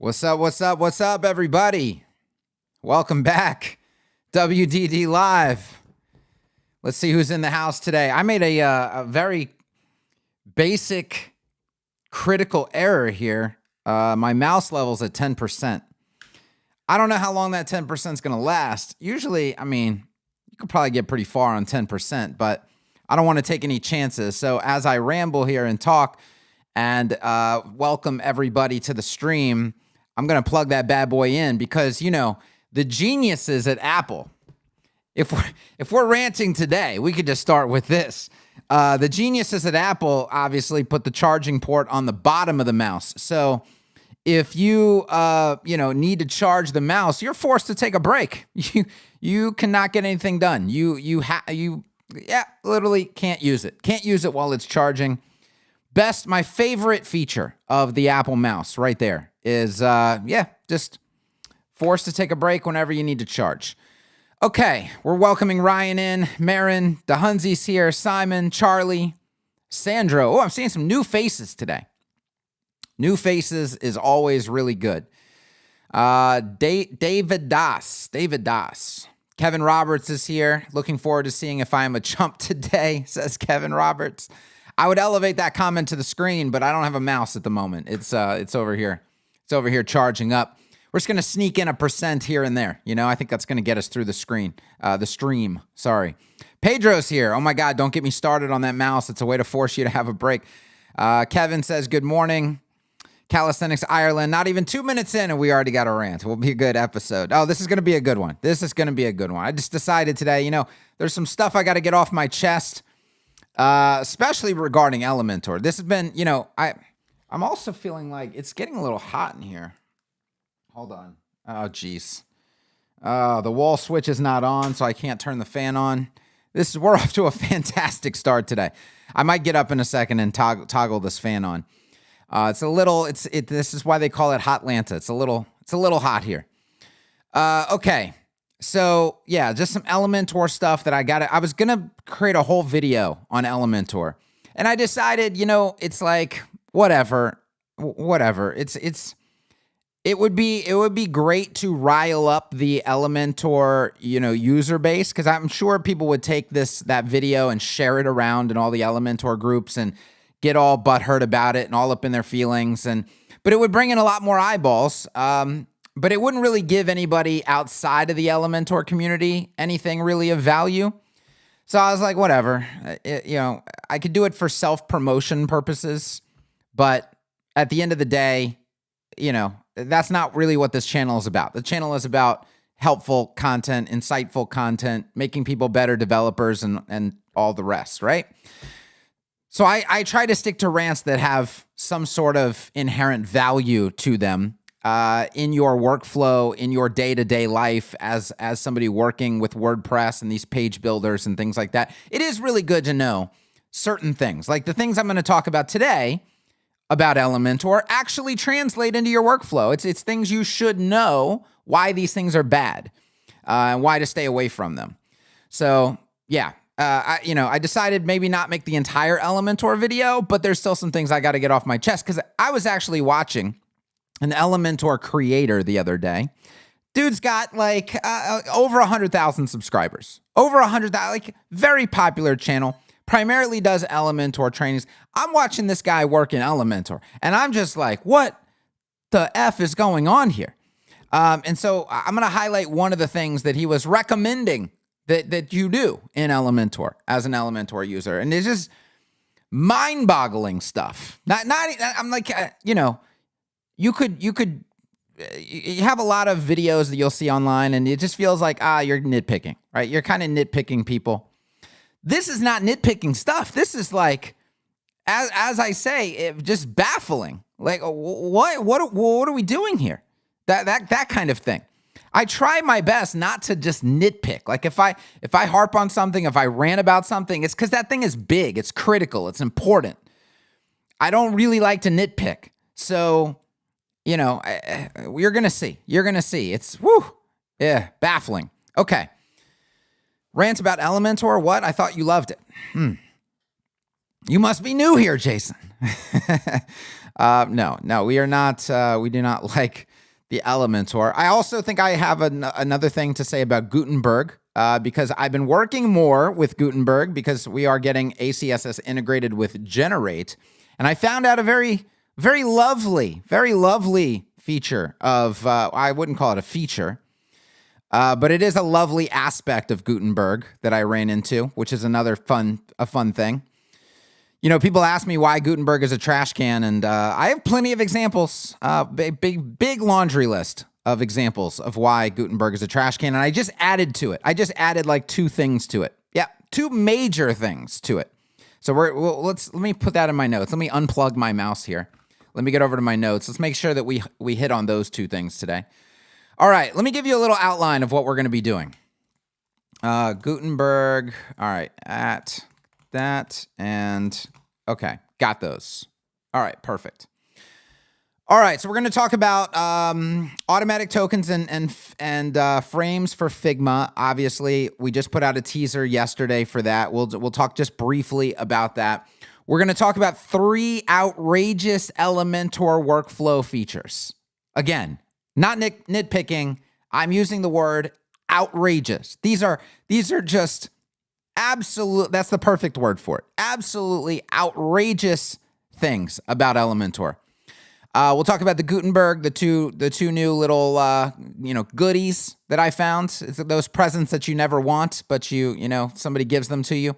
What's up? What's up? What's up, everybody? Welcome back. WDD Live. Let's see who's in the house today. I made a very basic critical error here. My mouse level's at 10%. I don't know how long that 10% is going to last. Usually, I mean, you could probably get pretty far on 10%, but I don't want to take any chances. So as I ramble here and talk and welcome everybody to the stream, I'm going to plug that bad boy in because, you know, the geniuses at Apple, if we're ranting today, we could just start with this. The geniuses at Apple obviously put the charging port on the bottom of the mouse. So if you need to charge the mouse, you're forced to take a break. You cannot get anything done. You literally can't use it. Can't use it while it's charging. My favorite feature of the Apple mouse right there is, just forced to take a break whenever you need to charge. Okay, we're welcoming Ryan in, Marin, DeHunzy's here, Simon, Charlie, Sandro. Oh, I'm seeing some new faces today. New faces is always really good. David Das. Kevin Roberts is here. Looking forward to seeing if I am a chump today, says Kevin Roberts. I would elevate that comment to the screen, but I don't have a mouse at the moment. It's over here. It's over here charging up. We're just going to sneak in a % here and there. You know, I think that's going to get us through the stream. Sorry. Pedro's here. Oh my God, don't get me started on that mouse. It's a way to force you to have a break. Kevin says, good morning. Calisthenics Ireland. Not even 2 minutes in and we already got a rant. It will be a good episode. Oh, this is going to be a good one. I just decided today, there's some stuff I got to get off my chest, especially regarding Elementor. This has been, I'm also feeling like it's getting a little hot in here. Hold on. Oh, geez. The wall switch is not on, so I can't turn the fan on. We're off to a fantastic start today. I might get up in a second and toggle this fan on. This is why they call it Hotlanta. It's a little hot here. Okay. So yeah, just some Elementor stuff that I was going to create a whole video on Elementor and I decided, it's like, whatever. It would be great to rile up the Elementor, user base, because I'm sure people would take that video and share it around in all the Elementor groups and get all butthurt about it and all up in their feelings. But it would bring in a lot more eyeballs. But it wouldn't really give anybody outside of the Elementor community anything really of value. So I was like, whatever. I could do it for self-promotion purposes, but at the end of the day, that's not really what this channel is about. The channel is about helpful content, insightful content, making people better developers and all the rest, right? So I try to stick to rants that have some sort of inherent value to them in your workflow, in your day-to-day life as somebody working with WordPress and these page builders and things like that. It is really good to know certain things. Like the things I'm going to talk about today about Elementor actually translate into your workflow. It's things you should know why these things are bad and why to stay away from them. So yeah, I decided maybe not make the entire Elementor video, but there's still some things I got to get off my chest because I was actually watching an Elementor creator the other day. Dude's got like over 100,000 subscribers. Over 100,000, like very popular channel. Primarily does Elementor trainings. I'm watching this guy work in Elementor, and I'm just like, what the F is going on here? And so I'm going to highlight one of the things that he was recommending that you do in Elementor as an Elementor user. And it's just mind-boggling stuff. I'm like, you have a lot of videos that you'll see online, and it just feels like, you're nitpicking, right? You're kind of nitpicking people. This is not nitpicking stuff. This is like, as I say, just baffling. Like, what are we doing here? That kind of thing. I try my best not to just nitpick. Like if I harp on something, if I rant about something, it's because that thing is big, it's critical, it's important. I don't really like to nitpick. So, you're gonna see. It's baffling. Okay. Rants about Elementor? What? I thought you loved it. You must be new here, Jason. No, we are not. We do not like the Elementor. I also think I have another thing to say about Gutenberg, because I've been working more with Gutenberg because we are getting ACSS integrated with Generate. And I found out a very lovely feature of, I wouldn't call it a feature, but it is a lovely aspect of Gutenberg that I ran into, which is another fun thing. You know, people ask me why Gutenberg is a trash can, and I have plenty of examples, big laundry list of examples of why Gutenberg is a trash can, and I just added to it. I just added like 2 things to it. Yeah, 2 major things to it. So let me put that in my notes. Let me unplug my mouse here. Let me get over to my notes. Let's make sure that we hit on those 2 things today. All right, let me give you a little outline of what we're going to be doing. Gutenberg. All right, at that, and okay, got those. All right, perfect. All right, so we're going to talk about automatic tokens and frames for Figma. Obviously, we just put out a teaser yesterday for that. We'll talk just briefly about that. We're going to talk about 3 outrageous Elementor workflow features. Again, not nitpicking. I'm using the word outrageous. These are just absolute, that's the perfect word for it. Absolutely outrageous things about Elementor. We'll talk about the Gutenberg, the two new little goodies that I found. It's those presents that you never want, but somebody gives them to you.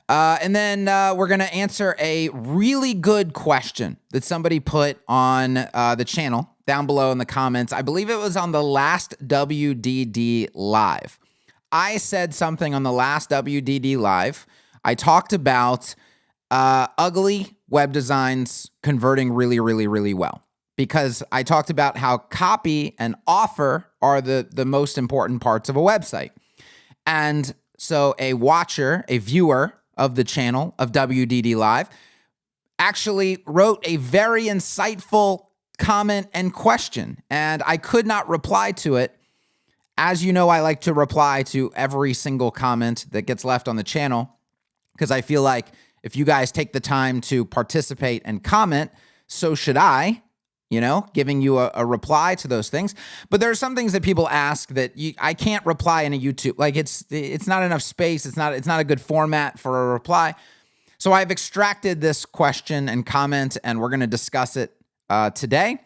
And then we're going to answer a really good question that somebody put on the channel down below in the comments. I believe it was on the last WDD live. I said something on the last WDD live. I talked about ugly web designs converting really well, because I talked about how copy and offer are the most important parts of a website. And so a viewer of the channel of WDD Live actually wrote a very insightful comment and question, and I could not reply to it. As you know, I like to reply to every single comment that gets left on the channel, because I feel like if you guys take the time to participate and comment, so should I, giving you a reply to those things. But there are some things that people ask that I can't reply in a YouTube. Like it's not enough space. It's not a good format for a reply. So I've extracted this question and comment, and we're going to discuss it today.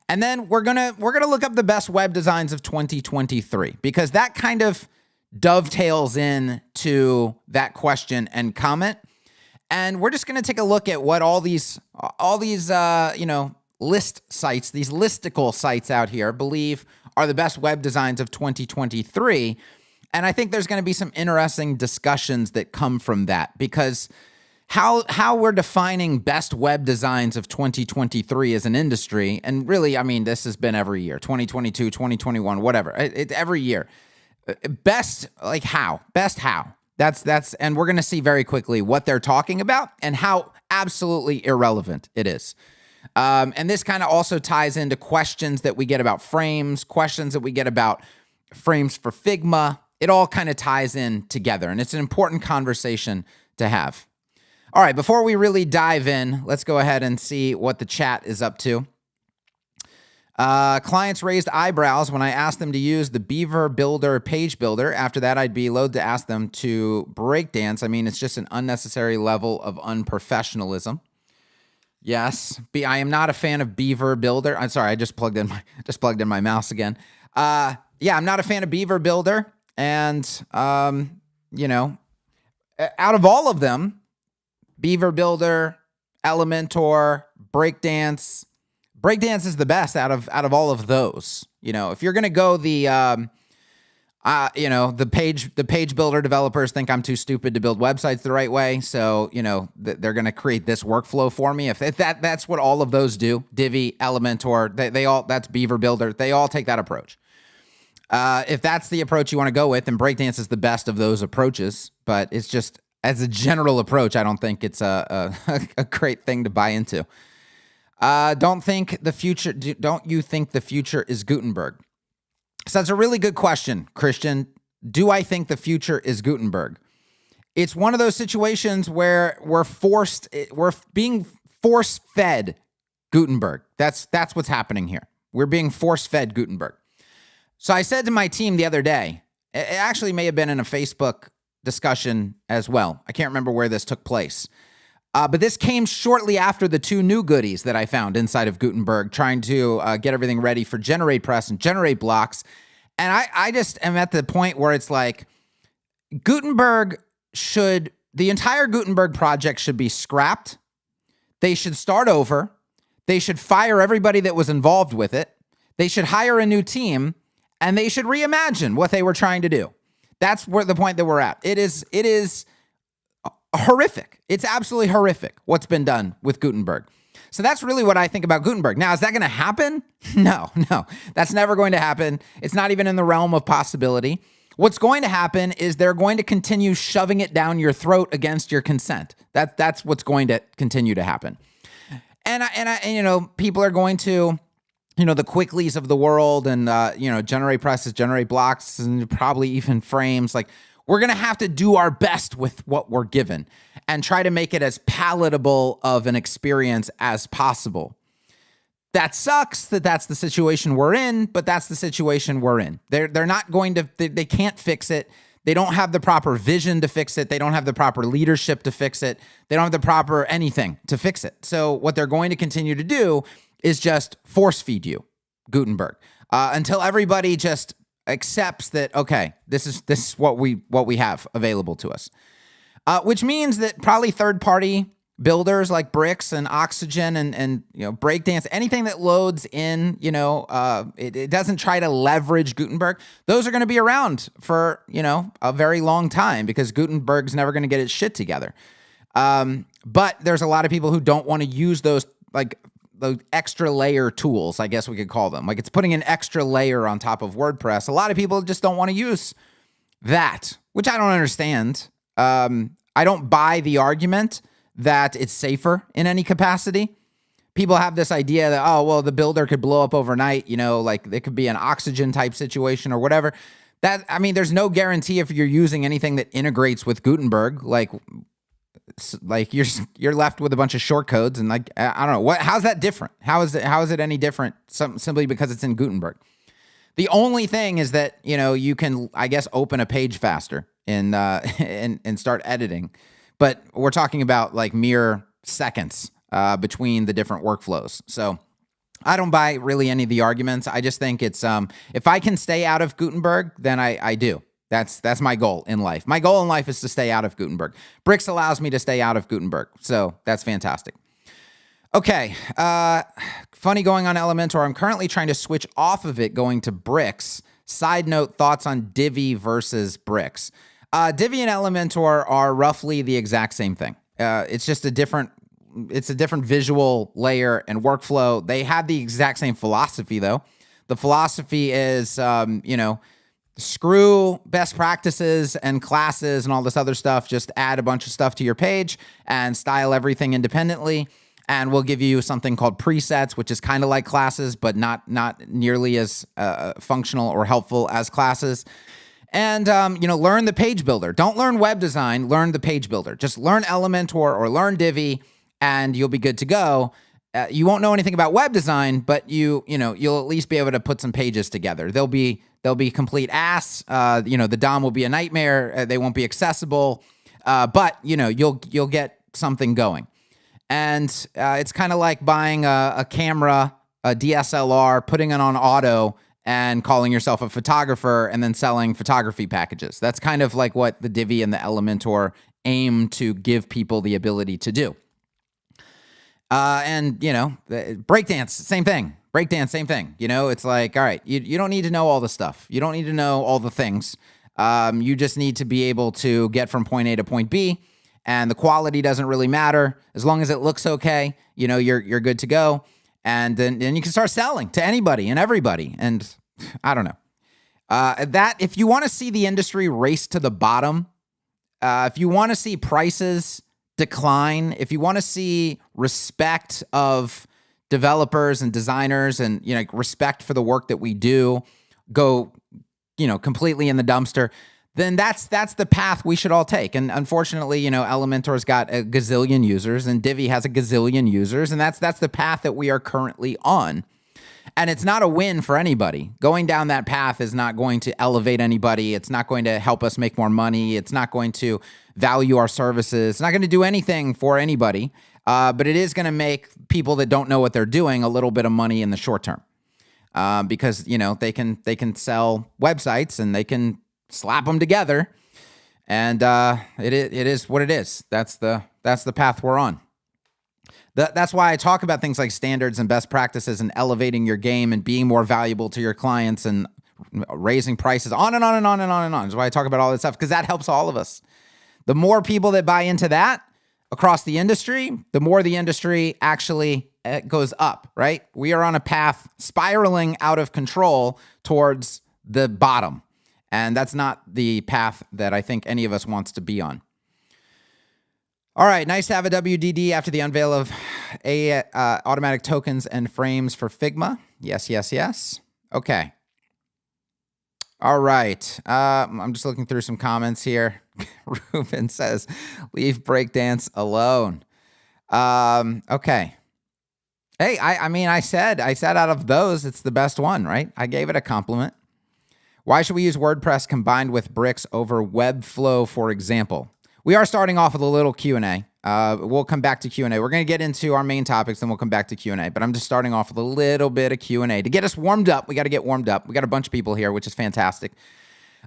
And then we're gonna look up the best web designs of 2023, because that kind of dovetails in to that question and comment. And we're just gonna take a look at what all these list sites, these listicle sites out here believe are the best web designs of 2023. And I think there's gonna be some interesting discussions that come from that, because how we're defining best web designs of 2023 as an industry, and really, I mean, this has been every year, 2022, 2021, whatever, every year. Best how. That's, and we're going to see very quickly what they're talking about and how absolutely irrelevant it is. And this kind of also ties into questions that we get about frames, questions that we get about frames for Figma. It all kind of ties in together, and it's an important conversation to have. All right, before we really dive in, let's go ahead and see what the chat is up to. Clients raised eyebrows when I asked them to use the Beaver Builder page builder. After that, I'd be loath to ask them to breakdance. I mean, it's just an unnecessary level of unprofessionalism. Yes, I am not a fan of Beaver Builder. I'm sorry, I just plugged in my mouse again. Yeah, I'm not a fan of Beaver Builder, and out of all of them, Beaver Builder, Elementor, Breakdance. Breakdance is the best out of all of those. If you're gonna go the page builder developers think I'm too stupid to build websites the right way, so they're gonna create this workflow for me. If that's what all of those do, Divi, Elementor, they all, that's Beaver Builder. They all take that approach. If that's the approach you want to go with, then Breakdance is the best of those approaches. But it's just, as a general approach, I don't think it's a great thing to buy into. Don't you think the future is Gutenberg? So that's a really good question, Christian. Do I think the future is Gutenberg? It's one of those situations where we're being force-fed Gutenberg. That's what's happening here. We're being force-fed Gutenberg. So I said to my team the other day, it actually may have been in a Facebook discussion as well. I can't remember where this took place. But this came shortly after the 2 new goodies that I found inside of Gutenberg, trying to get everything ready for Generate Press and Generate Blocks. And I just am at the point where it's like, the entire Gutenberg project should be scrapped. They should start over. They should fire everybody that was involved with it. They should hire a new team, and they should reimagine what they were trying to do. That's where the point that we're at. It is horrific. It's absolutely horrific what's been done with Gutenberg. So that's really what I think about Gutenberg. Now, is that going to happen? No, that's never going to happen. It's not even in the realm of possibility. What's going to happen is they're going to continue shoving it down your throat against your consent. That's what's going to continue to happen. And people are going to, the Quicklies of the world and, Generate Presses, Generate Blocks, and probably even Frames. Like, we're going to have to do our best with what we're given and try to make it as palatable of an experience as possible. That sucks that that's the situation we're in, but that's the situation we're in. They're not going to, they can't fix it. They don't have the proper vision to fix it. They don't have the proper leadership to fix it. They don't have the proper anything to fix it. So what they're going to continue to do is just force feed you Gutenberg until everybody just accepts that, okay, this is what we have available to us. Which means that probably third-party builders like Bricks and Oxygen and Breakdance, anything that loads in, it doesn't try to leverage Gutenberg. Those are going to be around for, a very long time because Gutenberg's never going to get its shit together. But there's a lot of people who don't want to use those extra layer tools, I guess we could call them. Like, it's putting an extra layer on top of WordPress. A lot of people just don't want to use that, which I don't understand. I don't buy the argument that it's safer in any capacity. People have this idea that, the builder could blow up overnight, like it could be an Oxygen type situation or whatever. There's no guarantee if you're using anything that integrates with Gutenberg, like you're left with a bunch of short codes and I don't know how's that different? How is it any different simply because it's in Gutenberg? The only thing is that, you can, I guess, open a page faster and start editing. But we're talking about like mere seconds between the different workflows. So I don't buy really any of the arguments. I just think it's if I can stay out of Gutenberg, then I do. That's my goal in life. My goal in life is to stay out of Gutenberg. Bricks allows me to stay out of Gutenberg. So that's fantastic. Okay. Funny going on Elementor. I'm currently trying to switch off of it going to Bricks. Side note, thoughts on Divi versus Bricks. Divi and Elementor are roughly the exact same thing. It's just a different visual layer and workflow. They have the exact same philosophy though. The philosophy is, screw best practices and classes and all this other stuff. Just add a bunch of stuff to your page and style everything independently. And we'll give you something called presets, which is kind of like classes, but not nearly as functional or helpful as classes. And, learn the page builder. Don't learn web design, learn the page builder. Just learn Elementor or learn Divi and you'll be good to go. You won't know anything about web design, but you'll at least be able to put some pages together. They'll be complete ass. The DOM will be a nightmare. They won't be accessible. But you'll get something going. And it's kind of like buying a camera, a DSLR, putting it on auto, and calling yourself a photographer and then selling photography packages. That's kind of like what the Divi and the Elementor aim to give people the ability to do. Breakdance, same thing. Breakdance, same thing. It's like, all right, you don't need to know all the stuff. You don't need to know all the things. You just need to be able to get from point A to point B, and the quality doesn't really matter. As long as it looks okay, you're good to go. And then you can start selling to anybody and everybody. And I don't know. If you want to see the industry race to the bottom, if you want to see prices decline, if you want to see respect of developers and designers and respect for the work that we do go completely in the dumpster, then that's the path we should all take. And unfortunately, Elementor's got a gazillion users and Divi has a gazillion users, and that's the path that we are currently on. And it's not a win for anybody. Going down that path is not going to elevate anybody. It's not going to help us make more money. It's not going to value our services. It's not going to do anything for anybody. But it is going to make people that don't know what they're doing a little bit of money in the short term. Because, they can sell websites and they can slap them together. And it is what it is. That's the path we're on. That's why I talk about things like standards and best practices and elevating your game and being more valuable to your clients and raising prices, on and on and on and on and on. That's why I talk about all this stuff, because that helps all of us. The more people that buy into that across the industry, the more the industry actually goes up, right? We are on a path spiraling out of control towards the bottom. And that's not the path that I think any of us wants to be on. All right, nice to have a WDD after the unveil of automatic tokens and frames for Figma. Yes, yes, yes. Okay. All right. I'm just looking through some comments here. Ruben says, leave breakdance alone. Okay. Hey, I said out of those, it's the best one, right? I gave it a compliment. Why should we use WordPress combined with bricks over Webflow, for example? We are starting off with a little Q&A. We'll come back to Q&A. We're going to get into our main topics, then we'll come back to Q&A. But I'm just starting off with a little bit of Q&A. To get us warmed up, we got to get warmed up. We got a bunch of people here, which is fantastic.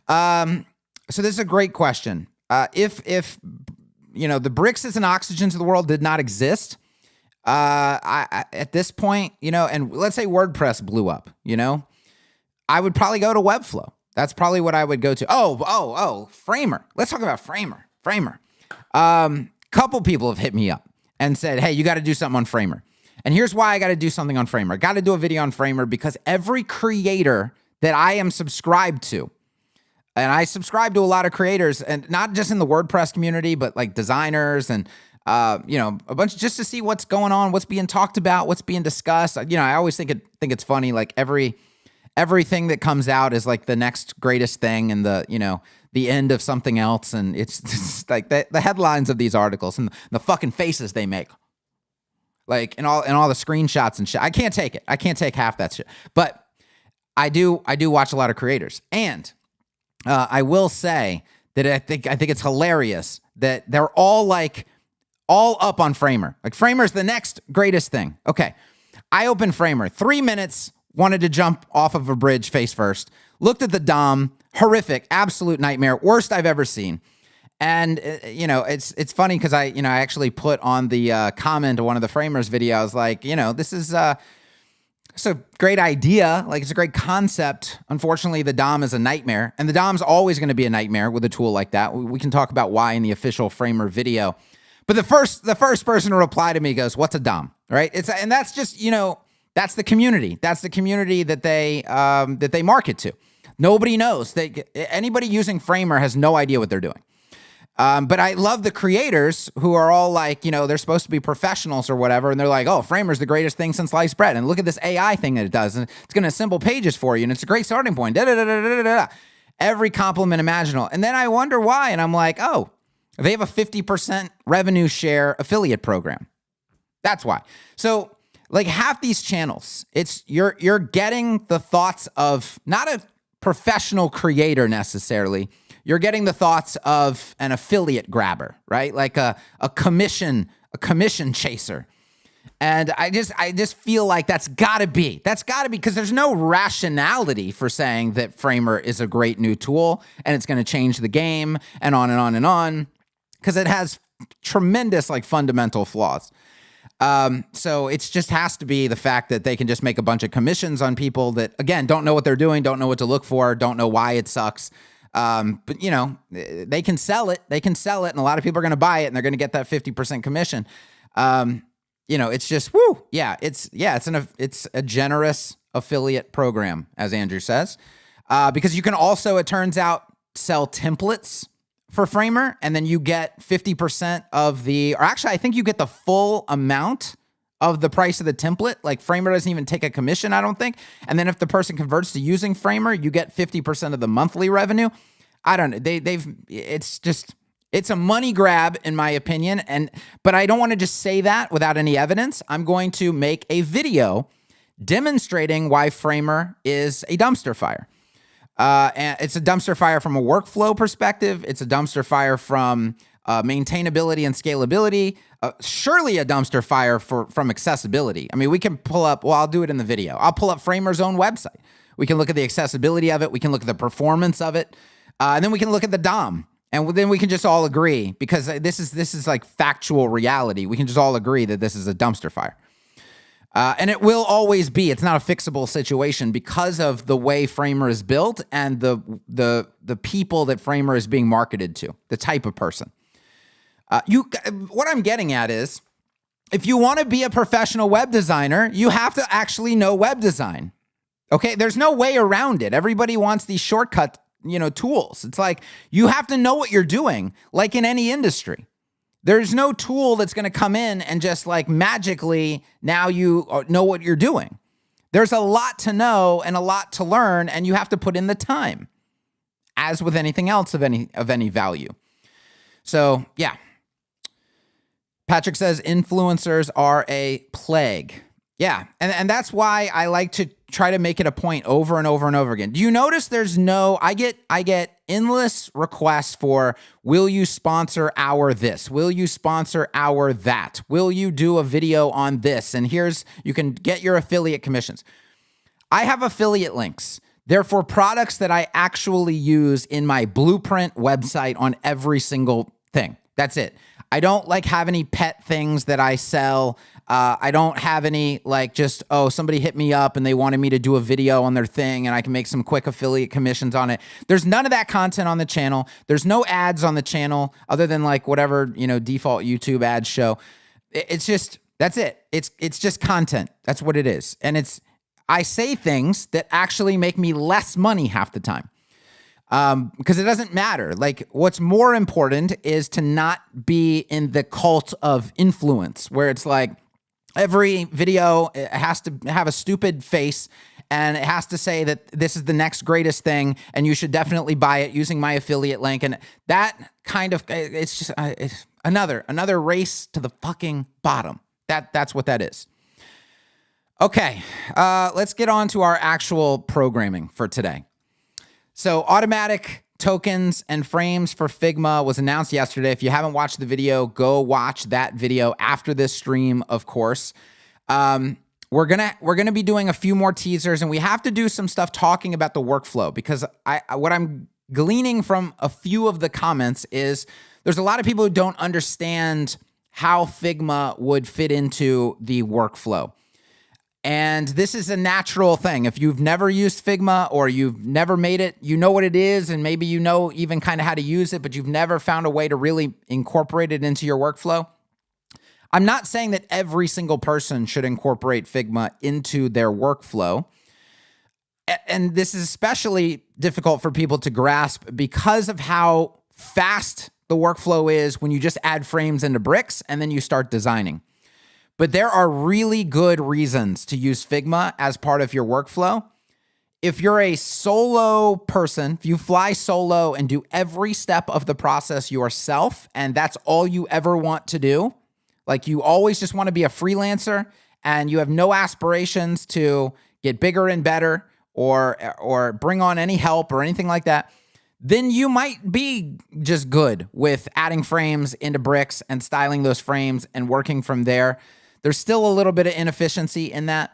So this is a great question. If the bricks as an oxygen to the world did not exist, at this point, and let's say WordPress blew up, I would probably go to Webflow. That's probably what I would go to. Oh, Framer. Let's talk about Framer. Couple people have hit me up and said, hey, you got to do something on Framer. And here's why I got to do something on Framer. I got to do a video on Framer because every creator that I am subscribed to, and I subscribe to a lot of creators, and not just in the WordPress community, but like designers and, a bunch, just to see what's going on, what's being talked about, what's being discussed. I always think it's funny. Like everything that comes out is like the next greatest thing and the end of something else. And it's just like the headlines of these articles and the fucking faces they make, like, and all the screenshots and shit. I can't take it. I can't take half that shit, but I do watch a lot of creators. And, I will say that I think it's hilarious that they're all up on Framer. Like Framer's the next greatest thing. Okay. I opened Framer, 3 minutes, wanted to jump off of a bridge face first, looked at the DOM, horrific, absolute nightmare, worst I've ever seen. And, it's funny because I actually put on the comment of one of the Framers videos, like, this is it's a great idea. Like, it's a great concept. Unfortunately, the DOM is a nightmare, and the DOM's always going to be a nightmare with a tool like that. We can talk about why in the official Framer video. But the first person to reply to me goes, what's a DOM? Right? And that's just, that's the community. That's the community that they market to. Nobody knows. Anybody using Framer has no idea what they're doing. But I love the creators who are all like, they're supposed to be professionals or whatever. And they're like, oh, Framer's the greatest thing since sliced bread. And look at this AI thing that it does. And it's going to assemble pages for you. And it's a great starting point. Every compliment imaginable. And then I wonder why. And I'm like, oh, they have a 50% revenue share affiliate program. That's why. So like half these channels, you're getting the thoughts of not a professional creator necessarily. You're getting the thoughts of an affiliate grabber, right? Like a commission chaser. And I just feel like that's gotta be, because there's no rationality for saying that Framer is a great new tool and it's going to change the game and on and on and on, because it has tremendous like fundamental flaws. So it just has to be the fact that they can just make a bunch of commissions on people that, again, don't know what they're doing, don't know what to look for, don't know why it sucks. But they can sell it. They can sell it, and a lot of people are going to buy it, and they're going to get that 50% commission. It's just woo. Yeah, it's a generous affiliate program, as Andrew says, because you can also, it turns out, sell templates for Framer, and then you get 50% of or actually, I think you get the full amount of the price of the template. Like Framer doesn't even take a commission, I don't think. And then if the person converts to using Framer, you get 50% of the monthly revenue. I don't know. It's a money grab in my opinion. But I don't want to just say that without any evidence. I'm going to make a video demonstrating why Framer is a dumpster fire. And it's a dumpster fire from a workflow perspective. It's a dumpster fire from maintainability and scalability. Surely a dumpster fire from accessibility. I mean, we can pull up, well, I'll do it in the video. I'll pull up Framer's own website. We can look at the accessibility of it. We can look at the performance of it. And then we can look at the DOM. And then we can just all agree, because this is like factual reality. We can just all agree that this is a dumpster fire. And it will always be. It's not a fixable situation because of the way Framer is built and the people that Framer is being marketed to, the type of person. What I'm getting at is, if you want to be a professional web designer, you have to actually know web design. Okay, there's no way around it. Everybody wants these shortcut, tools. It's like you have to know what you're doing, like in any industry. There's no tool that's going to come in and just like magically now you know what you're doing. There's a lot to know and a lot to learn, and you have to put in the time, as with anything else of any value. So, yeah. Patrick says influencers are a plague. Yeah, and that's why I like to try to make it a point over and over and over again. Do you notice I get endless requests for, will you sponsor our this? Will you sponsor our that? Will you do a video on this? And you can get your affiliate commissions. I have affiliate links. They're for products that I actually use in my blueprint website on every single thing. That's it. I don't have any pet things that I sell. I don't have any somebody hit me up and they wanted me to do a video on their thing and I can make some quick affiliate commissions on it. There's none of that content on the channel. There's no ads on the channel other than whatever, default YouTube ads show. That's it. It's just content. That's what it is. And I say things that actually make me less money half the time. Because it doesn't matter. What's more important is to not be in the cult of influence, where it's every video has to have a stupid face and it has to say that this is the next greatest thing and you should definitely buy it using my affiliate link. And that kind of, it's just it's another race to the fucking bottom. That's what that is. Okay, let's get on to our actual programming for today. So automatic tokens and frames for Figma was announced yesterday. If you haven't watched the video, go watch that video after this stream, of course. We're gonna be doing a few more teasers, and we have to do some stuff talking about the workflow, because what I'm gleaning from a few of the comments is there's a lot of people who don't understand how Figma would fit into the workflow. And this is a natural thing. If you've never used Figma or you've never made it, you know what it is, and maybe you know even kind of how to use it, but you've never found a way to really incorporate it into your workflow. I'm not saying that every single person should incorporate Figma into their workflow. And this is especially difficult for people to grasp because of how fast the workflow is when you just add frames into bricks and then you start designing. But there are really good reasons to use Figma as part of your workflow. If you're a solo person, if you fly solo and do every step of the process yourself, and that's all you ever want to do, you always just want to be a freelancer and you have no aspirations to get bigger and better or bring on any help or anything like that, then you might be just good with adding frames into bricks and styling those frames and working from there. There's still a little bit of inefficiency in that.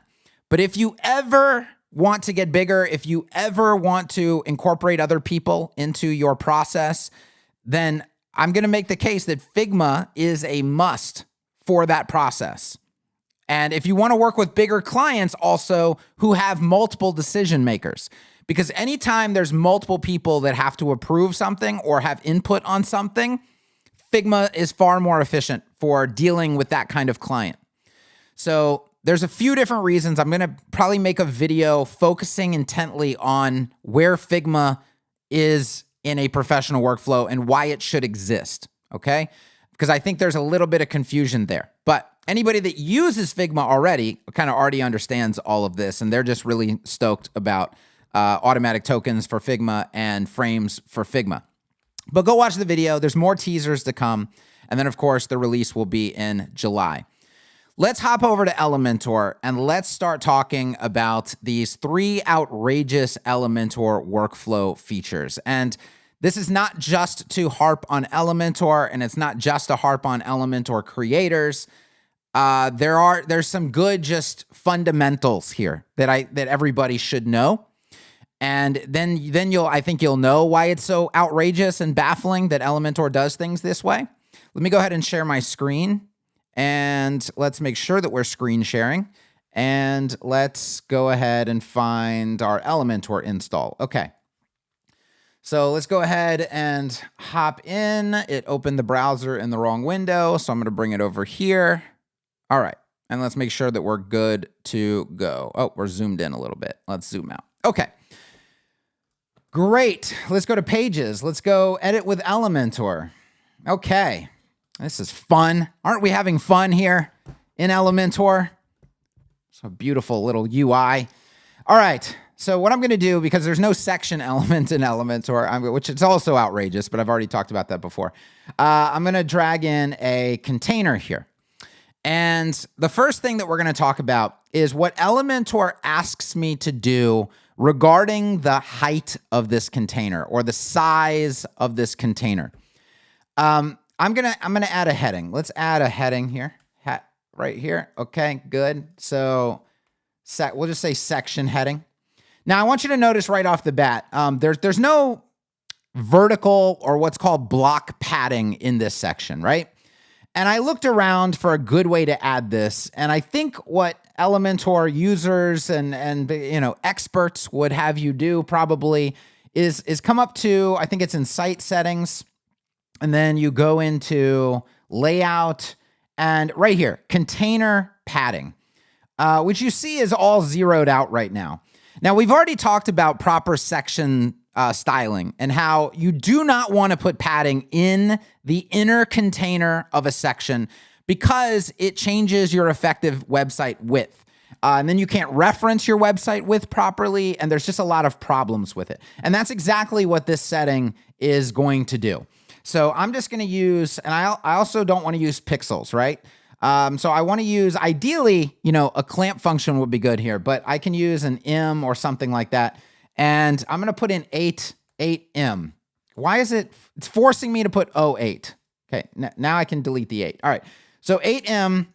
But if you ever want to get bigger, if you ever want to incorporate other people into your process, then I'm going to make the case that Figma is a must for that process. And if you want to work with bigger clients also who have multiple decision makers, because anytime there's multiple people that have to approve something or have input on something, Figma is far more efficient for dealing with that kind of client. So there's a few different reasons. I'm going to probably make a video focusing intently on where Figma is in a professional workflow and why it should exist, okay? Because I think there's a little bit of confusion there. But anybody that uses Figma already kind of already understands all of this, and they're just really stoked about automatic tokens for Figma and frames for Figma. But go watch the video. There's more teasers to come. And then, of course, the release will be in July. Let's hop over to Elementor and let's start talking about these 3 outrageous Elementor workflow features. And this is not just to harp on Elementor, and it's not just to harp on Elementor creators. There's some good just fundamentals here that everybody should know. And then I think you'll know why it's so outrageous and baffling that Elementor does things this way. Let me go ahead and share my screen. And let's make sure that we're screen sharing. And let's go ahead and find our Elementor install. Okay. So let's go ahead and hop in. It opened the browser in the wrong window, so I'm going to bring it over here. All right. And let's make sure that we're good to go. Oh, we're zoomed in a little bit. Let's zoom out. Okay. Great. Let's go to Pages. Let's go Edit with Elementor. Okay. This is fun. Aren't we having fun here in Elementor? It's a beautiful little UI. All right. So what I'm going to do, because there's no section element in Elementor, which is also outrageous, but I've already talked about that before. I'm going to drag in a container here. And the first thing that we're going to talk about is what Elementor asks me to do regarding the height of this container or the size of this container. I'm gonna add a heading. Let's add a heading here, right here. Okay, good. So we'll just say section heading. Now I want you to notice right off the bat, there's no vertical or what's called block padding in this section, right? And I looked around for a good way to add this, and I think what Elementor users and experts would have you do probably is come up to, I think it's in site settings. And then you go into layout and right here, container padding, which you see is all zeroed out right now. Now, we've already talked about proper section styling and how you do not want to put padding in the inner container of a section because it changes your effective website width. And then you can't reference your website width properly, and there's just a lot of problems with it. And that's exactly what this setting is going to do. So I'm just going to use, and I also don't want to use pixels, right? So I want to use, ideally, a clamp function would be good here, but I can use an M or something like that. And I'm going to put in 8M. Why is it's forcing me to put 08? Okay, now I can delete the 8. All right, so 8M,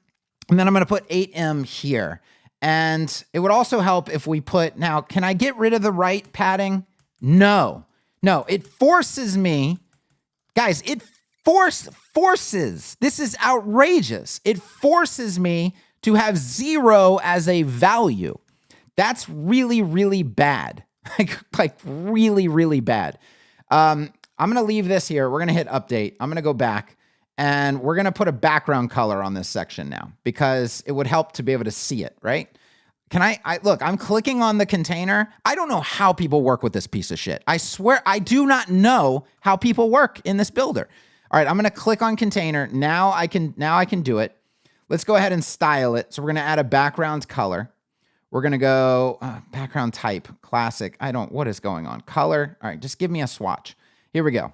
and then I'm going to put 8M here. And it would also help if we put, now, can I get rid of the right padding? No, it forces me. Guys, it forces, this is outrageous. It forces me to have 0 as a value. That's really, really bad. like really, really bad. I'm going to leave this here. We're going to hit update. I'm going to go back and we're going to put a background color on this section now because it would help to be able to see it, right? Can look, I'm clicking on the container. I don't know how people work with this piece of shit. I swear I do not know how people work in this builder. All right, I'm going to click on container. Now I can do it. Let's go ahead and style it. So we're going to add a background color. We're going to go background type, classic. What is going on? Color. All right, just give me a swatch. Here we go.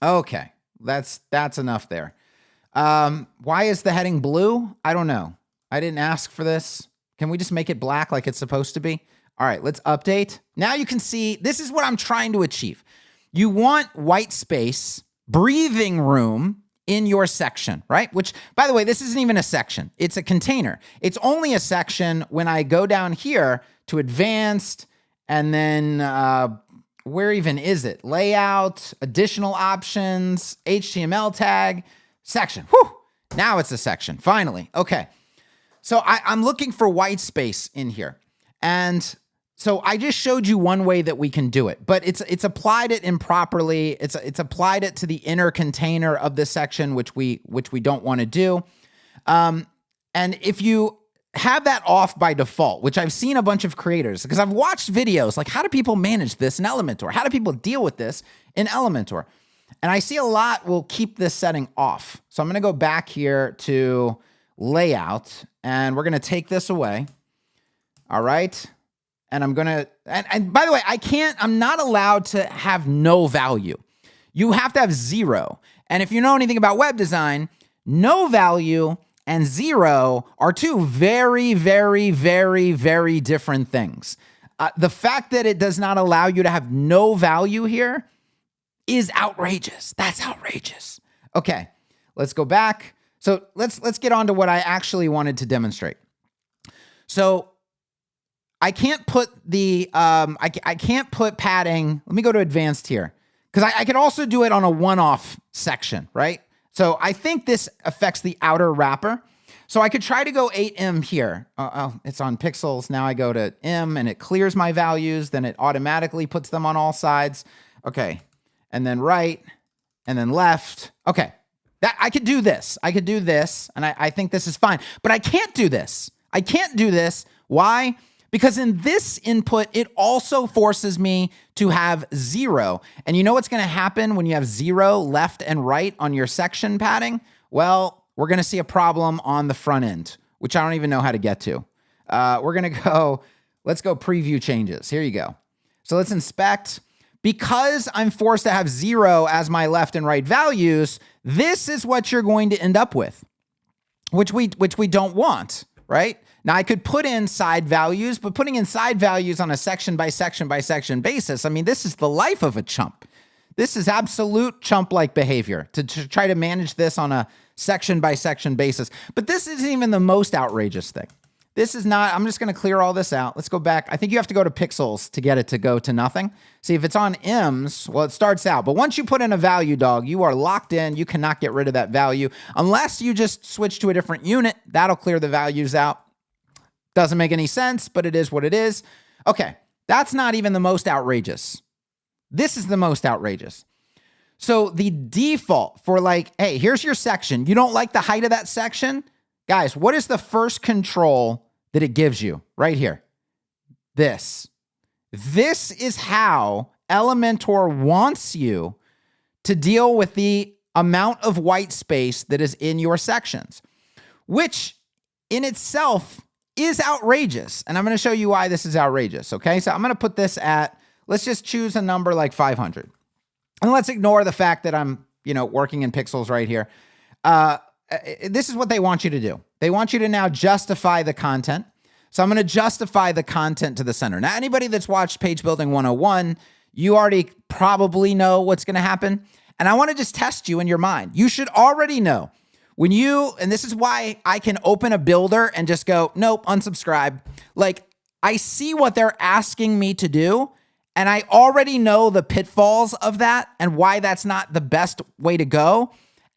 Okay, that's enough there. Why is the heading blue? I don't know. I didn't ask for this. Can we just make it black like it's supposed to be? All right, let's update. Now you can see, this is what I'm trying to achieve. You want white space, breathing room in your section, right? Which, by the way, this isn't even a section. It's a container. It's only a section when I go down here to advanced, and then where even is it? Layout, additional options, HTML tag, section. Whew! Now it's a section, finally. Okay. So I'm looking for white space in here. And so I just showed you one way that we can do it, but it's applied it improperly. It's applied it to the inner container of this section, which we don't want to do. And if you have that off by default, which I've seen a bunch of creators, because I've watched videos like, how do people manage this in Elementor? How do people deal with this in Elementor? And I see a lot will keep this setting off. So I'm going to go back here to layout, and we're going to take this away. All right. and I'm gonna, and by the way, I'm not allowed to have no value. You have to have 0. And if you know anything about web design, no value and 0 are two very, very, very, very different things. The fact that it does not allow you to have no value here is outrageous. That's outrageous. Okay, let's go back. So let's get on to what I actually wanted to demonstrate. So I can't put the, I can't put padding. Let me go to advanced here, because I could also do it on a one-off section, right? So I think this affects the outer wrapper. So I could try to go 8M here. It's on pixels. Now I go to M and it clears my values. Then it automatically puts them on all sides. Okay. And then right and then left. Okay. That I could do this. I could do this. And I think this is fine. But I can't do this. I can't do this. Why? Because in this input, it also forces me to have 0. And you know what's going to happen when you have 0 left and right on your section padding? Well, we're going to see a problem on the front end, which I don't even know how to get to. We're going to go, let's go preview changes. Here you go. So let's inspect. Because I'm forced to have 0 as my left and right values, this is what you're going to end up with, which we don't want, right? Now I could put in side values, but putting in side values on a section by section by section basis, I mean, this is the life of a chump. This is absolute chump-like behavior to try to manage this on a section by section basis. But this isn't even the most outrageous thing. This is not, I'm just going to clear all this out. Let's go back. I think you have to go to pixels to get it to go to nothing. See, if it's on M's, well, it starts out. But once you put in a value, dog, you are locked in. You cannot get rid of that value unless you just switch to a different unit. That'll clear the values out. Doesn't make any sense, but it is what it is. Okay, that's not even the most outrageous. This is the most outrageous. So the default for like, hey, here's your section. You don't like the height of that section? Guys, what is the first control that it gives you right here? This. This is how Elementor wants you to deal with the amount of white space that is in your sections, which in itself is outrageous. And I'm going to show you why this is outrageous. Okay, so I'm going to put this at, let's just choose a number like 500. And let's ignore the fact that I'm, working in pixels right here. This is what they want you to do. They want you to now justify the content. So I'm going to justify the content to the center. Now, anybody that's watched Page Building 101, you already probably know what's going to happen. And I want to just test you in your mind. You should already know when and this is why I can open a builder and just go, nope, unsubscribe. Like, I see what they're asking me to do. And I already know the pitfalls of that and why that's not the best way to go.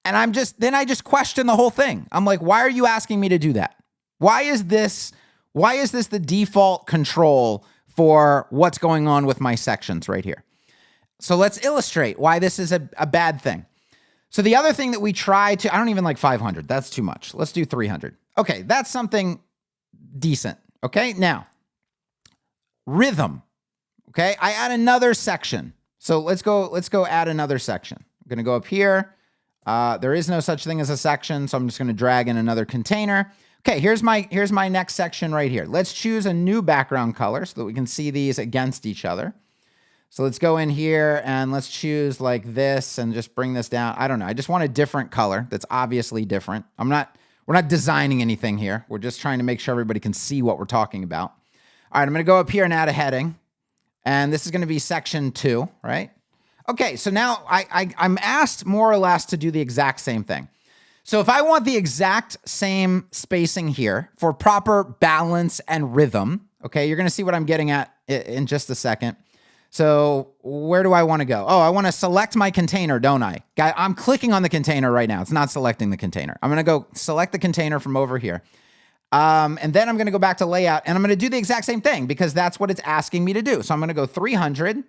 And then I just question the whole thing. I'm like, why are you asking me to do that? Why is this the default control for what's going on with my sections right here? So let's illustrate why this is a bad thing. So the other thing that we try to, I don't even like 500. That's too much. Let's do 300. Okay, that's something decent. Okay, now, rhythm. Okay, I add another section. So let's go add another section. I'm gonna go up here. There is no such thing as a section, so I'm just gonna drag in another container. Okay, here's my next section right here. Let's choose a new background color so that we can see these against each other. So let's go in here and let's choose like this and just bring this down. I don't know, I just want a different color that's obviously different. We're not designing anything here. We're just trying to make sure everybody can see what we're talking about. All right, I'm gonna go up here and add a heading. And this is going to be section 2, right? Okay, so now I'm asked more or less to do the exact same thing. So if I want the exact same spacing here for proper balance and rhythm, okay, you're going to see what I'm getting at in just a second. So where do I want to go? Oh, I want to select my container, don't I? I'm clicking on the container right now. It's not selecting the container. I'm going to go select the container from over here. And then I'm going to go back to layout and I'm going to do the exact same thing because that's what it's asking me to do. So I'm going to go 300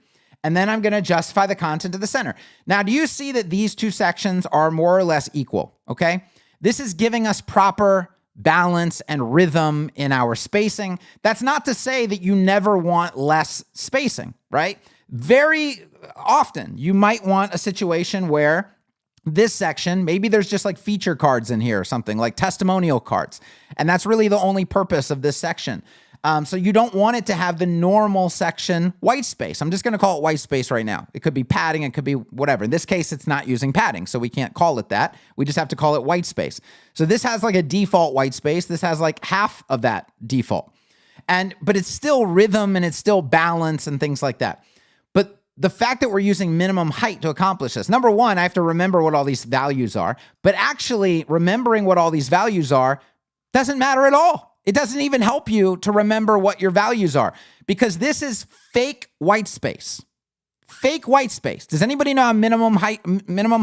and then I'm going to justify the content to the center. Now, do you see that these two sections are more or less equal? Okay. This is giving us proper balance and rhythm in our spacing. That's not to say that you never want less spacing, right? Very often you might want a situation where this section, maybe there's just like feature cards in here or something like testimonial cards. And that's really the only purpose of this section. So you don't want it to have the normal section white space. I'm just going to call it white space right now. It could be padding. It could be whatever. In this case, it's not using padding, so we can't call it that. We just have to call it white space. So this has like a default white space. This has like half of that default. But it's still rhythm and it's still balance and things like that. But the fact that we're using minimum height to accomplish this, number one, I have to remember what all these values are. But actually, remembering what all these values are doesn't matter at all. It doesn't even help you to remember what your values are because this is fake white space. Fake white space. Does anybody know how minimum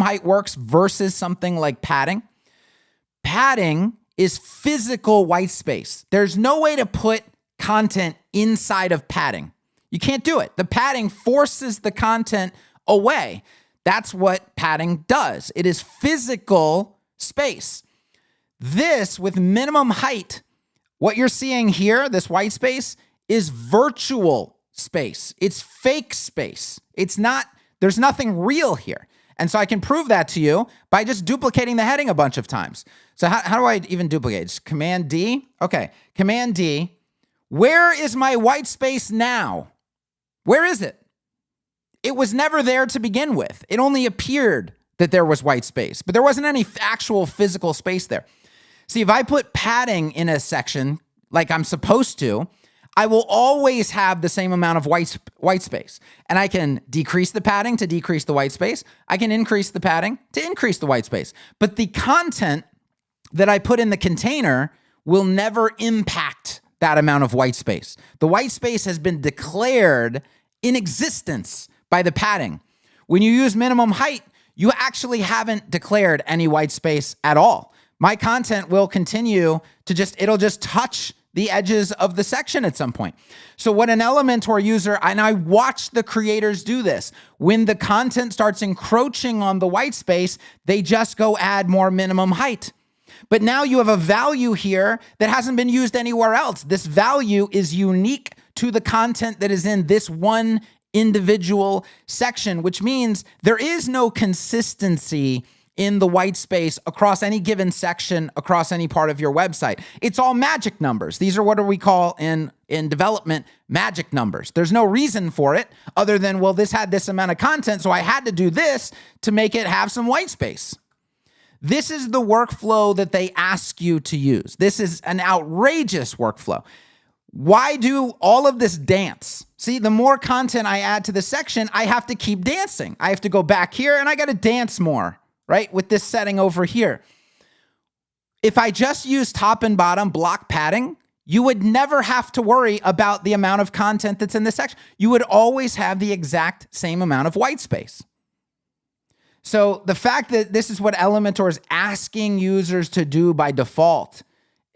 height works versus something like padding? Padding is physical white space. There's no way to put content inside of padding. You can't do it. The padding forces the content away. That's what padding does. It is physical space. This, with minimum height, what you're seeing here, this white space, is virtual space. It's fake space. There's nothing real here. And so I can prove that to you by just duplicating the heading a bunch of times. So how do I even duplicate? Just Command D. Okay, Command D. Where is my white space now? Where is it? It was never there to begin with. It only appeared that there was white space, but there wasn't any actual physical space there. See, if I put padding in a section like I'm supposed to, I will always have the same amount of white space. And I can decrease the padding to decrease the white space. I can increase the padding to increase the white space. But the content that I put in the container will never impact that amount of white space. The white space has been declared in existence by the padding. When you use minimum height, you actually haven't declared any white space at all. My content will continue to it'll just touch the edges of the section at some point. So what an Elementor user, and I watch the creators do this, when the content starts encroaching on the white space, they just go add more minimum height. But now you have a value here that hasn't been used anywhere else. This value is unique to the content that is in this one individual section, which means there is no consistency in the white space across any given section, across any part of your website. It's all magic numbers. These are what we call in development magic numbers. There's no reason for it other than, well, this had this amount of content, so I had to do this to make it have some white space. This is the workflow that they ask you to use. This is an outrageous workflow. Why do all of this dance? See, the more content I add to the section, I have to keep dancing. I have to go back here and I got to dance more. Right? With this setting over here. If I just use top and bottom block padding, you would never have to worry about the amount of content that's in this section. You would always have the exact same amount of white space. So the fact that this is what Elementor is asking users to do by default,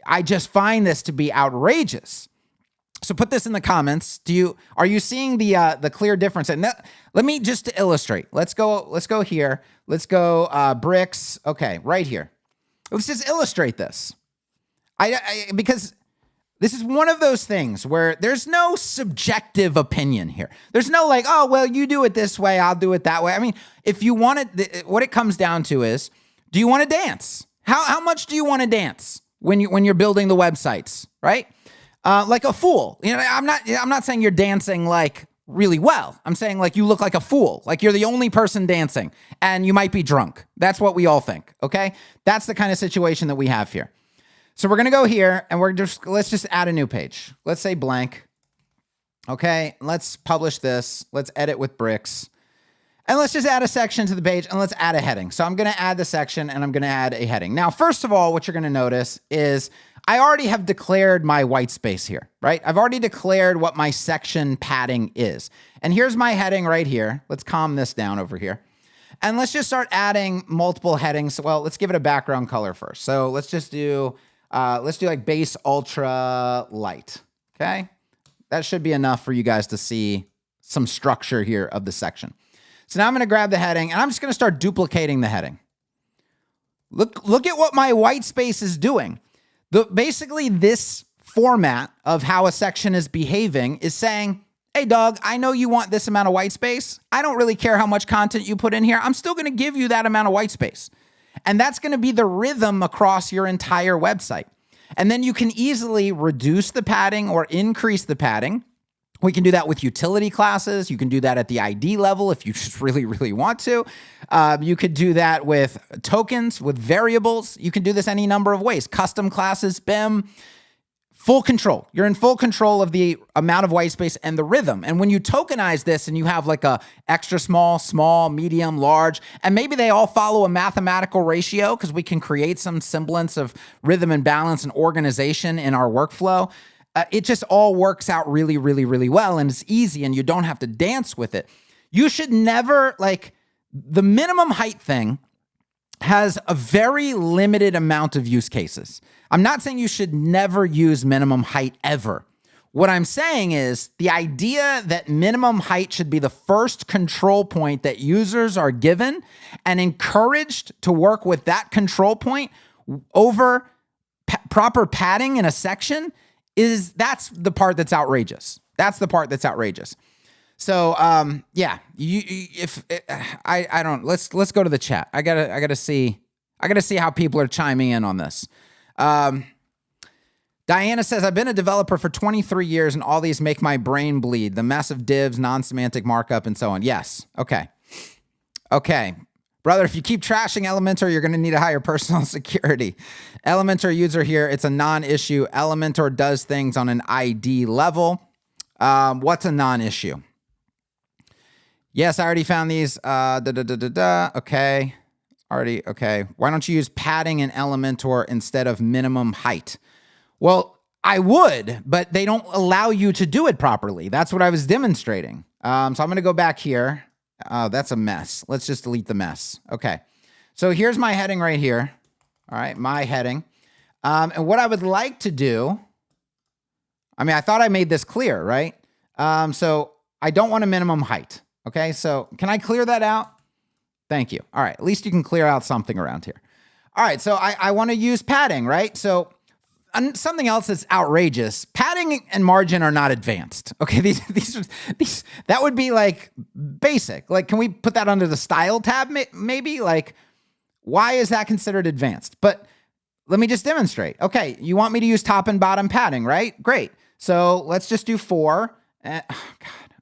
I just find this to be outrageous. So put this in the comments. Are you seeing the clear difference? And let me just to illustrate. Let's go here. Let's go bricks. Okay, right here. Let's just illustrate this. Because this is one of those things where there's no subjective opinion here. There's no like, oh, well, you do it this way, I'll do it that way. I mean, if you want it, what it comes down to is, do you want to dance? How much do you want to dance when you're building the websites, right? Like a fool. You know, I'm not saying you're dancing like really well. I'm saying like you look like a fool, like you're the only person dancing and you might be drunk. That's what we all think, okay? That's the kind of situation that we have here. So we're going to go here and let's just add a new page. Let's say blank. Okay, let's publish this. Let's edit with bricks. And let's just add a section to the page and let's add a heading. So I'm going to add the section and I'm going to add a heading. Now, first of all, what you're going to notice is I already have declared my white space here, right? I've already declared what my section padding is. And here's my heading right here. Let's calm this down over here. And let's just start adding multiple headings. Well, let's give it a background color first. So let's just do, like base ultra light, okay? That should be enough for you guys to see some structure here of the section. So now I'm going to grab the heading and I'm just going to start duplicating the heading. Look at what my white space is doing. Basically, this format of how a section is behaving is saying, hey, dog, I know you want this amount of white space. I don't really care how much content you put in here. I'm still going to give you that amount of white space. And that's going to be the rhythm across your entire website. And then you can easily reduce the padding or increase the padding. We can do that with utility classes. You can do that at the ID level if you just really, really want to. You could do that with tokens, with variables. You can do this any number of ways. Custom classes, BIM, full control. You're in full control of the amount of white space and the rhythm. And when you tokenize this and you have like a extra small, small, medium, large, and maybe they all follow a mathematical ratio because we can create some semblance of rhythm and balance and organization in our workflow. It just all works out really, really, really well, and it's easy, and you don't have to dance with it. You should never, like, the minimum height thing has a very limited amount of use cases. I'm not saying you should never use minimum height ever. What I'm saying is the idea that minimum height should be the first control point that users are given and encouraged to work with that control point over proper padding in a section that's the part that's outrageous. That's the part that's outrageous. So, yeah, let's go to the chat. I gotta see how people are chiming in on this. Diana says, I've been a developer for 23 years and all these make my brain bleed. The mess of divs, non-semantic markup, and so on. Yes. Okay. Brother, if you keep trashing Elementor, you're going to need a higher personal security. Elementor user here, it's a non-issue. Elementor does things on an ID level. What's a non-issue? Yes, I already found these. Okay. Okay. Why don't you use padding in Elementor instead of minimum height? Well, I would, but they don't allow you to do it properly. That's what I was demonstrating. So I'm going to go back here. Oh, that's a mess. Let's just delete the mess. Okay. So here's my heading right here. All right, my heading. And what I would like to do, I mean, I thought I made this clear, right? So I don't want a minimum height. Okay, so can I clear that out? Thank you. All right, at least you can clear out something around here. All right, so I want to use padding, right? So something else that's outrageous. Padding and margin are not advanced. Okay, these that would be like basic. Like, can we put that under the style tab? Maybe like, why is that considered advanced? But let me just demonstrate. Okay, you want me to use top and bottom padding, right? Great. So let's just do 4. Oh God.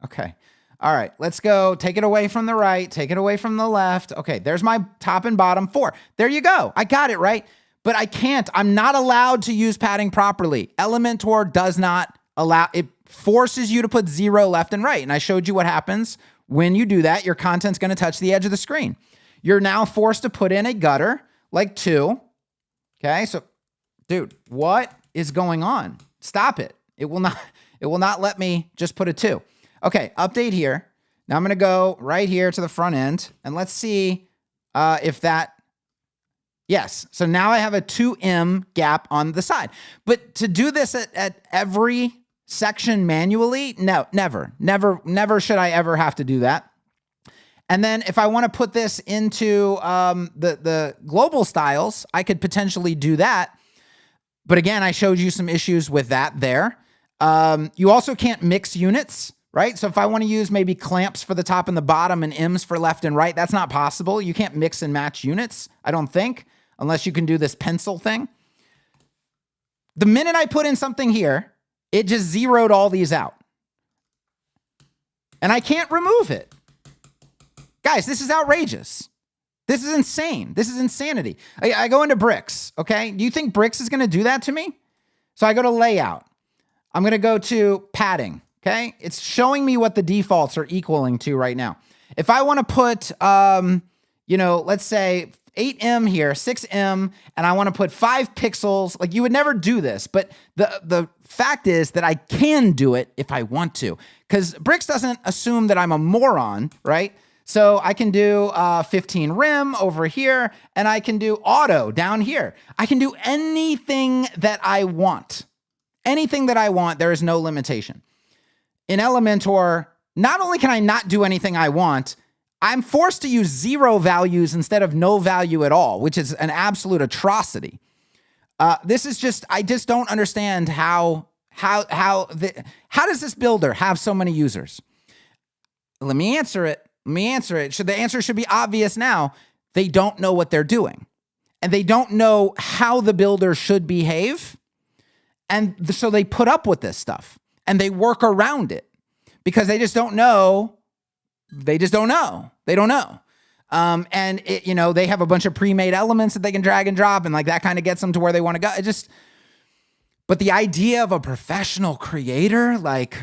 Okay. All right. Let's go. Take it away from the right. Take it away from the left. Okay. There's my top and bottom 4. There you go. I got it right. But I can't. I'm not allowed to use padding properly. Elementor does not allow. It forces you to put 0 left and right. And I showed you what happens when you do that. Your content's going to touch the edge of the screen. You're now forced to put in a gutter like 2. Okay. So, dude, what is going on? Stop it. It will not let me just put a 2. Okay. Update here. Now I'm going to go right here to the front end and let's see if that. Yes. So now I have a 2M gap on the side. But to do this at every section manually, no, never should I ever have to do that. And then if I want to put this into the global styles, I could potentially do that. But again, I showed you some issues with that there. You also can't mix units, right? So if I want to use maybe clamps for the top and the bottom and M's for left and right, that's not possible. You can't mix and match units, I don't think. Unless you can do this pencil thing. The minute I put in something here, it just zeroed all these out. And I can't remove it. Guys, this is outrageous. This is insane. This is insanity. I go into bricks, okay? Do you think bricks is going to do that to me? So I go to layout. I'm going to go to padding, okay? It's showing me what the defaults are equaling to right now. If I want to put, let's say 8M here, 6M, and I want to put 5 pixels. Like, you would never do this, but the fact is that I can do it if I want to, because Bricks doesn't assume that I'm a moron, right? So I can do 15 rim over here, and I can do auto down here. I can do anything that I want. Anything that I want, there is no limitation. In Elementor, not only can I not do anything I want, I'm forced to use 0 values instead of no value at all, which is an absolute atrocity. This is just, I just don't understand how does this builder have so many users? Let me answer it. The answer should be obvious now. They don't know what they're doing. And they don't know how the builder should behave. And so they put up with this stuff and they work around it because they just don't know. They just don't know. They don't know. And it, they have a bunch of pre-made elements that they can drag and drop, and like that kind of gets them to where they want to go. But the idea of a professional creator, like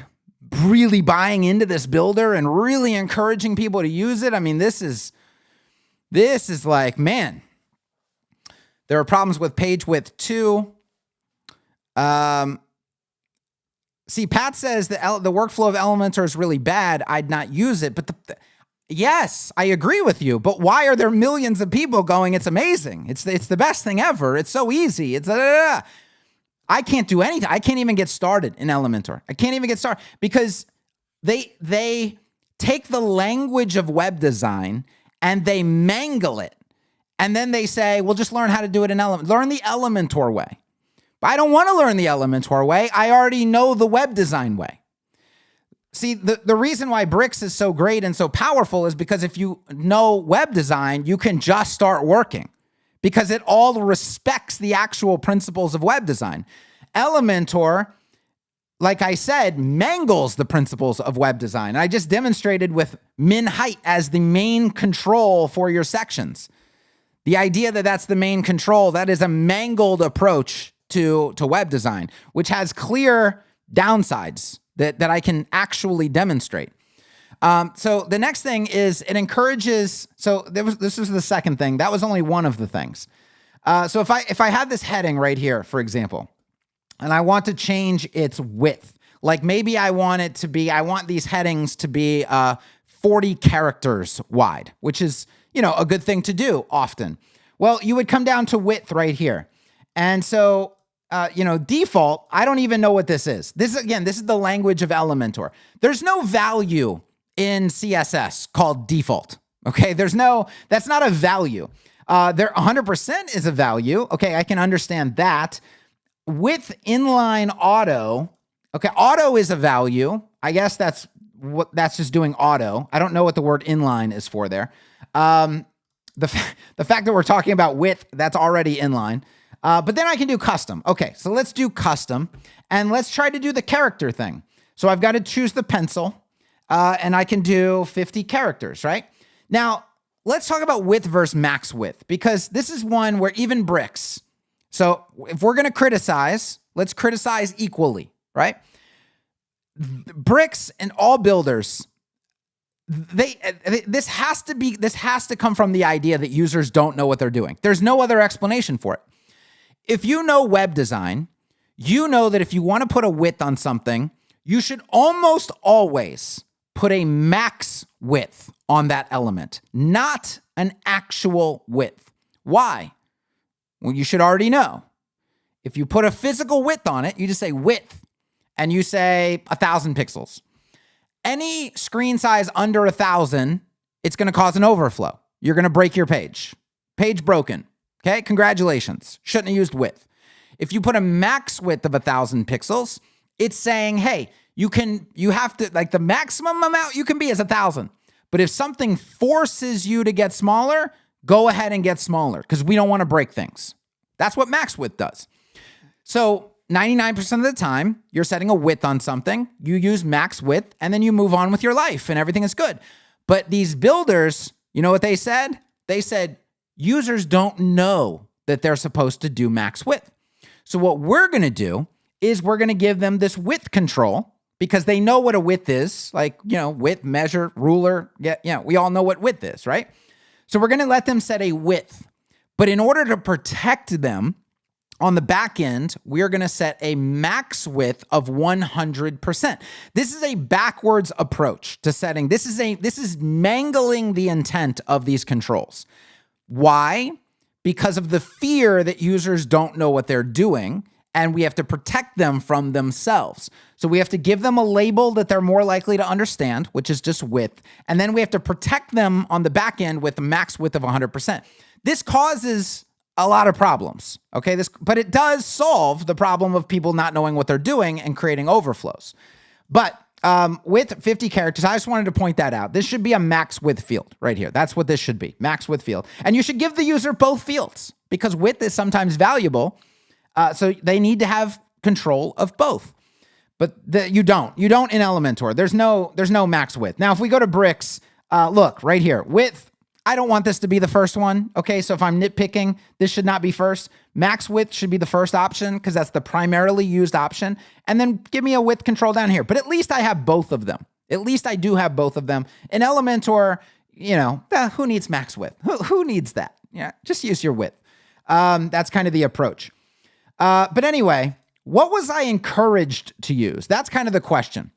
really buying into this builder and really encouraging people to use it. I mean, this is like, man, there are problems with page width too. See, Pat says the workflow of Elementor is really bad. I'd not use it, but yes, I agree with you. But why are there millions of people going, it's amazing. It's the best thing ever. It's so easy. I can't do anything. I can't even get started in Elementor. I can't even get started because they take the language of web design and they mangle it. And then they say, well, just learn how to do it in Elementor. Learn the Elementor way. But I don't want to learn the Elementor way. I already know the web design way. See, the reason why Bricks is so great and so powerful is because if you know web design, you can just start working because it all respects the actual principles of web design. Elementor, like I said, mangles the principles of web design. And I just demonstrated with min height as the main control for your sections. The idea that that's the main control, that is a mangled approach to web design, which has clear downsides that I can actually demonstrate. So the next thing is it encourages, this was the second thing. That was only one of the things. So if I had this heading right here, for example, and I want to change its width, like maybe I want these headings to be 40 characters wide, which is, a good thing to do often. Well, you would come down to width right here. And so, default, I don't even know what this is. This is the language of Elementor. There's no value in CSS called default. Okay, that's not a value. There 100% is a value. Okay, I can understand that. With inline auto, okay, auto is a value. I guess that's just doing auto. I don't know what the word inline is for there. The fact that we're talking about width, that's already inline. But then I can do custom. Okay, so let's do custom, and let's try to do the character thing. So I've got to choose the pencil, and I can do 50 characters, right? Now, let's talk about width versus max width, because this is one where even Bricks, so if we're going to criticize, let's criticize equally, right? Bricks and all builders, this has to come from the idea that users don't know what they're doing. There's no other explanation for it. If you know web design, you know that if you want to put a width on something, you should almost always put a max width on that element, not an actual width. Why? Well, you should already know. If you put a physical width on it, you just say width, and you say 1,000 pixels. Any screen size under 1,000, it's going to cause an overflow. You're going to break your page. Page broken. Okay, congratulations. Shouldn't have used width. If you put a max width of 1,000 pixels, it's saying, hey, you have to, like the maximum amount you can be is 1,000. But if something forces you to get smaller, go ahead and get smaller because we don't want to break things. That's what max width does. So 99% of the time, you're setting a width on something, you use max width, and then you move on with your life and everything is good. But these builders, you know what they said? They said, users don't know that they're supposed to do max width. So what we're going to do is we're going to give them this width control because they know what a width is, like, width, measure, ruler. Yeah, we all know what width is, right? So we're going to let them set a width. But in order to protect them on the back end, we're going to set a max width of 100%. This is a backwards approach to setting. This is mangling the intent of these controls. Why? Because of the fear that users don't know what they're doing, and we have to protect them from themselves. So we have to give them a label that they're more likely to understand, which is just width, and then we have to protect them on the back end with a max width of 100%. This causes a lot of problems, okay? But it does solve the problem of people not knowing what they're doing and creating overflows. But with 50 characters, I just wanted to point that out. This should be a max width field right here. That's what this should be, max width field. And you should give the user both fields because width is sometimes valuable. So they need to have control of both. But you don't in Elementor. There's no max width. Now, if we go to bricks, look right here, width. I don't want this to be the first one. Okay, so if I'm nitpicking, this should not be first. Max width should be the first option because that's the primarily used option. And then give me a width control down here. But at least I have both of them. At least I do have both of them. In Elementor, who needs max width? Who needs that? Yeah, just use your width. That's kind of the approach. But anyway, what was I encouraged to use? That's kind of the question.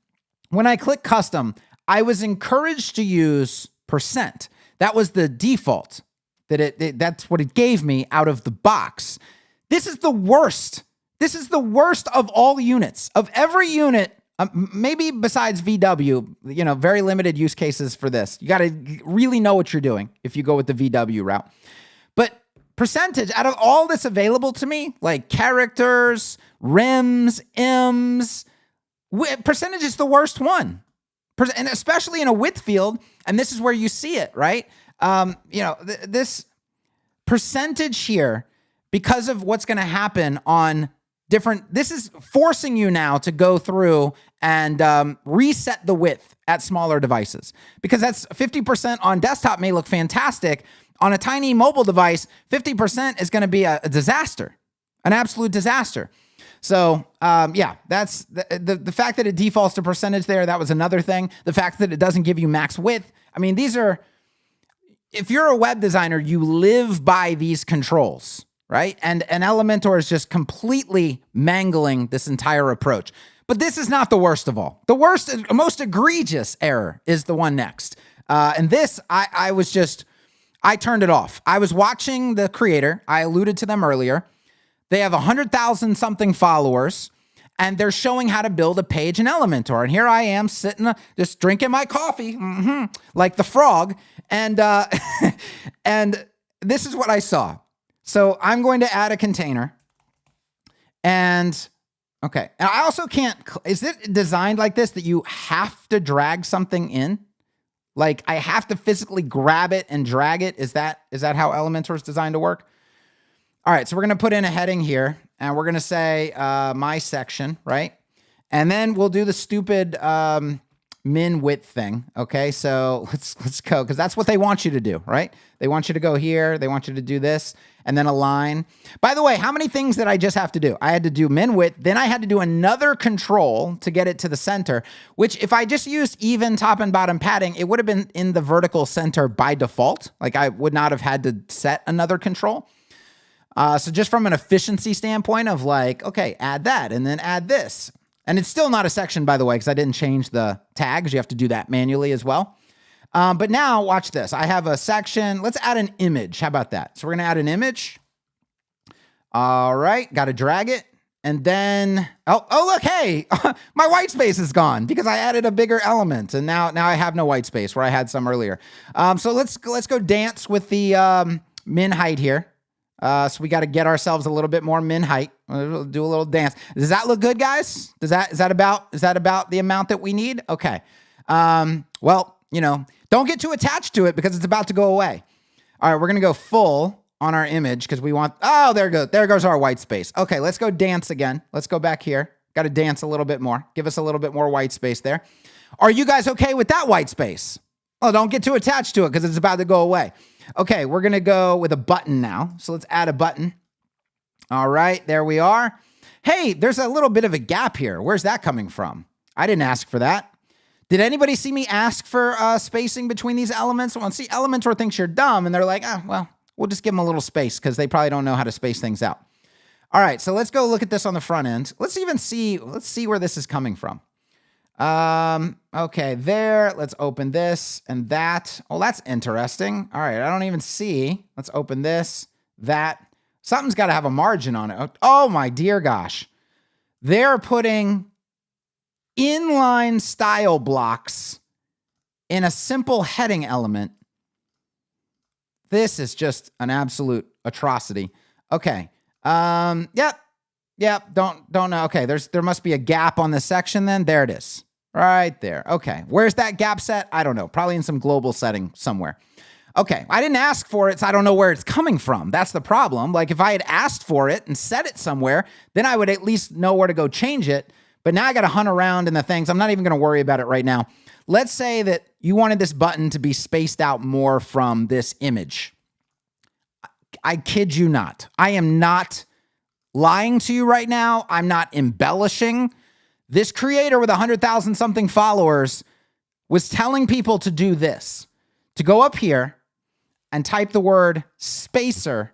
When I click custom, I was encouraged to use %. That was the default. That's what it gave me out of the box. This is the worst. This is the worst of all units. Of every unit, maybe besides VW, very limited use cases for this. You got to really know what you're doing if you go with the VW route. But percentage, out of all that's available to me, like characters, rims, ims, percentage is the worst one. And especially in a width field, and this is where you see it, right? This percentage here, because of what's going to happen on different, this is forcing you now to go through and reset the width at smaller devices. Because that's 50% on desktop may look fantastic. On a tiny mobile device, 50% is going to be a disaster, an absolute disaster. So, that's the fact that it defaults to percentage there. That was another thing. The fact that it doesn't give you max width. I mean, if you're a web designer, you live by these controls, right? And Elementor is just completely mangling this entire approach. But this is not the worst of all. The worst, most egregious error is the one next. And this, I turned it off. I was watching the creator. I alluded to them earlier. They have 100,000 something followers, and they're showing how to build a page in Elementor. And here I am sitting, just drinking my coffee, like the frog. And and this is what I saw. So I'm going to add a container. And okay, and I also can't. Is it designed like this that you have to drag something in? Like I have to physically grab it and drag it? Is that how Elementor is designed to work? All right, so we're going to put in a heading here, and we're going to say my section, right? And then we'll do the stupid min width thing, okay? So let's go, because that's what they want you to do, right? They want you to go here. They want you to do this, and then align. By the way, how many things did I just have to do? I had to do min width, then I had to do another control to get it to the center, which if I just used even top and bottom padding, it would have been in the vertical center by default. Like I would not have had to set another control. So just from an efficiency standpoint of like, okay, add that and then add this. And it's still not a section, by the way, because I didn't change the tags. You have to do that manually as well. But now watch this. I have a section. Let's add an image. How about that? So we're going to add an image. All right. Got to drag it. And then, oh, look, hey, my white space is gone because I added a bigger element. And now I have no white space where I had some earlier. So let's go dance with the min height here. So we got to get ourselves a little bit more min height. We'll do a little dance. Does that look good, guys? Is that about the amount that we need? Okay. Well, don't get too attached to it because it's about to go away. All right, we're going to go full on our image because we want, there goes our white space. Okay, let's go dance again. Let's go back here. Got to dance a little bit more. Give us a little bit more white space there. Are you guys okay with that white space? Oh, don't get too attached to it because it's about to go away. Okay, we're going to go with a button now. So let's add a button. All right, there we are. Hey, there's a little bit of a gap here. Where's that coming from? I didn't ask for that. Did anybody see me ask for spacing between these elements? Well, see, Elementor thinks you're dumb, and they're like, well, we'll just give them a little space because they probably don't know how to space things out. All right, so let's go look at this on the front end. Let's see where this is coming from. Okay, there. Let's open this and that. Oh, that's interesting. All right, I don't even see. Let's open this, that. Something's got to have a margin on it. Oh my dear gosh. They're putting inline style blocks in a simple heading element. This is just an absolute atrocity. Okay. Yep. Don't know. Okay. There must be a gap on the section then. There it is. Right there. Okay. Where's that gap set? I don't know. Probably in some global setting somewhere. Okay, I didn't ask for it, so I don't know where it's coming from. That's the problem. Like if I had asked for it and set it somewhere, then I would at least know where to go change it. But now I got to hunt around in the things. I'm not even going to worry about it right now. Let's say that you wanted this button to be spaced out more from this image. I kid you not. I am not lying to you right now. I'm not embellishing. This creator with 100,000 something followers was telling people to do this, to go up here and type the word spacer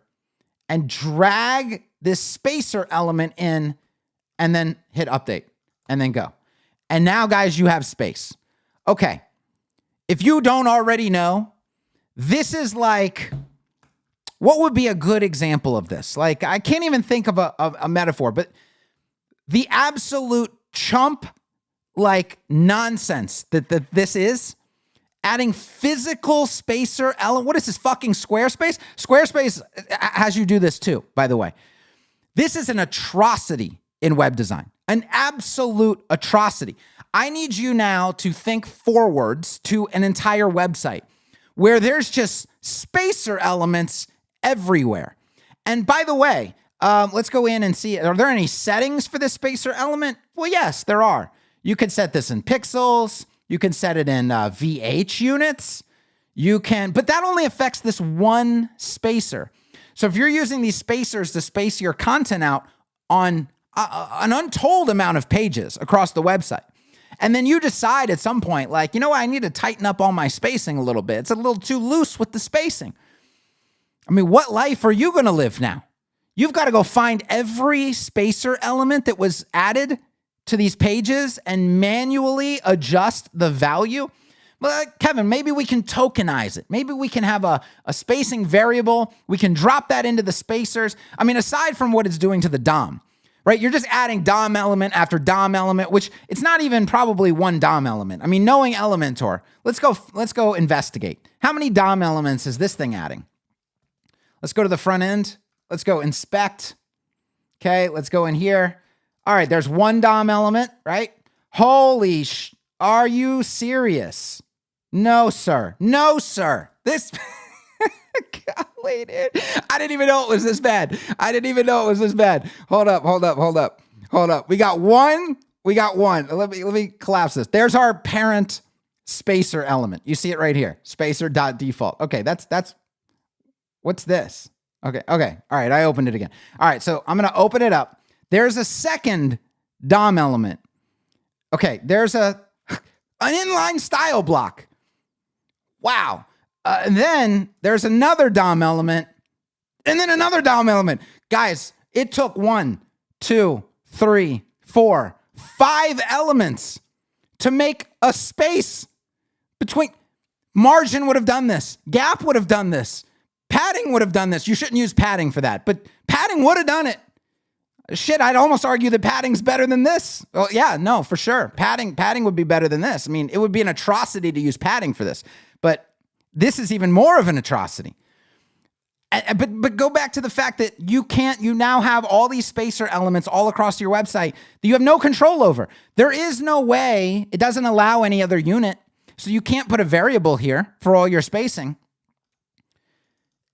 and drag this spacer element in and then hit update and then go. And now, guys, you have space. Okay. If you don't already know, this is like, what would be a good example of this? Like, I can't even think of a metaphor, but the absolute chump, like nonsense that this is, adding physical spacer element. What is this, fucking Squarespace? Squarespace has you do this too, by the way. This is an atrocity in web design, an absolute atrocity. I need you now to think forwards to an entire website where there's just spacer elements everywhere. And by the way, let's go in and see, are there any settings for this spacer element? Well, yes, there are. You can set this in pixels. You can set it in VH units. You can, but that only affects this one spacer. So if you're using these spacers to space your content out on an untold amount of pages across the website, and then you decide at some point, like, you know what, I need to tighten up all my spacing a little bit. It's a little too loose with the spacing. I mean, what life are you going to live now? You've got to go find every spacer element that was added to these pages and manually adjust the value. Well, Kevin, maybe we can tokenize it. Maybe we can have a spacing variable. We can drop that into the spacers. I mean, aside from what it's doing to the DOM, right? You're just adding DOM element after DOM element, which it's not even probably one DOM element. I mean, knowing Elementor, let's go investigate. How many DOM elements is this thing adding? Let's go to the front end. Let's go inspect. Okay, let's go in here. All right, there's one DOM element, right? Holy are you serious? No, sir. No, sir. This, golly, dude. I didn't even know it was this bad. Hold up. We got one. Let me collapse this. There's our parent spacer element. You see it right here. Spacer.default. Okay, that's, what's this? Okay. All right, I opened it again. All right, so I'm going to open it up. There's a second DOM element. Okay, there's an inline style block. Wow. And then there's another DOM element, and then another DOM element. Guys, it took 1, 2, 3, 4, 5 elements to make a space between. Margin would have done this. Gap would have done this. Padding would have done this. You shouldn't use padding for that, but padding would have done it. Shit, I'd almost argue that padding's better than this. Well, yeah, no, for sure. Padding would be better than this. I mean, it would be an atrocity to use padding for this, but this is even more of an atrocity. But go back to the fact that you now have all these spacer elements all across your website that you have no control over. There is no way, it doesn't allow any other unit, so you can't put a variable here for all your spacing.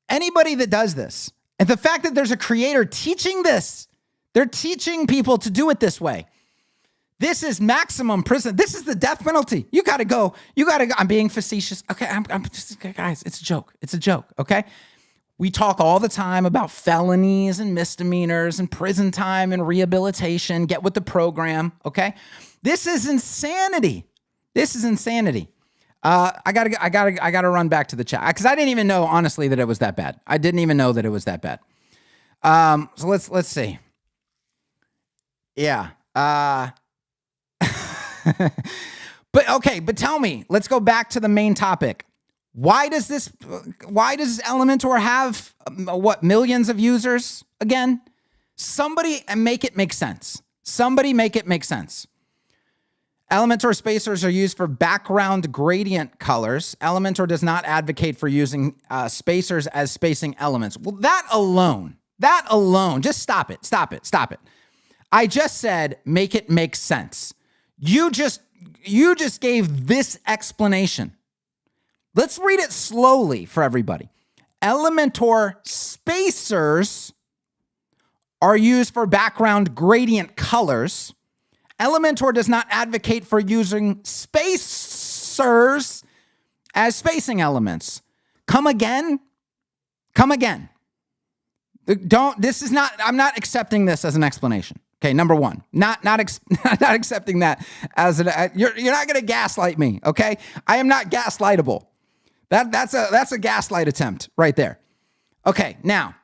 Anybody that does this, and the fact that there's a creator teaching this, they're teaching people to do it this way. This is maximum prison. This is the death penalty. You got to go. I'm being facetious. Okay, I'm just, guys, it's a joke. Okay. We talk all the time about felonies and misdemeanors and prison time and rehabilitation. Get with the program. Okay. This is insanity. I gotta run back to the chat because I didn't even know, honestly, that it was that bad. I didn't even know that it was that bad. So let's see. Yeah. But tell me, let's go back to the main topic. Why does Elementor have millions of users again? Somebody make it make sense. Elementor spacers are used for background gradient colors. Elementor does not advocate for using spacers as spacing elements. Well, that alone, just stop it. I just said, make it make sense. You just gave this explanation. Let's read it slowly for everybody. Elementor spacers are used for background gradient colors. Elementor does not advocate for using spacers as spacing elements. Come again? Come again. I'm not accepting this as an explanation. Okay, number one, not accepting that as you're not going to gaslight me. Okay, I am not gaslightable. That's a gaslight attempt right there. Okay, now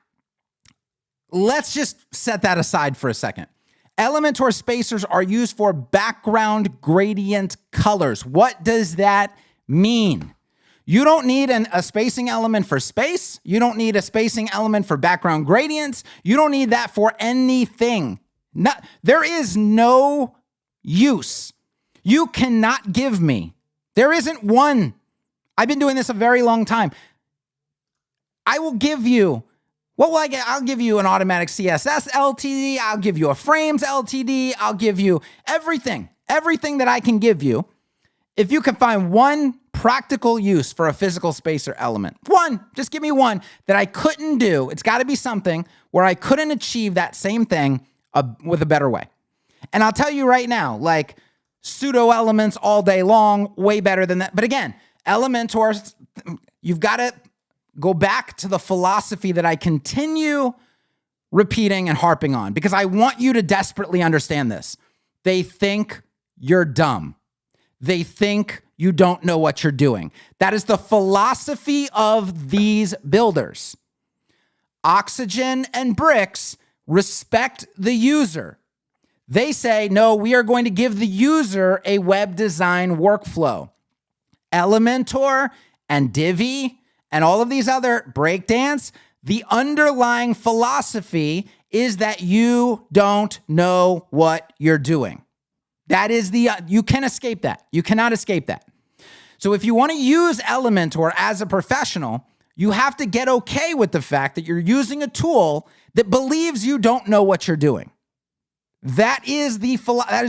let's just set that aside for a second. Elementor spacers are used for background gradient colors. What does that mean? You don't need a spacing element for space. You don't need a spacing element for background gradients. You don't need that for anything. There is no use. You cannot give me. There isn't one. I've been doing this a very long time. I will give you, what will I get? I'll give you an automatic CSS LTD. I'll give you a frames LTD. I'll give you everything that I can give you. If you can find one practical use for a physical spacer element, one, just give me one that I couldn't do. It's got to be something where I couldn't achieve that same thing with a better way. And I'll tell you right now, like pseudo elements all day long, way better than that. But again, Elementors, you've got to go back to the philosophy that I continue repeating and harping on, because I want you to desperately understand this. They think you're dumb. They think you don't know what you're doing. That is the philosophy of these builders. Oxygen and Bricks respect the user. They say, no, we are going to give the user a web design workflow. Elementor and Divi and all of these other breakdance, the underlying philosophy is that you don't know what you're doing. That is you can escape that. You cannot escape that. So if you want to use Elementor as a professional, you have to get okay with the fact that you're using a tool that believes you don't know what you're doing. That is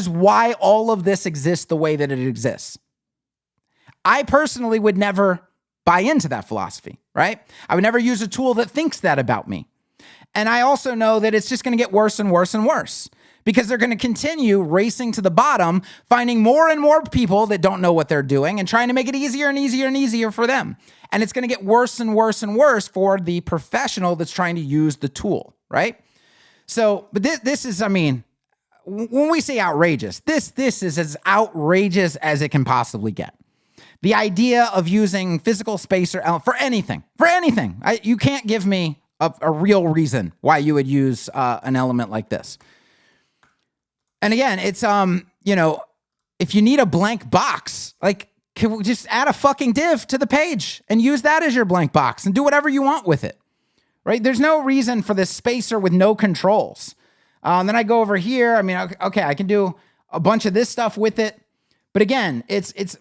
why all of this exists the way that it exists. I personally would never buy into that philosophy, right? I would never use a tool that thinks that about me. And I also know that it's just going to get worse and worse and worse, because they're going to continue racing to the bottom, finding more and more people that don't know what they're doing and trying to make it easier and easier and easier for them. And it's going to get worse and worse and worse for the professional that's trying to use the tool, right? So, but this is, I mean, when we say outrageous, this is as outrageous as it can possibly get. The idea of using physical spacer for anything, you can't give me a real reason why you would use an element like this. And again, it's, if you need a blank box, like, can we just add a fucking div to the page and use that as your blank box and do whatever you want with it, right? There's no reason for this spacer with no controls. Then I go over here. I mean, okay, I can do a bunch of this stuff with it. But again, it's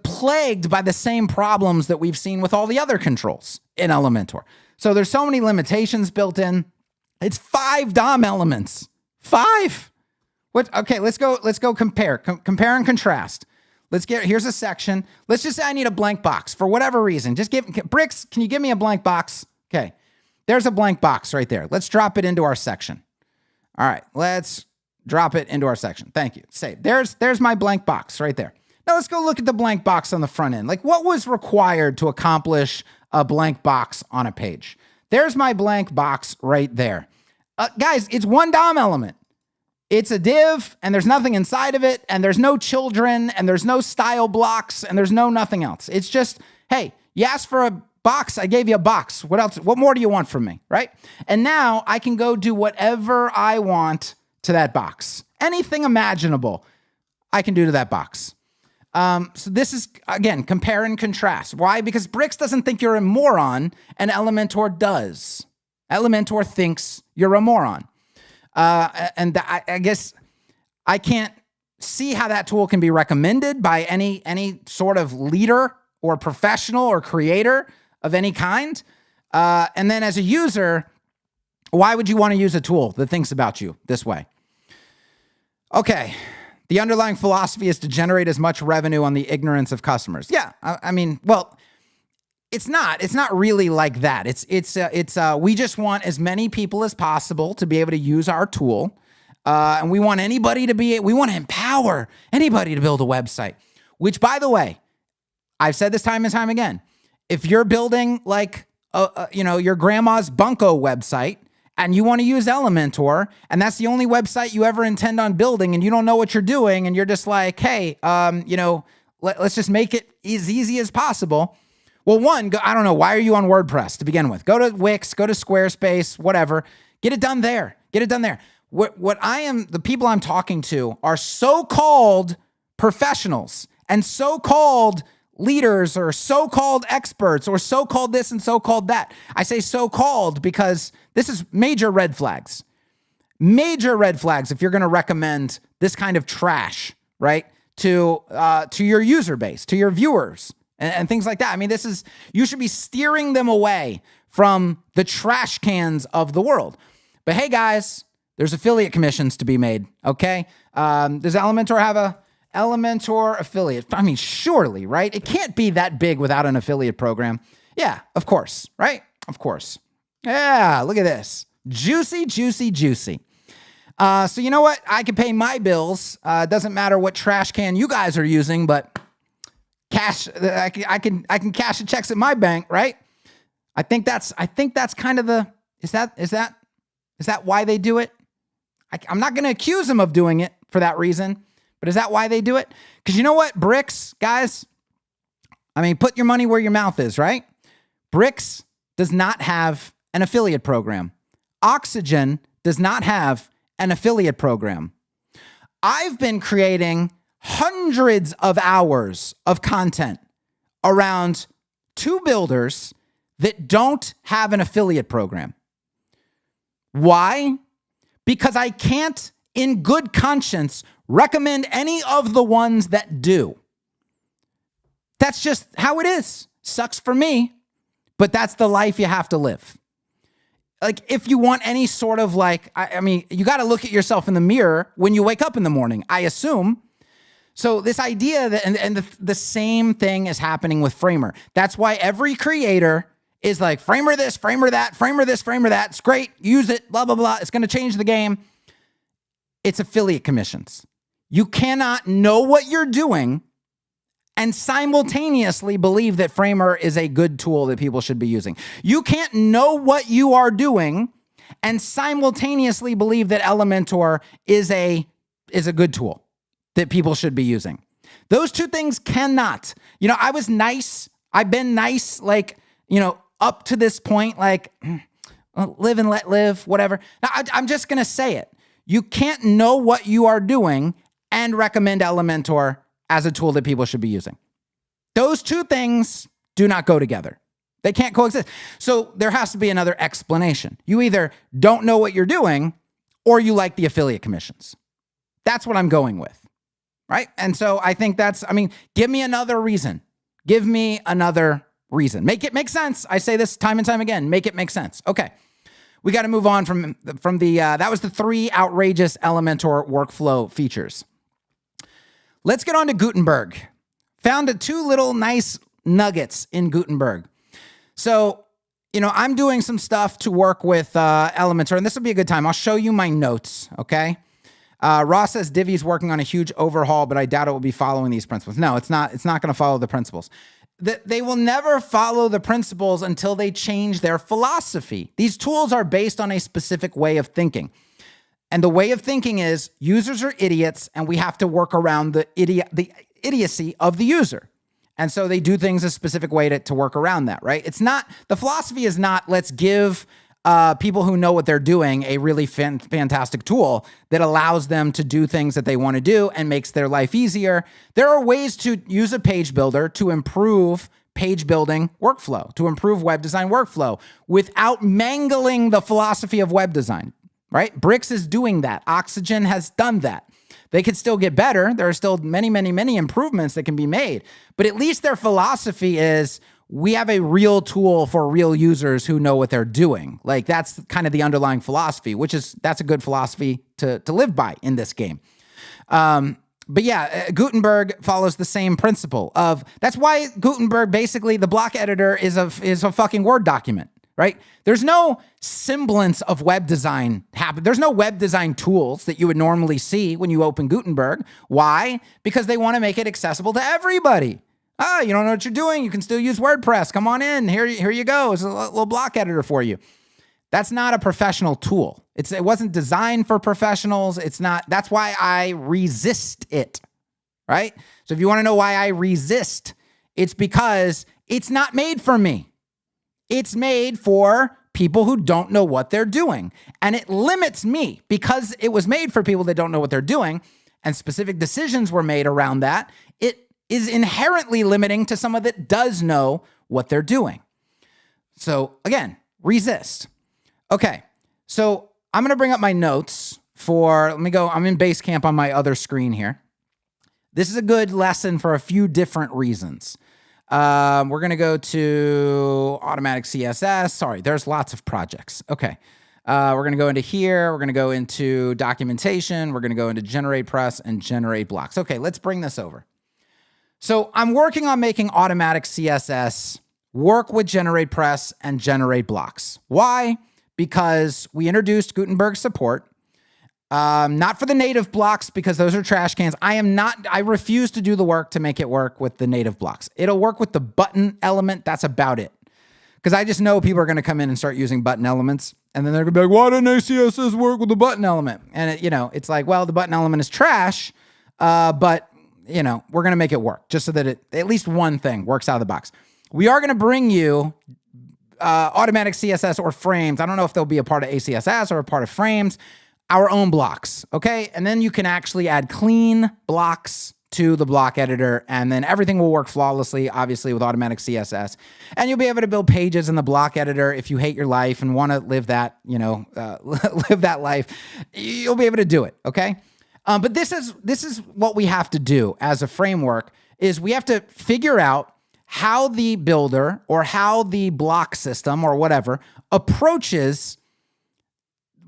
plagued by the same problems that we've seen with all the other controls in Elementor. So there's so many limitations built in. It's 5 DOM elements. 5. What? Okay, let's go compare and contrast. Here's a section. Let's just say I need a blank box for whatever reason. Just Bricks, can you give me a blank box? Okay, there's a blank box right there. Let's drop it into our section. All right, let's drop it into our section. Thank you. Save. There's my blank box right there. Now let's go look at the blank box on the front end. Like, what was required to accomplish a blank box on a page? There's my blank box right there. Guys, it's 1 DOM element. It's a div, and there's nothing inside of it, and there's no children, and there's no style blocks, and there's no nothing else. It's just, hey, you asked for a box, I gave you a box. What else? What more do you want from me, right? And now I can go do whatever I want to that box. Anything imaginable, I can do to that box. So this is, again, compare and contrast. Why? Because Bricks doesn't think you're a moron, and Elementor does. Elementor thinks you're a moron. I guess I can't see how that tool can be recommended by any sort of leader or professional or creator of any kind. And then as a user, why would you want to use a tool that thinks about you this way? Okay. The underlying philosophy is to generate as much revenue on the ignorance of customers. Yeah, I mean, well, It's not really like that. We just want as many people as possible to be able to use our tool. And we want we want to empower anybody to build a website, which, by the way, I've said this time and time again. If you're building like, your grandma's bunko website and you want to use Elementor and that's the only website you ever intend on building and you don't know what you're doing and you're just like, hey, let's just make it as easy as possible. Well, I don't know. Why are you on WordPress to begin with? Go to Wix, go to Squarespace, whatever. Get it done there. The people I'm talking to are so-called professionals and so-called leaders or so-called experts or so-called this and so-called that. I say so-called because this is major red flags. Major red flags if you're going to recommend this kind of trash, right, to your user base, to your viewers, and things like that. I mean, you should be steering them away from the trash cans of the world. But hey, guys, there's affiliate commissions to be made, okay? Does Elementor have a Elementor affiliate? I mean, surely, right? It can't be that big without an affiliate program. Yeah, of course, right? Of course. Yeah, look at this. Juicy, juicy, juicy. So you know what? I can pay my bills. It doesn't matter what trash can you guys are using, but cash, I can cash the checks at my bank, right? I think that's kind of is that why they do it? I'm not going to accuse them of doing it for that reason, but is that why they do it? Because you know what, Bricks, guys? I mean, put your money where your mouth is, right? Bricks does not have an affiliate program. Oxygen does not have an affiliate program. I've been creating hundreds of hours of content around two builders that don't have an affiliate program. Why? Because I can't, in good conscience, recommend any of the ones that do. That's just how it is. Sucks for me, but that's the life you have to live. Like, if you want any sort of I mean, you got to look at yourself in the mirror when you wake up in the morning, I assume. So this idea that, and the same thing is happening with Framer. That's why every creator is like, Framer this, Framer that, Framer this, Framer that. It's great. Use it, blah, blah, blah. It's going to change the game. It's affiliate commissions. You cannot know what you're doing and simultaneously believe that Framer is a good tool that people should be using. You can't know what you are doing and simultaneously believe that Elementor is a good tool that people should be using. Those two things cannot. I was nice. I've been nice, up to this point, live and let live, whatever. Now, I'm just going to say it. You can't know what you are doing and recommend Elementor as a tool that people should be using. Those two things do not go together. They can't coexist. So there has to be another explanation. You either don't know what you're doing or you like the affiliate commissions. That's what I'm going with, right? And so I think give me another reason. Give me another reason. Make it make sense. I say this time and time again. Make it make sense. Okay. We got to move on from that was the 3 outrageous Elementor workflow features. Let's get on to Gutenberg. Found 2 little nice nuggets in Gutenberg. So, I'm doing some stuff to work with Elementor, and this will be a good time. I'll show you my notes, okay? Ross says Divi's working on a huge overhaul, but I doubt it will be following these principles. No, it's not. It's not going to follow the principles. They will never follow the principles until they change their philosophy. These tools are based on a specific way of thinking. And the way of thinking is users are idiots, and we have to work around the idiocy of the user. And so they do things a specific way to work around that, right? The philosophy is not, let's give people who know what they're doing a really fantastic tool that allows them to do things that they want to do and makes their life easier. There are ways to use a page builder to improve page building workflow, to improve web design workflow without mangling the philosophy of web design, right? Bricks is doing that. Oxygen has done that. They could still get better. There are still many, many, many improvements that can be made, but at least their philosophy is, we have a real tool for real users who know what they're doing. That's kind of the underlying philosophy, that's a good philosophy to live by in this game. But yeah, Gutenberg follows the same principle of, that's why Gutenberg, basically the block editor is a fucking Word document, right? There's no semblance of web design happen. There's no web design tools that you would normally see when you open Gutenberg. Why? Because they want to make it accessible to everybody. You don't know what you're doing. You can still use WordPress. Come on in. Here you go. It's a little block editor for you. That's not a professional tool. It wasn't designed for professionals. It's not. That's why I resist it, right? So if you want to know why I resist, it's because it's not made for me. It's made for people who don't know what they're doing. And it limits me because it was made for people that don't know what they're doing, and specific decisions were made around that. It is inherently limiting to someone that does know what they're doing. So again, resist. Okay, so I'm going to bring up my notes let me go. I'm in Basecamp on my other screen here. This is a good lesson for a few different reasons. We're going to go to automatic CSS. Sorry, there's lots of projects. Okay, we're going to go into here. We're going to go into documentation. We're going to go into generate press and generate blocks. Okay, let's bring this over. So I'm working on making automatic CSS work with generate press and generate blocks. Why? Because we introduced Gutenberg support, not for the native blocks because those are trash cans. I refuse to do the work to make it work with the native blocks. It'll work with the button element. That's about it. Because I just know people are going to come in and start using button elements. And then they're going to be like, why didn't CSS work with the button element? And it's like, well, the button element is trash, but we're going to make it work just so that at least one thing works out of the box. We are going to bring you automatic CSS or frames. I don't know if they'll be a part of ACSS or a part of frames, our own blocks. Okay. And then you can actually add clean blocks to the block editor, and then everything will work flawlessly, obviously, with automatic CSS. And you'll be able to build pages in the block editor if you hate your life and want to live that, live that life. You'll be able to do it. Okay. But this is what we have to do as a framework is we have to figure out how the builder or how the block system or whatever approaches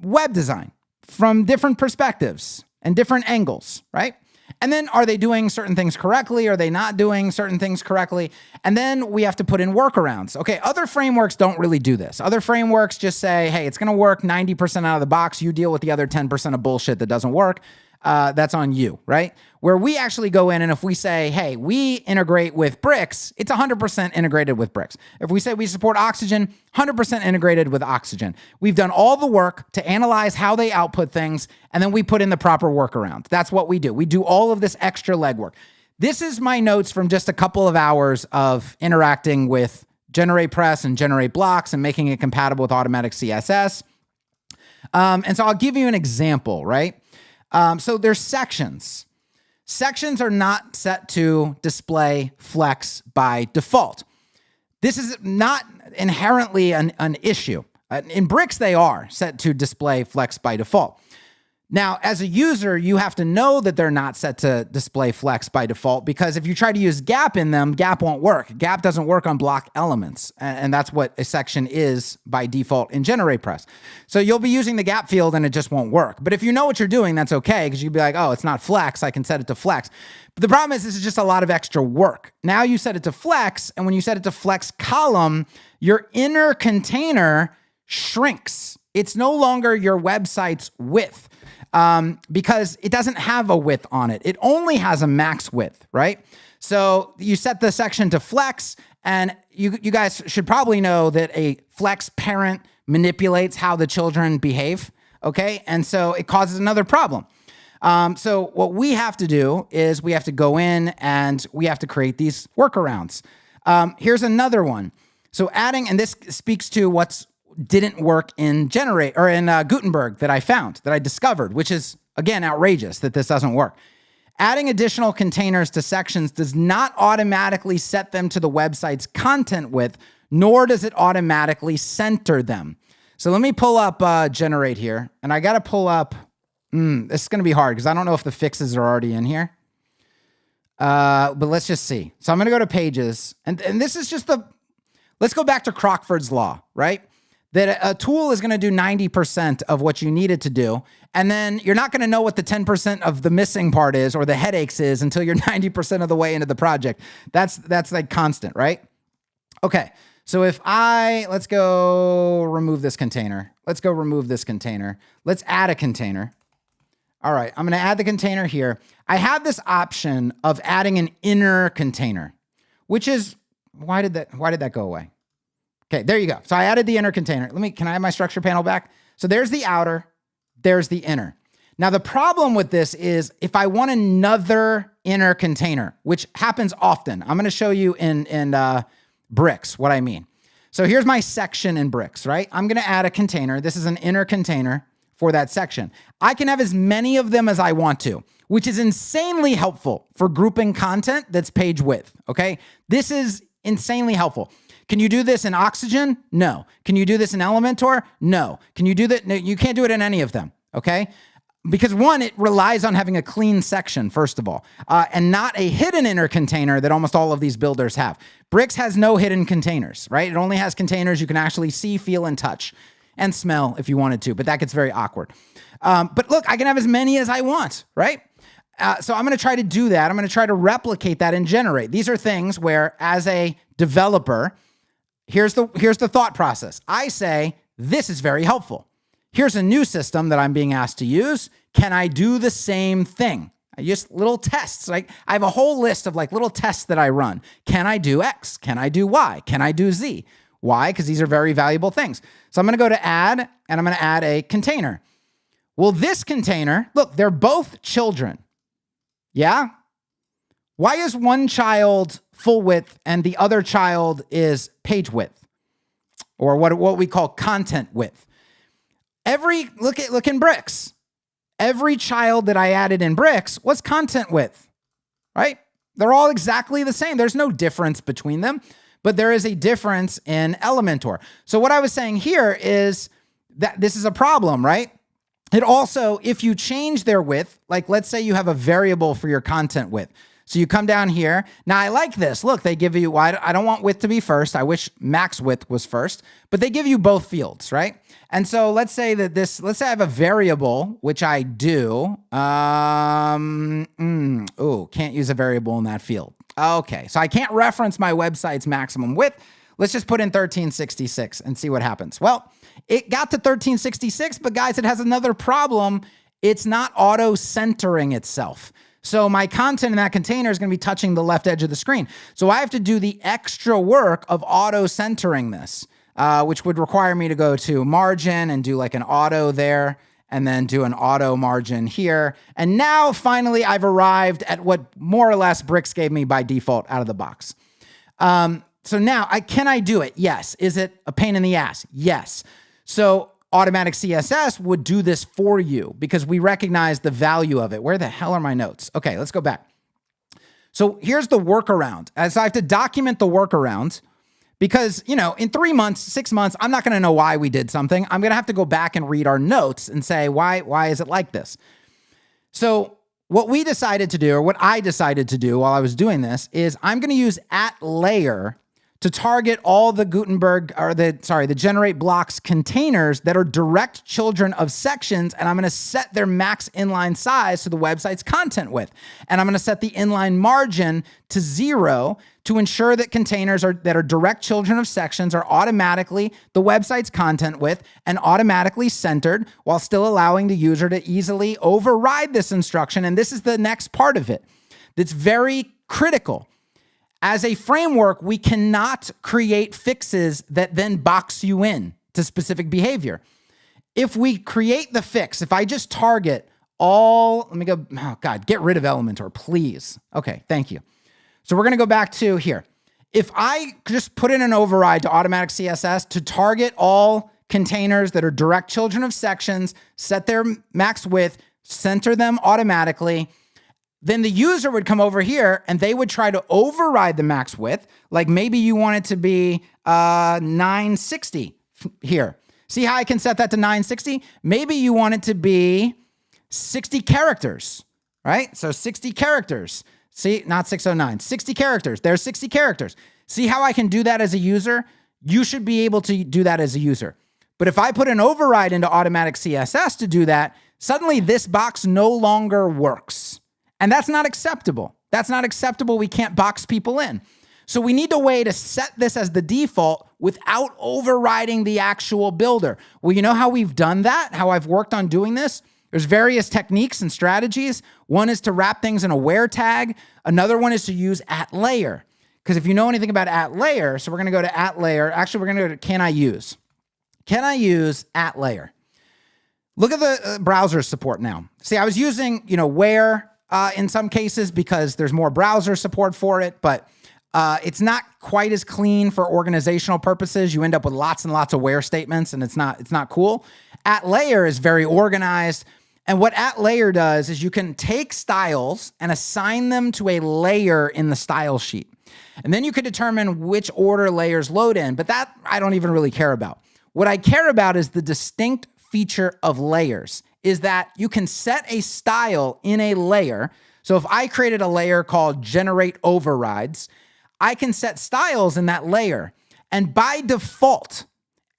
web design from different perspectives and different angles, right? And then are they doing certain things correctly? Are they not doing certain things correctly? And then we have to put in workarounds. Okay, other frameworks don't really do this. Other frameworks just say, hey, it's going to work 90% out of the box. You deal with the other 10% of bullshit that doesn't work. That's on you, right? Where we actually go in and if we say, hey, we integrate with bricks, it's 100% integrated with bricks. If we say we support Oxygen, 100% integrated with Oxygen. We've done all the work to analyze how they output things, and then we put in the proper workarounds. That's what we do. We do all of this extra legwork. This is my notes from just a couple of hours of interacting with generate press and generate blocks and making it compatible with automatic CSS. And so I'll give you an example, right? So there's sections. Sections are not set to display flex by default. This is not inherently an issue. In bricks, they are set to display flex by default. Now, as a user, you have to know that they're not set to display flex by default because if you try to use gap in them, gap won't work. Gap doesn't work on block elements, and that's what a section is by default in generate press. So you'll be using the gap field and it just won't work. But if you know what you're doing, that's okay because you'd be like, oh, it's not flex. I can set it to flex. But the problem is this is just a lot of extra work. Now you set it to flex, and when you set it to flex column, your inner container shrinks. It's no longer your website's width. Because it doesn't have a width on it. It only has a max width, right? So you set the section to flex, and you guys should probably know that a flex parent manipulates how the children behave, okay? And so it causes another problem. So what we have to do is we have to go in and we have to create these workarounds. Here's another one. So adding, and this speaks to what's didn't work in Gutenberg that I discovered, which is, again, outrageous that this doesn't work. Adding additional containers to sections does not automatically set them to the website's content width, nor does it automatically center them. So let me pull up generate here, and I got to pull up, this is going to be hard because I don't know if the fixes are already in here. But let's just see. So I'm going to go to pages, and this is just let's go back to Crockford's Law, right? that a tool is going to do 90% of what you need it to do. And then you're not going to know what the 10% of the missing part is or the headaches is until you're 90% of the way into the project. That's like constant, right? Okay. So if let's go remove this container. Let's go remove this container. Let's add a container. All right. I'm going to add the container here. I have this option of adding an inner container, which is, why did that go away? Okay, there you go. So I added the inner container. Can I have my structure panel back? So there's the outer, there's the inner. Now the problem with this is if I want another inner container, which happens often, I'm gonna show you in Bricks what I mean. So here's my section in Bricks, right? I'm gonna add a container. This is an inner container for that section. I can have as many of them as I want to, which is insanely helpful for grouping content that's page width, okay? This is insanely helpful. Can you do this in Oxygen? No. Can you do this in Elementor? No. Can you do that? No, you can't do it in any of them, okay? Because one, it relies on having a clean section, first of all, and not a hidden inner container that almost all of these builders have. Bricks has no hidden containers, right? It only has containers you can actually see, feel, and touch, and smell if you wanted to, but that gets very awkward. But look, I can have as many as I want, right? So I'm going to try to do that. I'm going to try to replicate that and generate. These are things where, as a developer, here's the thought process. I say, this is very helpful. Here's a new system that I'm being asked to use. Can I do the same thing? I use little tests. Like I have a whole list of like little tests that I run. Can I do X? Can I do Y? Can I do Z? Why? Because these are very valuable things. So I'm going to go to add, and I'm going to add a container. Well, this container, look, they're both children. Yeah? Why is one child full width and the other child is page width, or what we call content width? Look in Bricks. Every child that I added in Bricks was content width, right? They're all exactly the same. There's no difference between them, but there is a difference in Elementor. So what I was saying here is that this is a problem, right? It also, if you change their width, like let's say you have a variable for your content width. So you come down here. Now I like this. Look, they give you, I don't want width to be first. I wish max width was first, but they give you both fields, right? And so let's say let's say I have a variable, which I do. Can't use a variable in that field. Okay, so I can't reference my website's maximum width. Let's just put in 1366 and see what happens. Well, it got to 1366, but guys, it has another problem. It's not auto-centering itself. So my content in that container is going to be touching the left edge of the screen. So I have to do the extra work of auto-centering this, which would require me to go to margin and do like an auto there, and then do an auto margin here. And now finally I've arrived at what more or less Bricks gave me by default out of the box. So now can I do it? Yes. Is it a pain in the ass? Yes. So automatic CSS would do this for you because we recognize the value of it. Where the hell are my notes? Okay, let's go back. So here's the workaround. So I have to document the workaround because, in 3 months, 6 months, I'm not going to know why we did something. I'm going to have to go back and read our notes and say, why is it like this? So what we decided to do, or what I decided to do while I was doing this, is I'm going to use @layer to target all the Gutenberg, or the generate blocks containers that are direct children of sections, and I'm going to set their max inline size to the website's content width. And I'm going to set the inline margin to 0 to ensure that containers that are direct children of sections are automatically the website's content width and automatically centered while still allowing the user to easily override this instruction. And this is the next part of it that's very critical. As a framework, we cannot create fixes that then box you in to specific behavior. If we create the fix, if I just target all, let me go, oh God, get rid of Elementor, please. Okay, thank you. So we're gonna go back to here. If I just put in an override to automatic CSS to target all containers that are direct children of sections, set their max width, center them automatically, then the user would come over here and they would try to override the max width. Like maybe you want it to be 960 here. See how I can set that to 960? Maybe you want it to be 60 characters, right? So 60 characters. See, not 609, 60 characters. There's 60 characters. See how I can do that as a user? You should be able to do that as a user. But if I put an override into automatic CSS to do that, suddenly this box no longer works. And that's not acceptable. That's not acceptable. We can't box people in. So we need a way to set this as the default without overriding the actual builder. Well, you know how we've done that? How I've worked on doing this? There's various techniques and strategies. One is to wrap things in a where tag. Another one is to use @layer. Because if you know anything about @layer, so we're going to go to @layer. Actually, we're going to go to can I use? Can I use @layer? Look at the browser support now. See, I was using, where in some cases because there's more browser support for it, but it's not quite as clean for organizational purposes. You end up with lots and lots of where statements, and it's not cool. @layer is very organized. And what @layer does is you can take styles and assign them to a layer in the style sheet. And then you can determine which order layers load in, but that I don't even really care about. What I care about is the distinct feature of layers, is that you can set a style in a layer. So if I created a layer called generate overrides, I can set styles in that layer. And by default,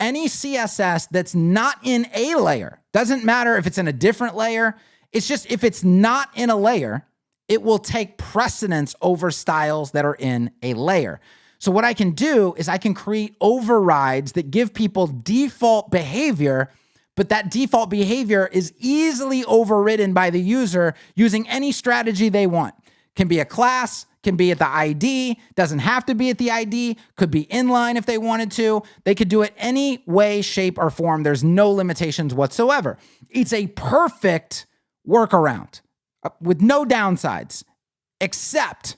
any CSS that's not in a layer, doesn't matter if it's in a different layer, it's just if it's not in a layer, it will take precedence over styles that are in a layer. So what I can do is I can create overrides that give people default behavior, but that default behavior is easily overridden by the user using any strategy they want. Can be a class, can be at the ID, doesn't have to be at the ID, could be inline if they wanted to. They could do it any way, shape, or form. There's no limitations whatsoever. It's a perfect workaround with no downsides, except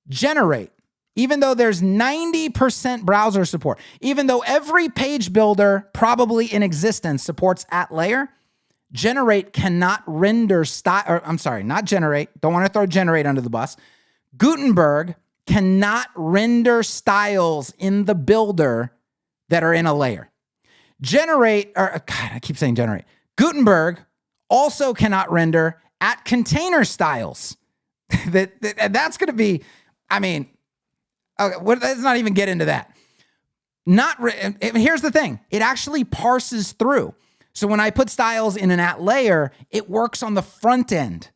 generate. Even though there's 90% browser support, even though every page builder probably in existence supports @layer, generate cannot render style, or I'm sorry, not generate. Don't want to throw generate under the bus. Gutenberg cannot render styles in the builder that are in a layer. Generate, or God, I keep saying generate. Gutenberg also cannot render @container styles. That's going to be, okay, let's not even get into that. Here's the thing. It actually parses through. So when I put styles in an @layer, it works on the front end.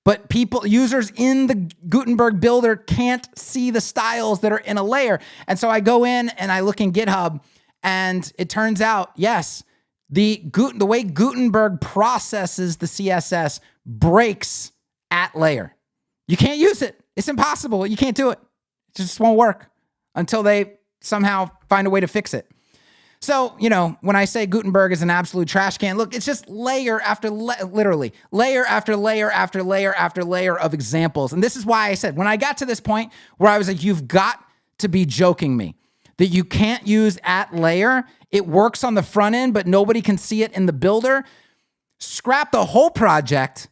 But users in the Gutenberg builder can't see the styles that are in a layer. And so I go in and I look in GitHub, and it turns out, yes, the way Gutenberg processes the CSS breaks @layer. You can't use it. It's impossible. You can't do it. It just won't work until they somehow find a way to fix it. So, when I say Gutenberg is an absolute trash can, look, it's just layer after literally layer after layer after layer after layer of examples. And this is why I said, when I got to this point where I was like, you've got to be joking me that you can't use @layer. It works on the front end, but nobody can see it in the builder. Scrap the whole project,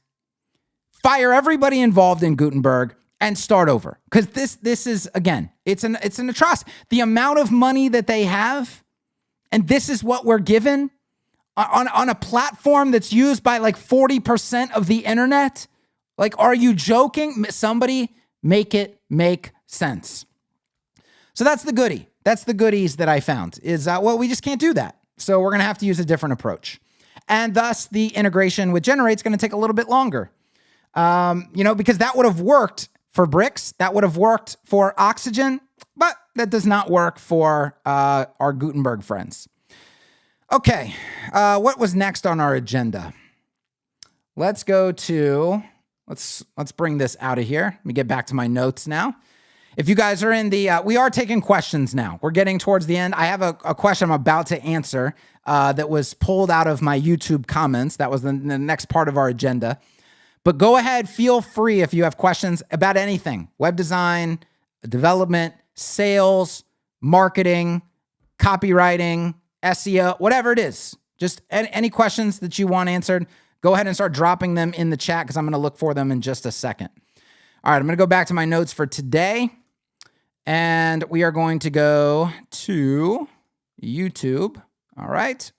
fire everybody involved in Gutenberg, and start over. Because this is, again, it's an atrocity. The amount of money that they have, and this is what we're given on a platform that's used by like 40% of the internet. Like, are you joking? Somebody make it make sense. So that's the goodie. That's the goodies that I found is, we just can't do that. So we're going to have to use a different approach. And thus the integration with Generate's going to take a little bit longer. Because that would have worked for Bricks. That would have worked for Oxygen, but that does not work for our Gutenberg friends. Okay, what was next on our agenda? Let's go to, let's bring this out of here. Let me get back to my notes now. If you guys are in we are taking questions now. We're getting towards the end. I have a question I'm about to answer that was pulled out of my YouTube comments. That was the next part of our agenda. But go ahead, feel free if you have questions about anything, web design, development, sales, marketing, copywriting, SEO, whatever it is. Just any questions that you want answered, go ahead and start dropping them in the chat because I'm going to look for them in just a second. All right, I'm going to go back to my notes for today, and we are going to go to YouTube. All right,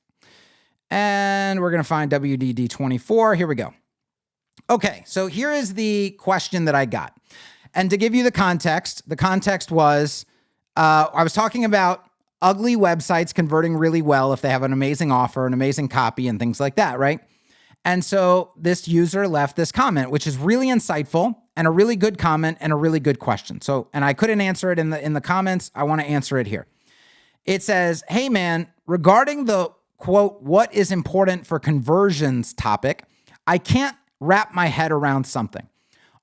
and we're going to find WDD 24. Here we go. Okay, so here is the question that I got. And to give you the context was I was talking about ugly websites converting really well if they have an amazing offer, an amazing copy, and things like that, right? And so this user left this comment, which is really insightful and a really good comment and a really good question. So, and I couldn't answer it in the comments. I want to answer it here. It says, "Hey man, regarding the quote, what is important for conversions topic, I can't wrap my head around something.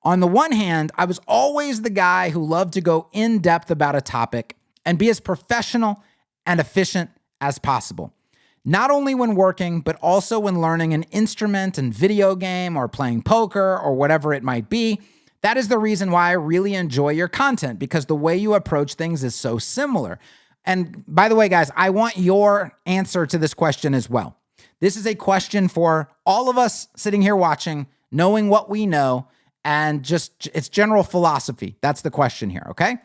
On the one hand, I was always the guy who loved to go in depth about a topic and be as professional and efficient as possible. Not only when working, but also when learning an instrument and video game or playing poker or whatever it might be. That is the reason why I really enjoy your content, because the way you approach things is so similar." And by the way, guys, I want your answer to this question as well. This is a question for all of us sitting here watching, knowing what we know, and just it's general philosophy. That's the question here, okay?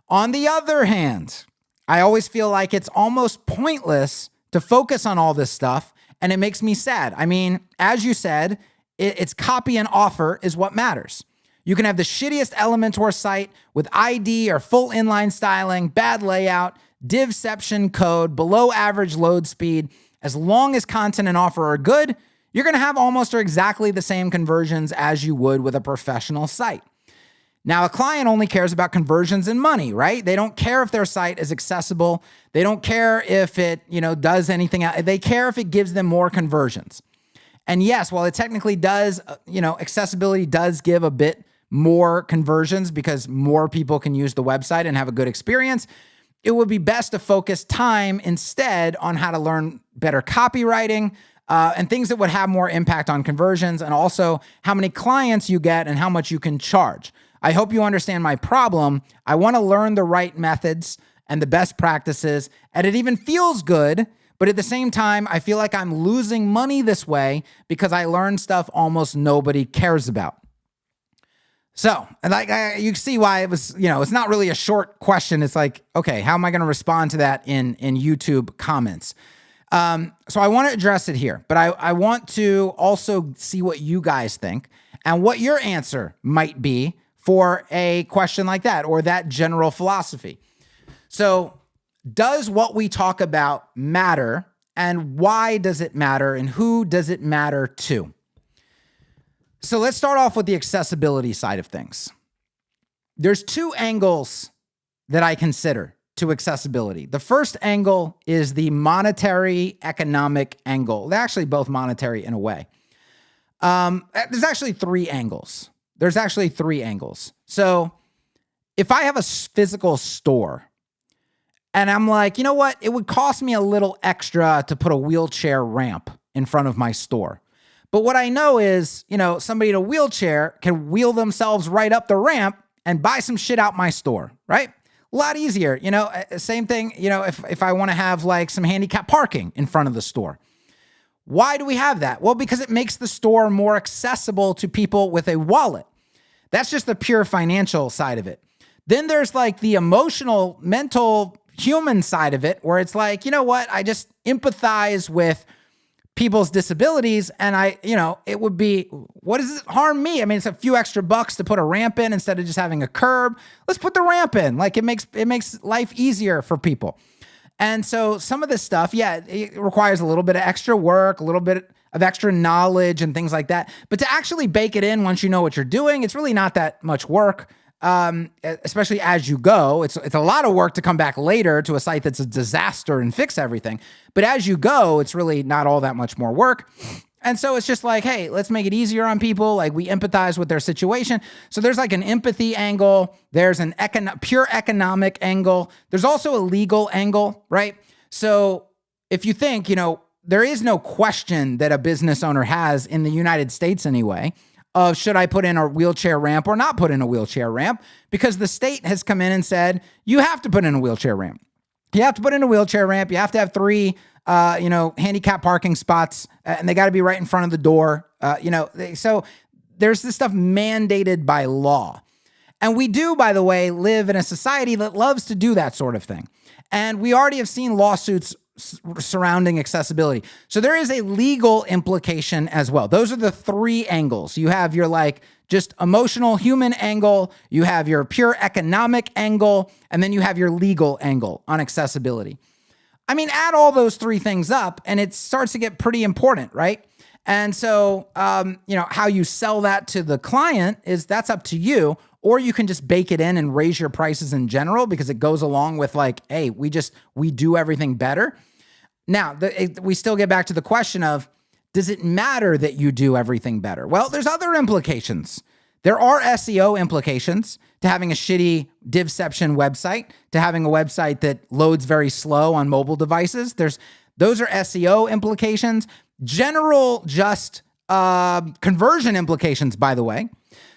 On the other hand, I always feel like it's almost pointless to focus on all this stuff, and it makes me sad. I mean, as you said, it's copy and offer is what matters. You can have the shittiest Elementor site with ID or full inline styling, bad layout, divception code, below average load speed. As long as content and offer are good, you're going to have almost or exactly the same conversions as you would with a professional site. Now, a client only cares about conversions and money, right? They don't care if their site is accessible. They don't care if it, does anything else. They care if it gives them more conversions. And yes, while it technically does, accessibility does give a bit more conversions because more people can use the website and have a good experience, it would be best to focus time instead on how to learn better copywriting and things that would have more impact on conversions, and also how many clients you get and how much you can charge. I hope you understand my problem. I want to learn the right methods and the best practices, and it even feels good, but at the same time, I feel like I'm losing money this way because I learn stuff almost nobody cares about. So, and you see why it was, it's not really a short question. It's like, okay, how am I going to respond to that in YouTube comments? So I want to address it here, but I want to also see what you guys think and what your answer might be for a question like that or that general philosophy. So does what we talk about matter, and why does it matter, and who does it matter to? So let's start off with the accessibility side of things. There's two angles that I consider to accessibility. The first angle is the monetary economic angle. They're actually both monetary in a way. There's actually three angles. So if I have a physical store and I'm like, you know what? It would cost me a little extra to put a wheelchair ramp in front of my store. But what I know is, somebody in a wheelchair can wheel themselves right up the ramp and buy some shit out my store, right? A lot easier, same thing, if I want to have like some handicap parking in front of the store. Why do we have that? Well, because it makes the store more accessible to people with a wallet. That's just the pure financial side of it. Then there's like the emotional, mental, human side of it, where it's like, you know what? I just empathize with people's disabilities, and it would be, what does it harm me? I mean, it's a few extra bucks to put a ramp in instead of just having a curb. Let's put the ramp in. Like it makes life easier for people. And so some of this stuff, it requires a little bit of extra work, a little bit of extra knowledge and things like that. But to actually bake it in once you know what you're doing, it's really not that much work. Especially as you go. It's a lot of work to come back later to a site that's a disaster and fix everything. But as you go, it's really not all that much more work. And so it's just like, hey, let's make it easier on people. Like we empathize with their situation. So there's like an empathy angle. There's an pure economic angle. There's also a legal angle, right? So if you think, there is no question that a business owner has in the United States anyway, of should I put in a wheelchair ramp or not put in a wheelchair ramp, because the state has come in and said, you have to put in a wheelchair ramp. You have to put in a wheelchair ramp. You have to have 3, handicap parking spots, and they got to be right in front of the door. So there's this stuff mandated by law. And we do, by the way, live in a society that loves to do that sort of thing. And we already have seen lawsuits surrounding accessibility. So there is a legal implication as well. Those are the three angles. You have your like just emotional human angle, you have your pure economic angle, and then you have your legal angle on accessibility. I mean, add all those three things up and it starts to get pretty important, right? And so, how you sell that to the client that's up to you, or you can just bake it in and raise your prices in general because it goes along with like, hey, we do everything better. Now, we still get back to the question of, does it matter that you do everything better? Well, there's other implications. There are SEO implications to having a shitty divception website, to having a website that loads very slow on mobile devices. Those are SEO implications. General just conversion implications, by the way.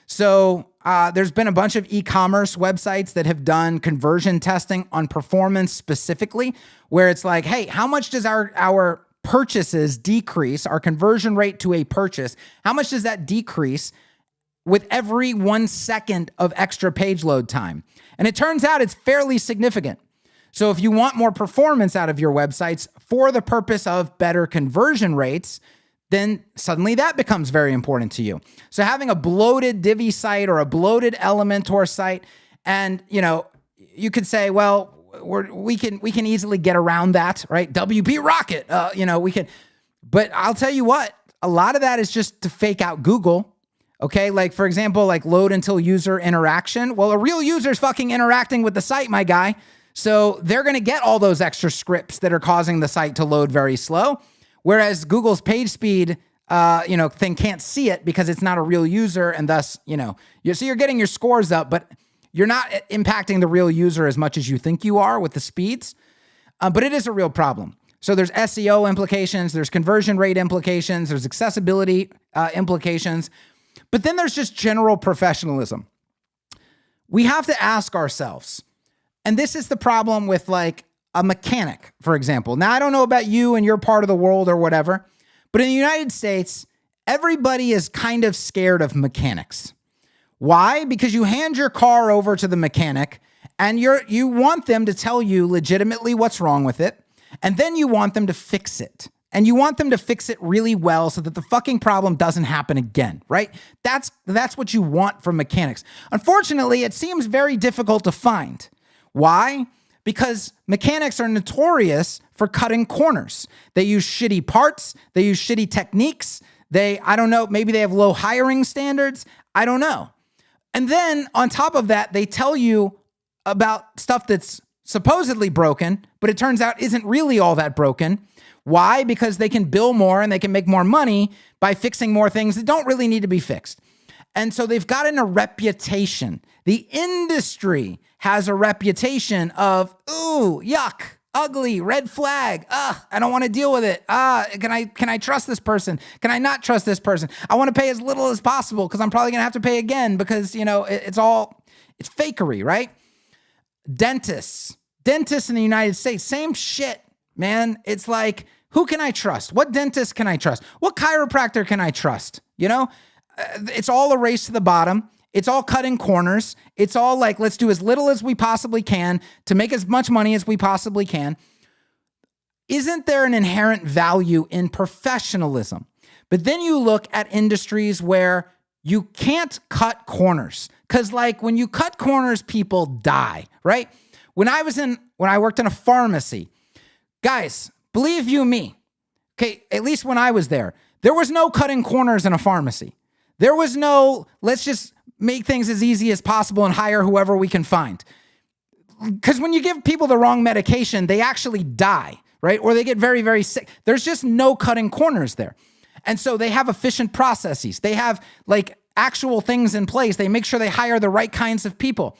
So there's been a bunch of e-commerce websites that have done conversion testing on performance specifically, where it's like, hey, how much does our purchases decrease, our conversion rate to a purchase, how much does that decrease with every 1 second of extra page load time? And it turns out it's fairly significant. So if you want more performance out of your websites for the purpose of better conversion rates, then suddenly that becomes very important to you. So having a bloated Divi site or a bloated Elementor site, and you could say, well, we can easily get around that, right? WP Rocket, we can. But I'll tell you what, a lot of that is just to fake out Google. Okay, like for example, like load until user interaction. Well, a real user is fucking interacting with the site, my guy. So they're going to get all those extra scripts that are causing the site to load very slow. Whereas Google's page speed, thing can't see it because it's not a real user. And thus, so you're getting your scores up, but you're not impacting the real user as much as you think you are with the speeds. But it is a real problem. So there's SEO implications, there's conversion rate implications, there's accessibility implications. But then there's just general professionalism. We have to ask ourselves, and this is the problem with like a mechanic, for example. Now, I don't know about you and your part of the world or whatever, but in the United States, everybody is kind of scared of mechanics. Why? Because you hand your car over to the mechanic and you want them to tell you legitimately what's wrong with it, and then you want them to fix it. And you want them to fix it really well so that the fucking problem doesn't happen again, right? That's what you want from mechanics. Unfortunately, it seems very difficult to find. Why? Because mechanics are notorious for cutting corners. They use shitty parts. They use shitty techniques. I don't know, maybe they have low hiring standards. I don't know. And then on top of that, they tell you about stuff that's supposedly broken, but it turns out isn't really all that broken. Why? Because they can bill more and they can make more money by fixing more things that don't really need to be fixed. And so they've gotten a reputation. The industry has a reputation of, ooh, yuck, ugly, red flag. I don't want to deal with it. Can I trust this person? Can I not trust this person? I want to pay as little as possible because I'm probably going to have to pay again because, it's fakery, right? Dentists in the United States, same shit, man. It's like, who can I trust? What dentist can I trust? What chiropractor can I trust? It's all a race to the bottom. It's all cutting corners. It's all like, let's do as little as we possibly can to make as much money as we possibly can. Isn't there an inherent value in professionalism? But then you look at industries where you can't cut corners. Because like when you cut corners, people die, right? When I worked in a pharmacy, guys, believe you me, okay, at least when I was there was no cutting corners in a pharmacy. There was no, let's just make things as easy as possible and hire whoever we can find. Because when you give people the wrong medication, they actually die, right? Or they get very, very sick. There's just no cutting corners there. And so they have efficient processes. They have like actual things in place. They make sure they hire the right kinds of people.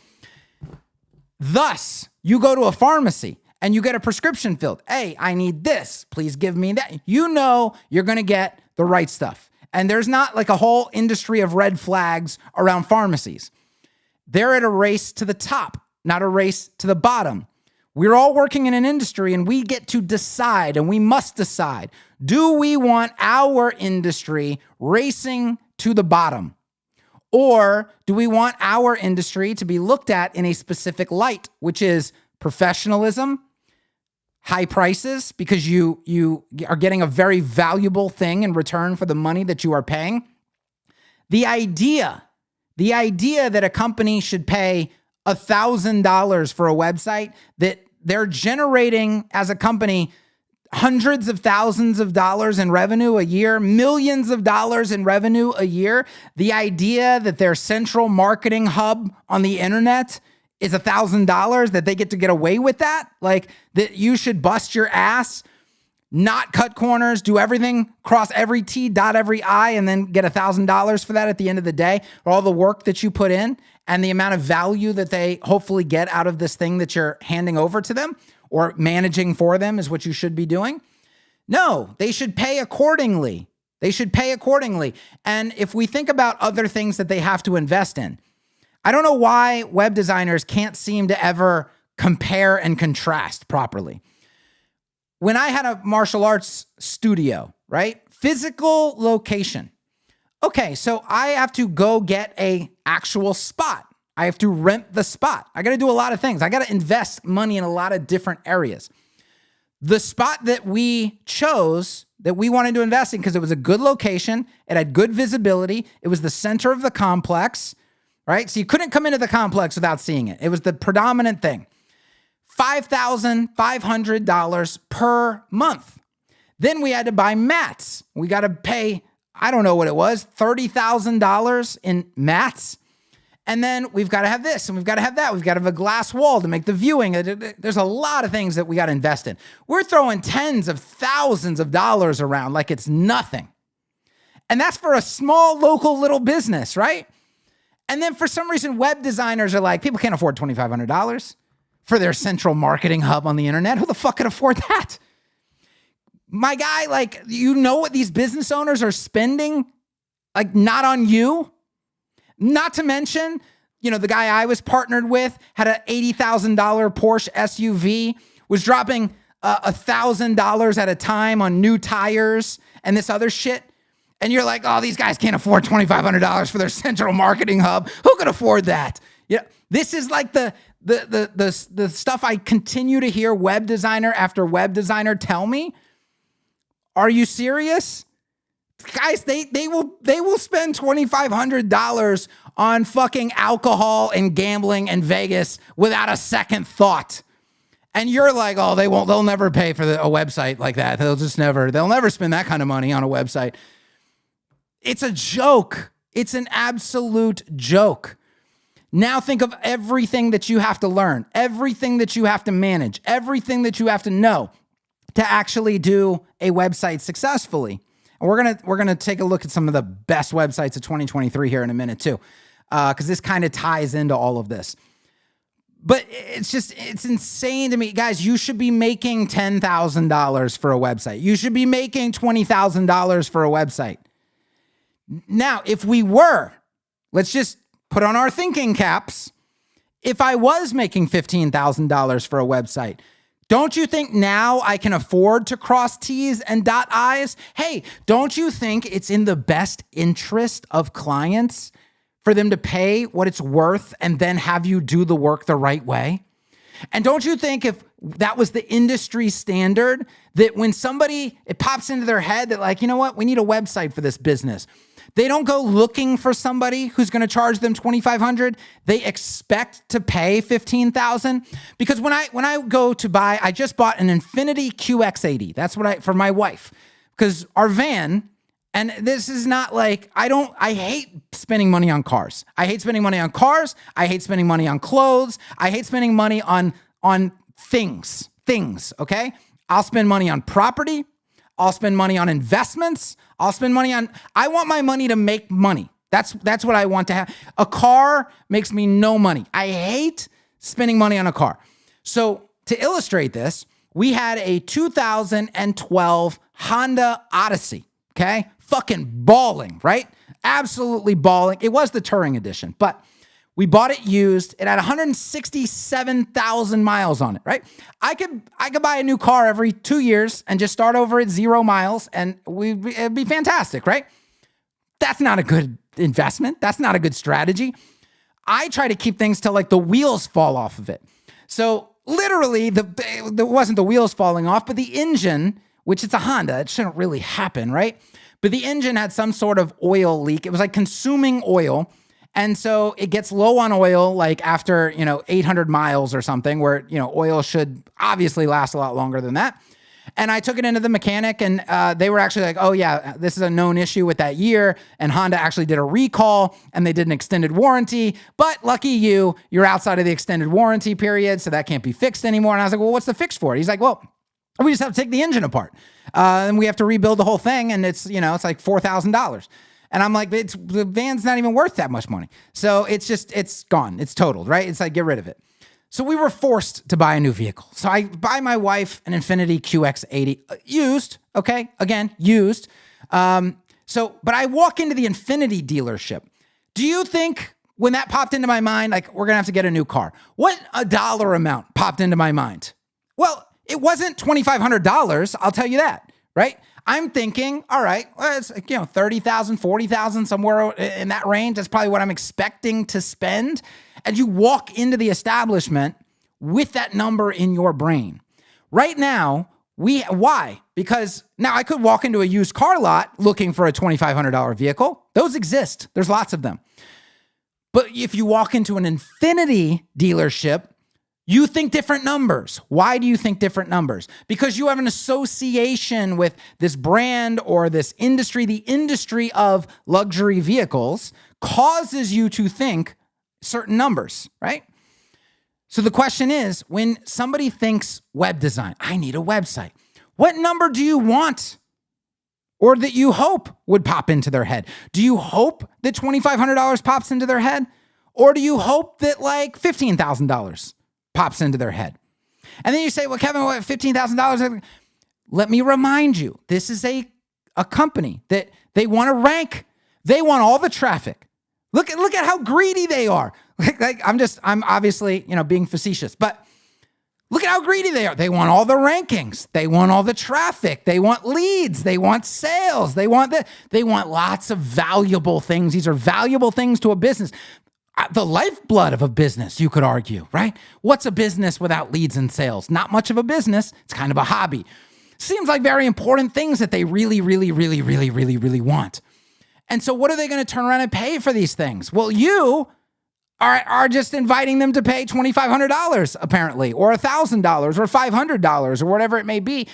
Thus, you go to a pharmacy and you get a prescription filled. Hey, I need this. Please give me that. You know you're going to get the right stuff. And there's not like a whole industry of red flags around pharmacies. They're at a race to the top, not a race to the bottom. We're all working in an industry and we get to decide, and we must decide, do we want our industry racing to the bottom? Or do we want our industry to be looked at in a specific light, which is professionalism, high prices because you are getting a very valuable thing in return for the money that you are paying. The idea that a company should pay $1,000 for a website, that they're generating as a company hundreds of thousands of dollars in revenue a year, millions of dollars in revenue a year. The idea that their central marketing hub on the internet is $1,000, that they get to get away with that, like that you should bust your ass, not cut corners, do everything, cross every T, dot every I, and then get $1,000 for that at the end of the day, for all the work that you put in and the amount of value that they hopefully get out of this thing that you're handing over to them or managing for them is what you should be doing. No, they should pay accordingly. They should pay accordingly. And if we think about other things that they have to invest in, I don't know why web designers can't seem to ever compare and contrast properly. When I had a martial arts studio, right? Physical location. Okay, so I have to go get a actual spot. I have to rent the spot. I got to do a lot of things. I got to invest money in a lot of different areas. The spot that we chose, that we wanted to invest in because it was a good location, it had good visibility, it was the center of the complex, right? So you couldn't come into the complex without seeing it. It was the predominant thing. $5,500 per month. Then we had to buy mats. We got to pay, I don't know what it was, $30,000 in mats. And then we've got to have this and we've got to have that. We've got to have a glass wall to make the viewing. There's a lot of things that we got to invest in. We're throwing tens of thousands of dollars around like it's nothing. And that's for a small local little business, right? And then for some reason, web designers are like, people can't afford $2,500 for their central marketing hub on the internet. Who the fuck can afford that? My guy, like, you know what these business owners are spending? Like, not on you? Not to mention, you know, the guy I was partnered with had an $80,000 Porsche SUV, was dropping $1,000 at a time on new tires and this other shit. And you're like, oh, these guys can't afford $2,500 for their central marketing hub. Who could afford that? Yeah, this is like the stuff I continue to hear web designer after web designer tell me. Are you serious? Guys, they will spend $2,500 on fucking alcohol and gambling and Vegas without a second thought. And you're like, oh, they'll never pay for a website like that. They'll never spend that kind of money on a website. It's a joke. It's an absolute joke. Now think of everything that you have to learn, everything that you have to manage, everything that you have to know to actually do a website successfully. And we're gonna take a look at some of the best websites of 2023 here in a minute too, because this kind of ties into all of this. But it's insane to me. Guys, you should be making $10,000 for a website. You should be making $20,000 for a website. Now, if we were, let's just put on our thinking caps. If I was making $15,000 for a website, don't you think now I can afford to cross T's and dot I's? Hey, don't you think it's in the best interest of clients for them to pay what it's worth and then have you do the work the right way? And don't you think if that was the industry standard, that when it pops into their head that like, you know what, we need a website for this business, they don't go looking for somebody who's going to charge them $2,500. They expect to pay $15,000 because when I go to buy, I just bought an Infiniti QX80. That's what for my wife, because our van, and this is not like, I hate spending money on cars. I hate spending money on cars. I hate spending money on clothes. I hate spending money on things, okay? I'll spend money on property. I'll spend money on investments. I'll spend money on, I want my money to make money. That's what I want to have. A car makes me no money. I hate spending money on a car. So to illustrate this, we had a 2012 Honda Odyssey, okay? Fucking balling, right? Absolutely balling. It was the Touring Edition, but we bought it used. It had 167,000 miles on it, right? I could buy a new car every 2 years and just start over at 0 miles and it'd be fantastic, right? That's not a good investment. That's not a good strategy. I try to keep things till like the wheels fall off of it. So literally, there wasn't the wheels falling off, but the engine, which it's a Honda, it shouldn't really happen, right? But the engine had some sort of oil leak. It was like consuming oil. And so it gets low on oil, like after, 800 miles or something, where, oil should obviously last a lot longer than that. And I took it into the mechanic, and they were actually like, oh yeah, this is a known issue with that year. And Honda actually did a recall, and they did an extended warranty. But lucky you're outside of the extended warranty period, so that can't be fixed anymore. And I was like, well, what's the fix for it? He's like, well, we just have to take the engine apart. And we have to rebuild the whole thing, and it's like $4,000. And I'm like, the van's not even worth that much money. So it's gone. It's totaled, right? It's like, get rid of it. So we were forced to buy a new vehicle. So I buy my wife an Infiniti QX80, used, okay? Again, used. But I walk into the Infiniti dealership. Do you think when that popped into my mind, like, we're gonna have to get a new car, what a dollar amount popped into my mind? Well, it wasn't $2,500, I'll tell you that, right? I'm thinking, all right, well, it's $30,000, $40,000, somewhere in that range. That's probably what I'm expecting to spend. And you walk into the establishment with that number in your brain. Right now, why? Because now I could walk into a used car lot looking for a $2,500 vehicle. Those exist. There's lots of them. But if you walk into an Infiniti dealership, you think different numbers. Why do you think different numbers? Because you have an association with this brand or this industry. The industry of luxury vehicles causes you to think certain numbers, right? So the question is, when somebody thinks web design, I need a website, what number do you want or that you hope would pop into their head? Do you hope that $2,500 pops into their head? Or do you hope that like $15,000 pops into their head? And then you say, well, Kevin, what, $15,000? Let me remind you, this is a company that they want to rank. They want all the traffic. Look at how greedy they are. I'm obviously, being facetious, but look at how greedy they are. They want all the rankings. They want all the traffic. They want leads. They want sales. They want lots of valuable things. These are valuable things to a business. The lifeblood of a business, you could argue, right? What's a business without leads and sales? Not much of a business. It's kind of a hobby. Seems like very important things that they really, really, really, really, really, really want. And so what are they going to turn around and pay for these things? Well, you are just inviting them to pay $2,500 apparently, or $1,000 or $500 or whatever it may be.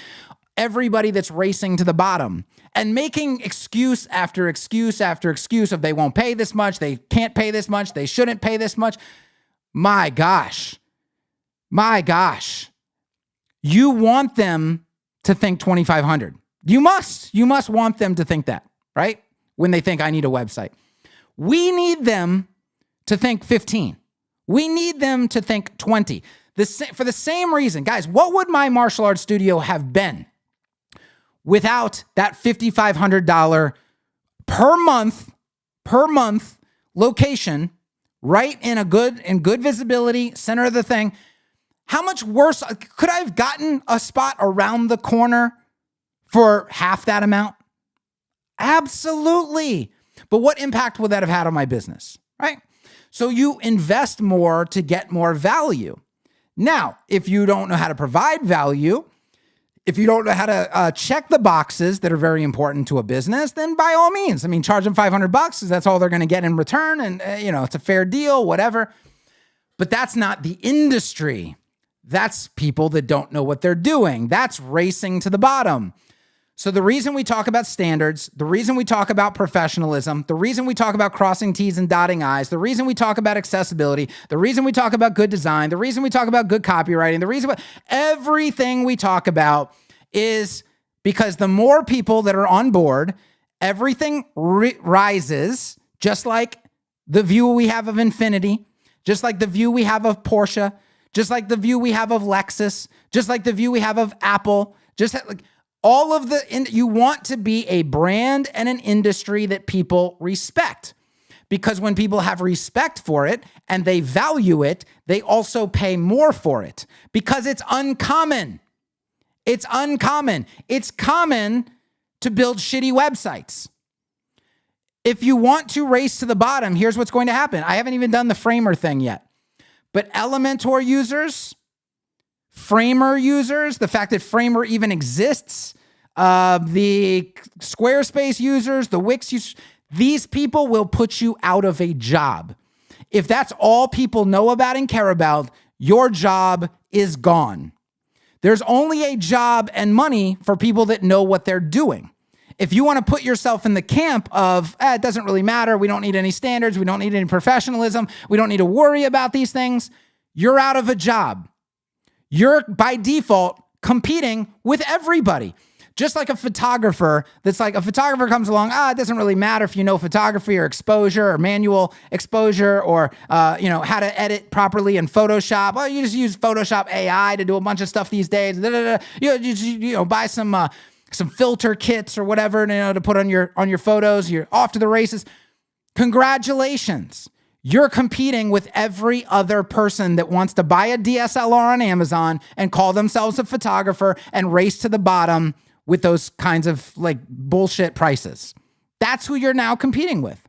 Everybody that's racing to the bottom and making excuse after excuse after excuse of they won't pay this much, they can't pay this much, they shouldn't pay this much. My gosh. You want them to think 2,500. You must want them to think that, right? When they think I need a website. We need them to think 15. We need them to think 20. For the same reason, guys, what would my martial arts studio have been without that $5,500 per month location, right in good visibility, center of the thing? How much worse could I have gotten a spot around the corner for half that amount? Absolutely. But what impact would that have had on my business, right? So you invest more to get more value. Now, if you don't know how to provide value, if you don't know how to check the boxes that are very important to a business, then by all means, charge them $500 because that's all they're going to get in return. And, it's a fair deal, whatever. But that's not the industry. That's people that don't know what they're doing. That's racing to the bottom. So the reason we talk about standards, the reason we talk about professionalism, the reason we talk about crossing T's and dotting I's, the reason we talk about accessibility, the reason we talk about good design, the reason we talk about good copywriting, the reason everything we talk about is because the more people that are on board, everything rises, just like the view we have of Infiniti, just like the view we have of Porsche, just like the view we have of Lexus, just like the view we have of Apple, just like all of you want to be a brand and an industry that people respect. Because when people have respect for it and they value it, they also pay more for it because it's uncommon. It's uncommon. It's common to build shitty websites. If you want to race to the bottom, here's what's going to happen. I haven't even done the Framer thing yet. But Elementor users, Framer users, the fact that Framer even exists, the Squarespace users, the Wix users, these people will put you out of a job. If that's all people know about and care about, your job is gone. There's only a job and money for people that know what they're doing. If you want to put yourself in the camp of, it doesn't really matter, we don't need any standards, we don't need any professionalism, we don't need to worry about these things, you're out of a job. You're, by default, competing with everybody. Just like a photographer, that's like a photographer comes along, it doesn't really matter if you know photography or exposure or manual exposure or, how to edit properly in Photoshop. Well, you just use Photoshop AI to do a bunch of stuff these days. You buy some filter kits or whatever, to put on your photos. You're off to the races. Congratulations. You're competing with every other person that wants to buy a DSLR on Amazon and call themselves a photographer and race to the bottom with those kinds of bullshit prices. That's who you're now competing with.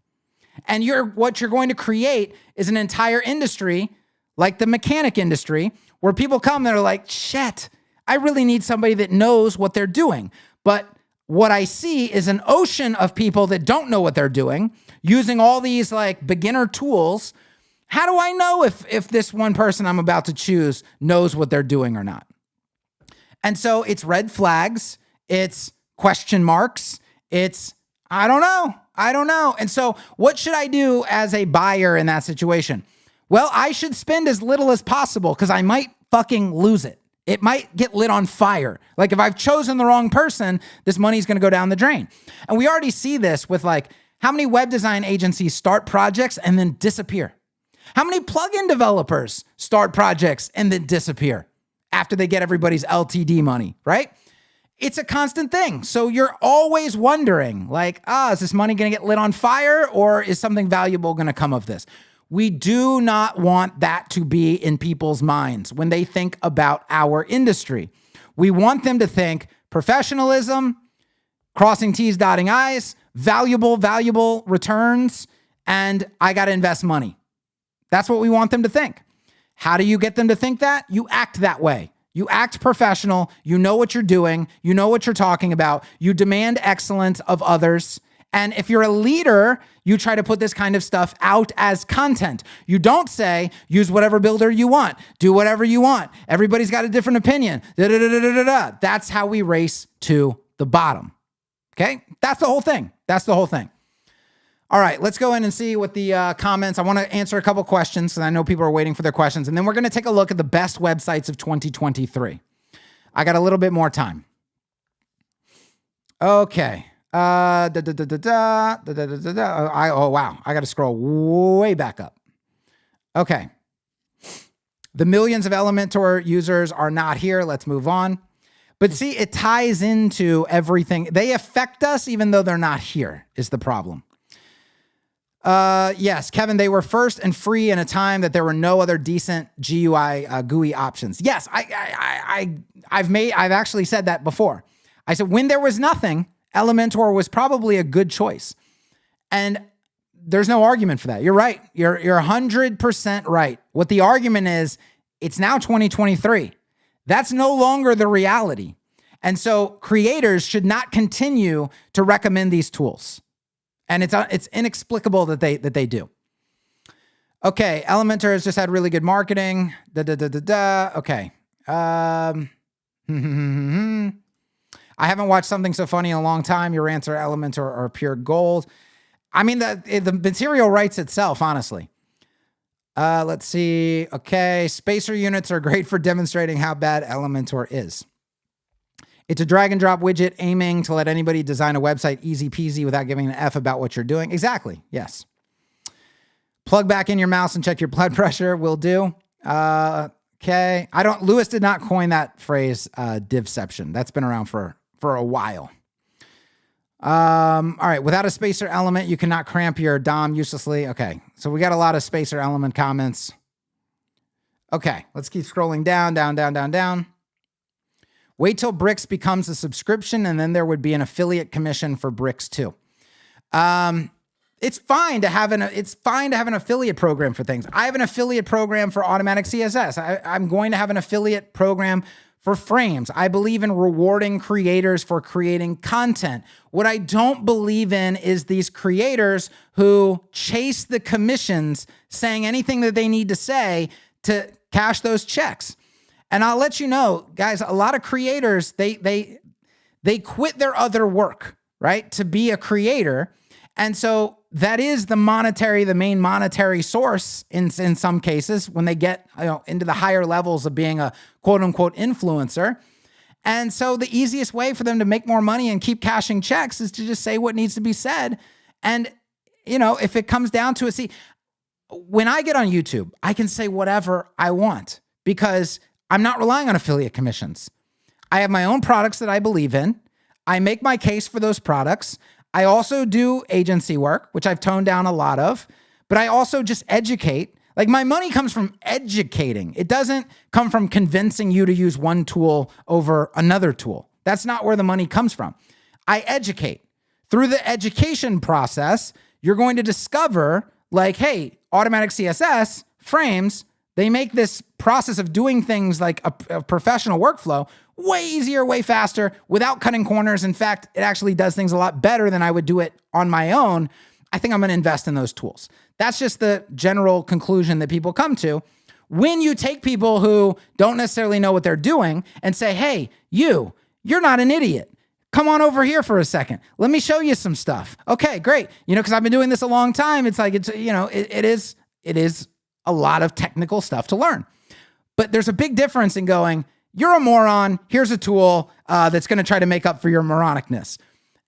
And what you're going to create is an entire industry, like the mechanic industry, where people come and they're like, shit, I really need somebody that knows what they're doing. But what I see is an ocean of people that don't know what they're doing, using all these beginner tools. How do I know if this one person I'm about to choose knows what they're doing or not? And so it's red flags. It's question marks. It's, I don't know. And so what should I do as a buyer in that situation? Well, I should spend as little as possible because I might fucking lose it. It might get lit on fire. Like if I've chosen the wrong person, this money's going to go down the drain. And we already see this with how many web design agencies start projects and then disappear? How many plugin developers start projects and then disappear after they get everybody's LTD money, right? It's a constant thing. So you're always wondering is this money going to get lit on fire or is something valuable going to come of this? We do not want that to be in people's minds when they think about our industry. We want them to think professionalism, crossing T's, dotting I's, valuable returns, and I got to invest money. That's what we want them to think. How do you get them to think that? You act that way. You act professional. You know what you're doing. You know what you're talking about. You demand excellence of others. And if you're a leader, you try to put this kind of stuff out as content. You don't say, use whatever builder you want. Do whatever you want. Everybody's got a different opinion. That's how we race to the bottom. Okay? That's the whole thing. All right, let's go in and see what the comments. I want to answer a couple questions because I know people are waiting for their questions. And then we're going to take a look at the best websites of 2023. I got a little bit more time. Okay. Oh, wow. I got to scroll way back up. Okay. The millions of Elementor users are not here. Let's move on. But see, it ties into everything. They affect us even though they're not here is the problem. Yes, Kevin, they were first and free in a time that there were no other decent GUI options. Yes, I've actually said that before. I said when there was nothing, Elementor was probably a good choice. And there's no argument for that. You're right. You're 100% right. What the argument is, it's now 2023. That's no longer the reality. And so creators should not continue to recommend these tools. And it's inexplicable that they do. Okay, Elementor has just had really good marketing. Okay. I haven't watched something so funny in a long time. Your rants are Elementor are pure gold. I mean, the material writes itself, honestly. Let's see. Okay, spacer units are great for demonstrating how bad Elementor is. It's a drag and drop widget aiming to let anybody design a website easy peasy without giving an F about what you're doing. Exactly. Yes. Plug back in your mouse and check your blood pressure. Will do. Okay. Lewis did not coin that phrase, divception. That's been around for a while. All right. Without a spacer element, you cannot cramp your DOM uselessly. Okay. So we got a lot of spacer element comments. Okay. Let's keep scrolling down. Wait till Bricks becomes a subscription, and then there would be an affiliate commission for Bricks too. It's fine to have an affiliate program for things. I have an affiliate program for automatic CSS. I'm going to have an affiliate program for frames. I believe in rewarding creators for creating content. What I don't believe in is these creators who chase the commissions, saying anything that they need to say to cash those checks. And I'll let you know, guys, a lot of creators, they quit their other work, right, to be a creator. And so that is the main monetary source in some cases when they get into the higher levels of being a quote unquote influencer. And so the easiest way for them to make more money and keep cashing checks is to just say what needs to be said. And, if it comes down to it, see, when I get on YouTube, I can say whatever I want because I'm not relying on affiliate commissions. I have my own products that I believe in. I make my case for those products. I also do agency work, which I've toned down a lot of, but I also just educate. Like my money comes from educating. It doesn't come from convincing you to use one tool over another tool. That's not where the money comes from. I educate. Through the education process, you're going to discover like, hey, automatic CSS, frames, they make this process of doing things like a professional workflow way easier, way faster, without cutting corners. In fact, it actually does things a lot better than I would do it on my own. I think I'm going to invest in those tools. That's just the general conclusion that people come to. When you take people who don't necessarily know what they're doing and say, hey, you're not an idiot. Come on over here for a second. Let me show you some stuff. Okay, great. Because I've been doing this a long time. It's like, it is a lot of technical stuff to learn. But there's a big difference in going, you're a moron. Here's a tool that's going to try to make up for your moronicness.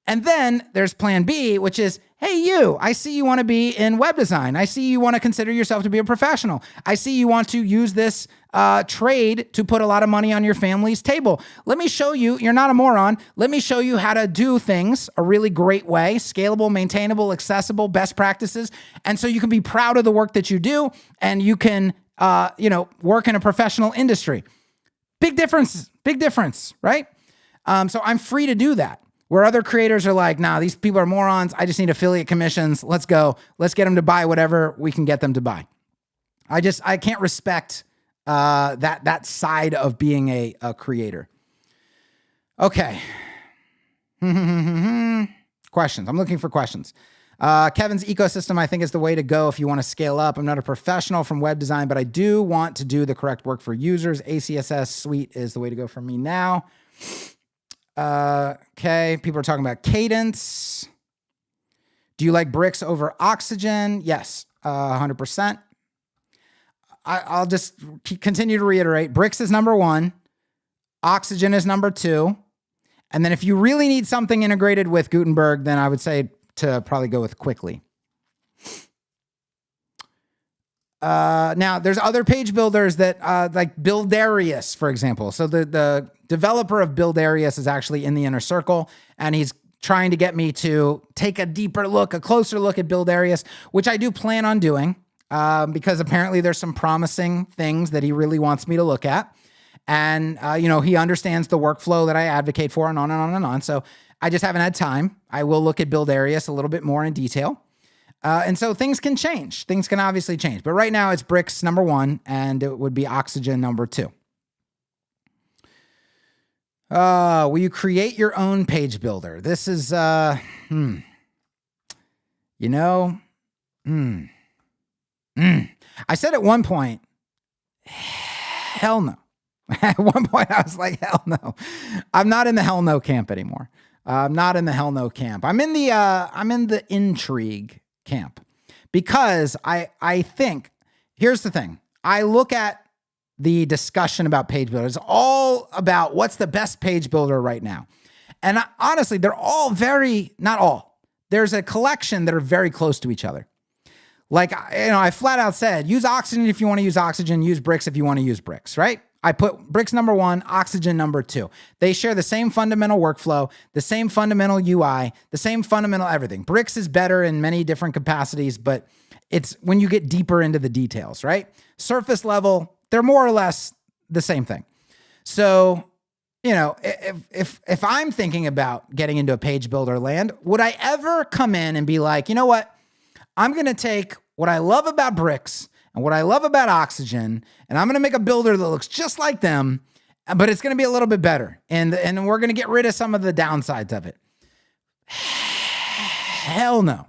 And then there's plan B, which is, hey, I see you want to be in web design. I see you want to consider yourself to be a professional. I see you want to use this trade to put a lot of money on your family's table. Let me show you, you're not a moron. Let me show you how to do things a really great way, scalable, maintainable, accessible, best practices. And so you can be proud of the work that you do and you can, work in a professional industry. Big difference, right? So I'm free to do that. Where other creators are like, nah, these people are morons. I just need affiliate commissions. Let's go. Let's get them to buy whatever we can get them to buy. I can't respect that side of being a creator. Okay. Questions. I'm looking for questions. Kevin's ecosystem, I think, is the way to go if you want to scale up. I'm not a professional from web design, but I do want to do the correct work for users. ACSS suite is the way to go for me now. Okay. People are talking about cadence. Do you like bricks over oxygen? Yes, 100%. I'll just continue to reiterate. Bricks is number one. Oxygen is number two. And then if you really need something integrated with Gutenberg, then I would say to probably go with Quickly. Now, there's other page builders that like Buildarius, for example. So the developer of Buildarius is actually in the inner circle, and he's trying to get me to take a closer look at Buildarius, which I do plan on doing because apparently there's some promising things that he really wants me to look at. And, he understands the workflow that I advocate for and on and on and on. So I just haven't had time. I will look at Buildarius a little bit more in detail. And so things can change. Things can obviously change. But right now it's bricks number one, and it would be oxygen number two. Will you create your own page builder? This is, I said at one point, hell no. At one point I was like, hell no. I'm not in the hell no camp anymore. I'm not in the hell no camp. I'm in the intrigue camp, because I think, here's the thing. I look at the discussion about page builders, all about what's the best page builder right now. And honestly, they're all not all. There's a collection that are very close to each other. Like, I flat out said, use Oxygen if you want to use Oxygen, use Bricks if you want to use Bricks, right? I put Bricks number one, Oxygen number two. They share the same fundamental workflow, the same fundamental UI, the same fundamental everything. Bricks is better in many different capacities, but it's when you get deeper into the details, right? Surface level, they're more or less the same thing. So, if I'm thinking about getting into a page builder land, would I ever come in and be like, you know what? I'm going to take what I love about bricks and what I love about oxygen, and I'm going to make a builder that looks just like them, but it's going to be a little bit better. And we're going to get rid of some of the downsides of it. Hell no.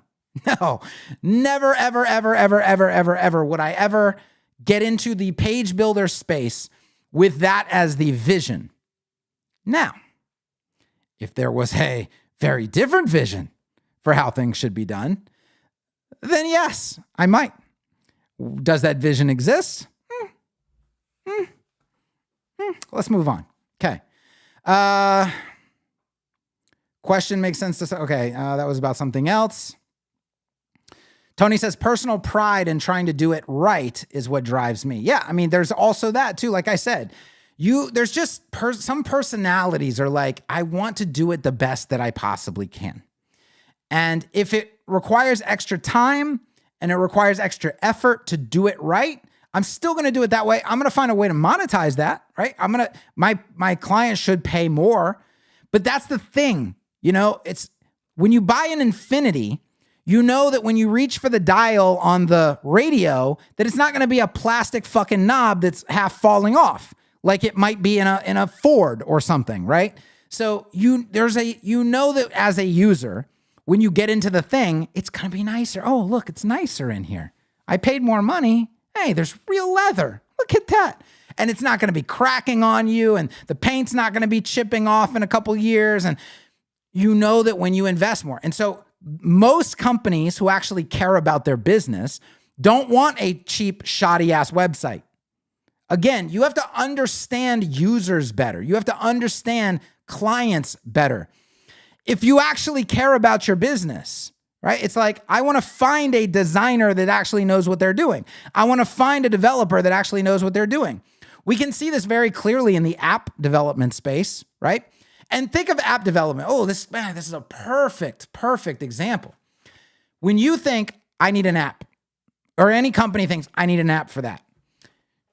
No, never, ever, ever, ever, ever, ever, ever would I ever get into the page builder space with that as the vision. Now, if there was a very different vision for how things should be done, then yes, I might. Does that vision exist? Let's move on. Okay. Question makes sense to say. Okay, that was about something else. Tony says, personal pride in trying to do it right is what drives me. Yeah, I mean, there's also that too. Like I said, there's just some personalities are like, I want to do it the best that I possibly can. And if it requires extra time and it requires extra effort to do it right, I'm still going to do it that way. I'm going to find a way to monetize that, right? My client should pay more, but that's the thing. It's when you buy an Infinity, you know that when you reach for the dial on the radio, that it's not going to be a plastic fucking knob that's half falling off, like it might be in a Ford or something, right? So that as a user, when you get into the thing, it's going to be nicer. Oh, look, it's nicer in here. I paid more money. Hey, there's real leather. Look at that. And it's not going to be cracking on you, and the paint's not going to be chipping off in a couple years. And you know that when you invest more. And so most companies who actually care about their business don't want a cheap, shoddy-ass website. Again, you have to understand users better. You have to understand clients better. If you actually care about your business, right? It's like, I want to find a designer that actually knows what they're doing. I want to find a developer that actually knows what they're doing. We can see this very clearly in the app development space, right? And think of app development. Oh, this is a perfect example. When you think, I need an app, or any company thinks, I need an app for that.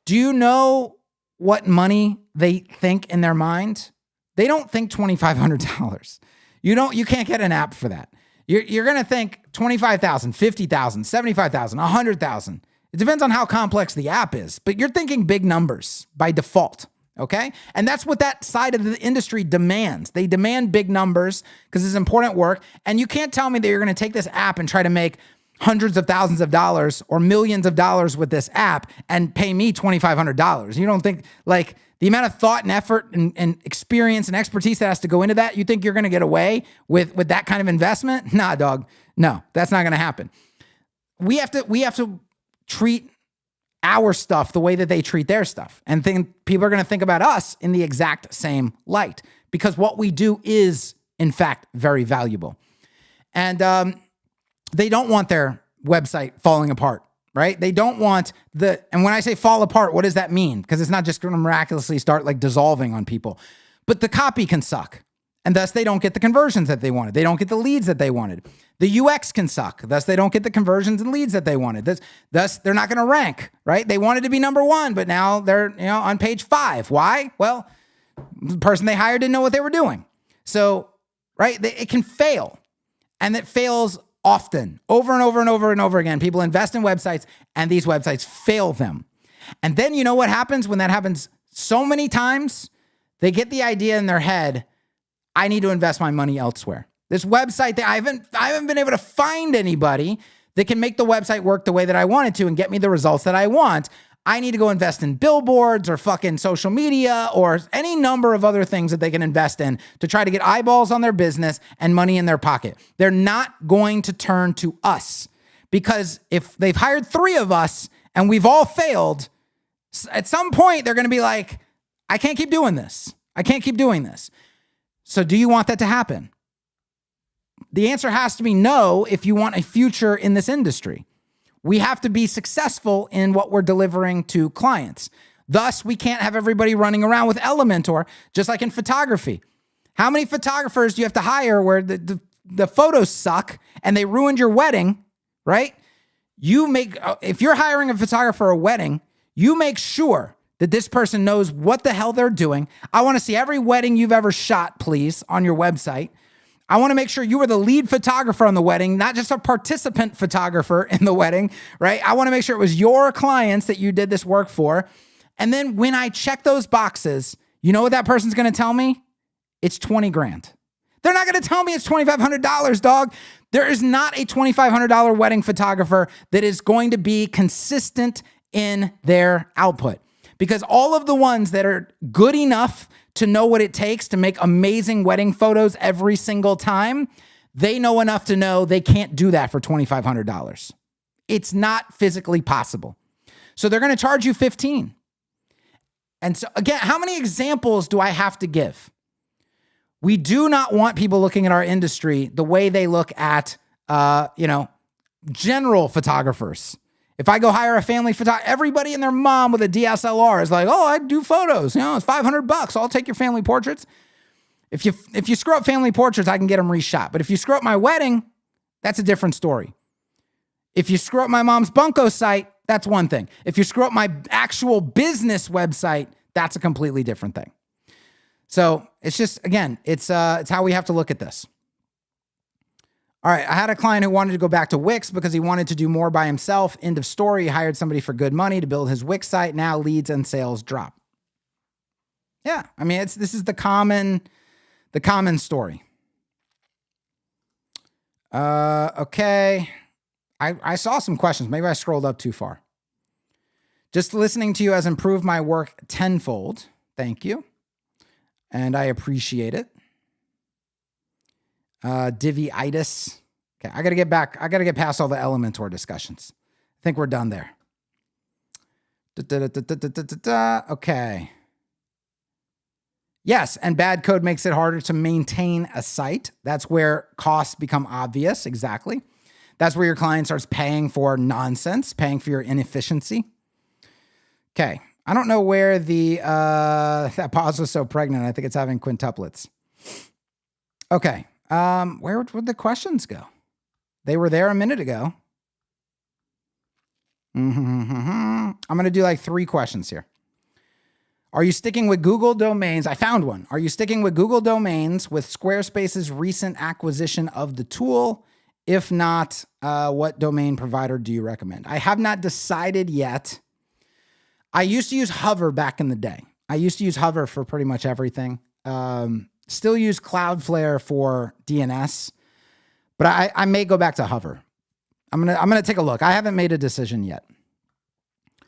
Do you know what money they think in their mind? They don't think $2,500. You can't get an app for that. You're going to think $25,000, $50,000, $75,000, $100,000. It depends on how complex the app is, but you're thinking big numbers by default. Okay. And that's what that side of the industry demands. They demand big numbers because it's important work. And you can't tell me that you're going to take this app and try to make hundreds of thousands of dollars or millions of dollars with this app and pay me $2,500. You don't think, like, the amount of thought and effort and experience and expertise that has to go into that, you think you're going to get away with that kind of investment? Nah, dog. No, that's not going to happen. We have to treat our stuff the way that they treat their stuff. And people are going to think about us in the exact same light, because what we do is, in fact, very valuable. And they don't want their website falling apart, right? They don't want and when I say fall apart, what does that mean? Because it's not just going to miraculously start like dissolving on people, but the copy can suck. And thus they don't get the conversions that they wanted. They don't get the leads that they wanted. The UX can suck. Thus they don't get the conversions and leads that they wanted. Thus they're not going to rank, right? They wanted to be number 1, but now they're on page 5. Why? Well, the person they hired didn't know what they were doing. So, right, it can fail. And it fails often, over and over and over and over again. People invest in websites and these websites fail them. And then you know what happens when that happens so many times? They get the idea in their head, I need to invest my money elsewhere. This website that I haven't been able to find anybody that can make the website work the way that I want it to and get me the results that I want. I need to go invest in billboards or fucking social media or any number of other things that they can invest in to try to get eyeballs on their business and money in their pocket. They're not going to turn to us, because if they've hired 3 of us and we've all failed, at some point they're going to be like, I can't keep doing this. I can't keep doing this. So do you want that to happen? The answer has to be no if you want a future in this industry. We have to be successful in what we're delivering to clients. Thus, we can't have everybody running around with Elementor, just like in photography. How many photographers do you have to hire where the photos suck and they ruined your wedding, right? If you're hiring a photographer for a wedding, you make sure that this person knows what the hell they're doing. I want to see every wedding you've ever shot, please, on your website. I want to make sure you were the lead photographer on the wedding, not just a participant photographer in the wedding, right? I want to make sure it was your clients that you did this work for. And then when I check those boxes, you know what that person's going to tell me? It's 20 grand. They're not going to tell me it's $2,500, dog. There is not a $2,500 wedding photographer that is going to be consistent in their output, because all of the ones that are good enough to know what it takes to make amazing wedding photos every single time, they know enough to know they can't do that for $2,500. It's not physically possible. So they're going to charge you 15. And so again, how many examples do I have to give? We do not want people looking at our industry the way they look at, general photographers. If I go hire a family photographer, everybody and their mom with a DSLR is like, oh, I do photos. It's $500. I'll take your family portraits. If you screw up family portraits, I can get them reshot. But if you screw up my wedding, that's a different story. If you screw up my mom's bunko site, that's one thing. If you screw up my actual business website, that's a completely different thing. So it's just, again, it's how we have to look at this. All right, I had a client who wanted to go back to Wix because he wanted to do more by himself. End of story. He hired somebody for good money to build his Wix site. Now leads and sales drop. Yeah, I mean, this is the common story. Okay. I saw some questions. Maybe I scrolled up too far. Just listening to you has improved my work tenfold. Thank you. And I appreciate it. Divi-itis. Okay, I got to get back. I got to get past all the Elementor discussions. I think we're done there. Okay. Yes, and bad code makes it harder to maintain a site. That's where costs become obvious. Exactly. That's where your client starts paying for nonsense, paying for your inefficiency. Okay. I don't know where that pause was so pregnant. I think it's having quintuplets. Okay. Where would the questions go? They were there a minute ago. I'm going to do like 3 questions here. Are you sticking with Google domains? I found one. Are you sticking with Google domains with Squarespace's recent acquisition of the tool? If not, what domain provider do you recommend? I have not decided yet. I used to use Hover back in the day. I used to use Hover for pretty much everything. Still use Cloudflare for DNS, but I may go back to Hover. I'm gonna take a look. I haven't made a decision yet.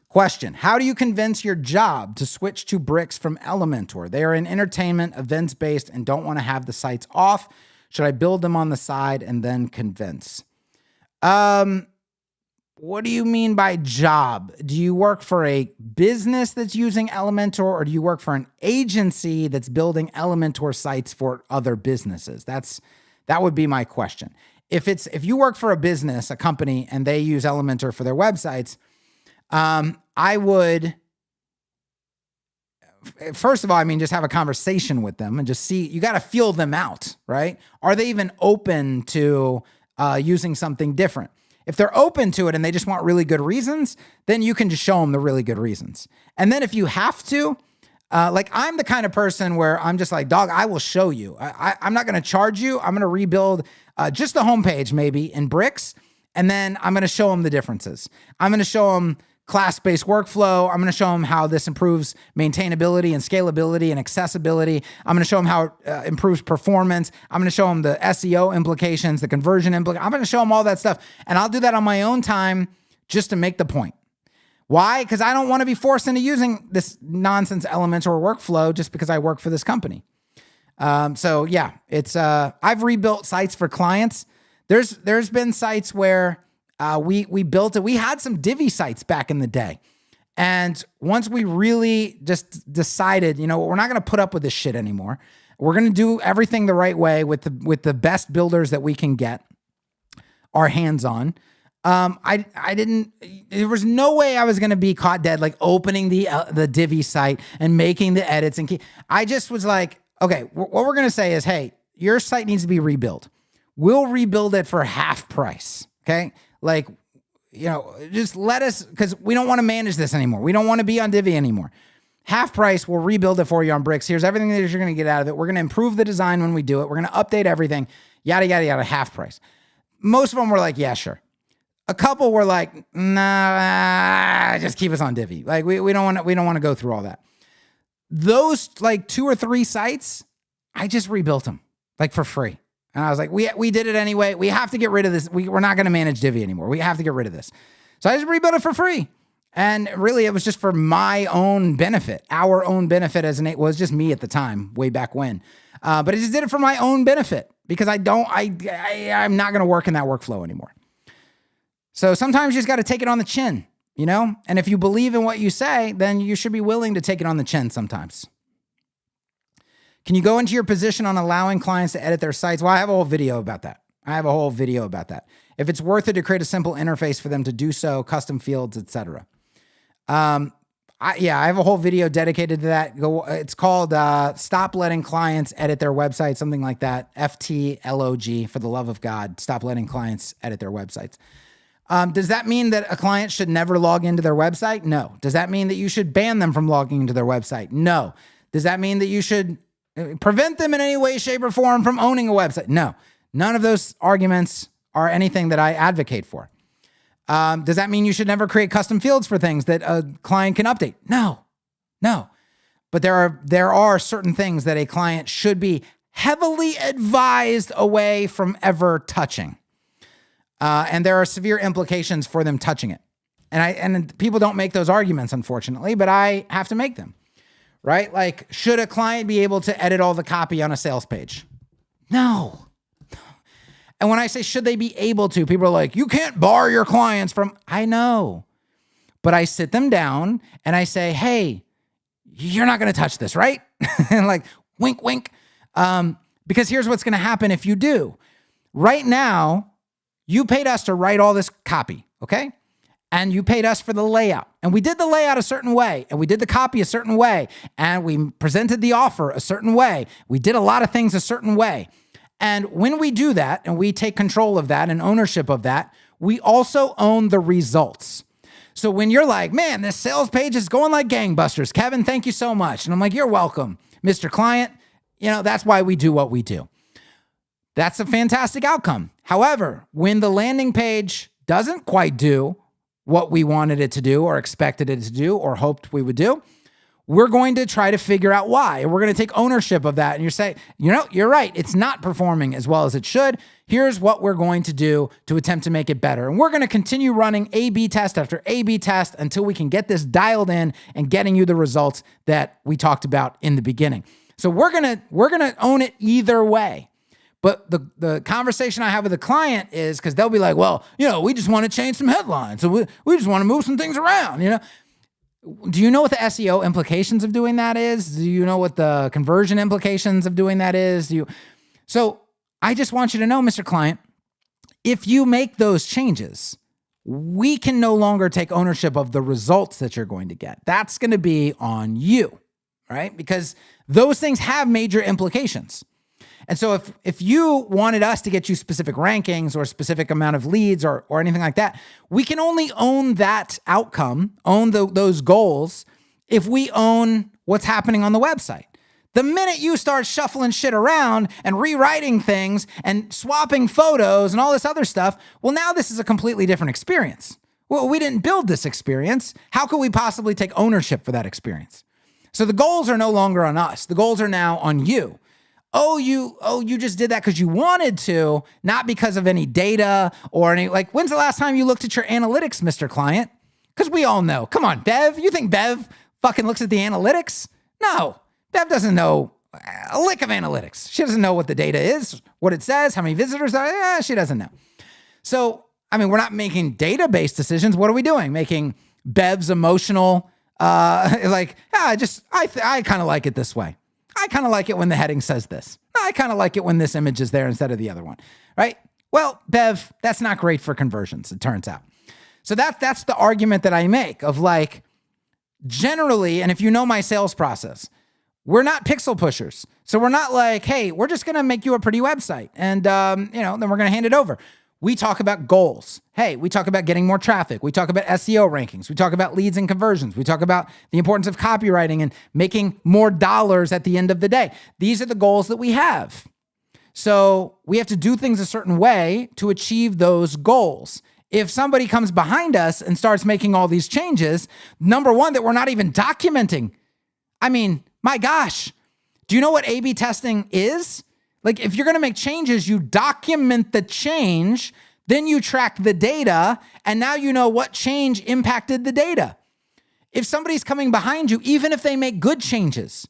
Question: how do you convince your job to switch to Bricks from Elementor? They are in entertainment, events based, and don't want to have the sites off. Should I build them on the side and then convince? What do you mean by job? Do you work for a business that's using Elementor, or do you work for an agency that's building Elementor sites for other businesses? That would be my question. If you work for a business, a company, and they use Elementor for their websites, I would, first of all, just have a conversation with them and just see. You got to feel them out, right? Are they even open to using something different? If they're open to it and they just want really good reasons, then you can just show them the really good reasons. And then if you have to, I'm the kind of person where I'm just like, dog, I will show you. I'm not going to charge you. I'm going to rebuild just the homepage maybe in Bricks. And then I'm going to show them the differences. I'm going to show them class-based workflow. I'm going to show them how this improves maintainability and scalability and accessibility. I'm going to show them how it improves performance. I'm going to show them the SEO implications, the conversion implications. I'm going to show them all that stuff. And I'll do that on my own time just to make the point. Why? Because I don't want to be forced into using this nonsense Elementor workflow just because I work for this company. So yeah, it's I've rebuilt sites for clients. There's been sites where we built it. We had some Divi sites back in the day. And once we really just decided, we're not going to put up with this shit anymore. We're going to do everything the right way with the best builders that we can get our hands on. There was no way I was going to be caught dead, like opening the Divi site and making the edits. I just was like, okay, what we're going to say is, hey, your site needs to be rebuilt. We'll rebuild it for half price. Okay. Just let us, because we don't want to manage this anymore. We don't want to be on Divi anymore. Half price, we'll rebuild it for you on Bricks. Here's everything that you're going to get out of it. We're going to improve the design when we do it. We're going to update everything. yada, yada, yada, half price. Most of them were like, yeah, sure. A couple were like, nah, just keep us on Divi. Like we don't want to go through all that. Those like 2 or 3 sites, I just rebuilt them like for free. And I was like, we did it anyway. We have to get rid of this. We're not going to manage Divi anymore. We have to get rid of this. So I just rebuilt it for free. And really, it was just for my own benefit, our own benefit it was just me at the time, way back when. But I just did it for my own benefit because I'm not going to work in that workflow anymore. So sometimes you just got to take it on the chin, you know? And if you believe in what you say, then you should be willing to take it on the chin sometimes. Can you go into your position on allowing clients to edit their sites? Well, I have a whole video about that. If it's worth it to create a simple interface for them to do so, custom fields, etc. I have a whole video dedicated to that. It's called Stop Letting Clients Edit Their Website, something like that. FTLOG, for the love of God. Stop letting clients edit their websites. Does that mean that a client should never log into their website? No. Does that mean that you should ban them from logging into their website? No. Does that mean that you should prevent them in any way, shape, or form from owning a website? No. None of those arguments are anything that I advocate for. Does that mean you should never create custom fields for things that a client can update? No. But there are certain things that a client should be heavily advised away from ever touching. And there are severe implications for them touching it. And people don't make those arguments, unfortunately, but I have to make them, right? Like, should a client be able to edit all the copy on a sales page? No. And when I say should they be able to, people are like, you can't bar your clients from, I know. But I sit them down and I say, hey, you're not going to touch this, right? And like, wink, wink. Because here's what's going to happen if you do. Right now, you paid us to write all this copy, okay? And you paid us for the layout. And we did the layout a certain way, and we did the copy a certain way, and we presented the offer a certain way. We did a lot of things a certain way. And when we do that, and we take control of that and ownership of that, we also own the results. So when you're like, man, this sales page is going like gangbusters, Kevin, thank you so much. And I'm like, you're welcome, Mr. Client. You know, that's why we do what we do. That's a fantastic outcome. However, when the landing page doesn't quite do what we wanted it to do or expected it to do or hoped we would do, we're going to try to figure out why. And we're going to take ownership of that. And you say, you know, you're right. It's not performing as well as it should. Here's what we're going to do to attempt to make it better. And we're going to continue running A/B test after A/B test until we can get this dialed in and getting you the results that we talked about in the beginning. So we're going to own it either way. But the conversation I have with the client is because they'll be like, well, you know, we just want to change some headlines. So we just want to move some things around, you know. Do you know what the SEO implications of doing that is? Do you know what the conversion implications of doing that is? So I just want you to know, Mr. Client, if you make those changes, we can no longer take ownership of the results that you're going to get. That's going to be on you, right? Because those things have major implications. And so if you wanted us to get you specific rankings or specific amount of leads or anything like that, we can only own that outcome, own those goals, if we own what's happening on the website. The minute you start shuffling shit around and rewriting things and swapping photos and all this other stuff, well, now this is a completely different experience. Well, we didn't build this experience. How could we possibly take ownership for that experience? So the goals are no longer on us. The goals are now on you. Oh, you just did that because you wanted to, not because of any data or any, like, when's the last time you looked at your analytics, Mr. Client? Because we all know. Come on, Bev. You think Bev fucking looks at the analytics? No, Bev doesn't know a lick of analytics. She doesn't know what the data is, what it says, how many visitors there are. She doesn't know. So, I mean, we're not making data-based decisions. What are we doing? Making Bev's emotional, I kind of like it this way. I kind of like it when the heading says this. I kind of like it when this image is there instead of the other one, right? Well, Bev, that's not great for conversions, it turns out. So that's the argument that I make of like, generally, and if you know my sales process, we're not pixel pushers. So we're not like, hey, we're just going to make you a pretty website and, then we're going to hand it over. We talk about goals. Hey, we talk about getting more traffic. We talk about SEO rankings. We talk about leads and conversions. We talk about the importance of copywriting and making more dollars at the end of the day. These are the goals that we have. So we have to do things a certain way to achieve those goals. If somebody comes behind us and starts making all these changes, number one, that we're not even documenting. I mean, my gosh, do you know what A/B testing is? Like, if you're going to make changes, you document the change, then you track the data, and now you know what change impacted the data. If somebody's coming behind you, even if they make good changes,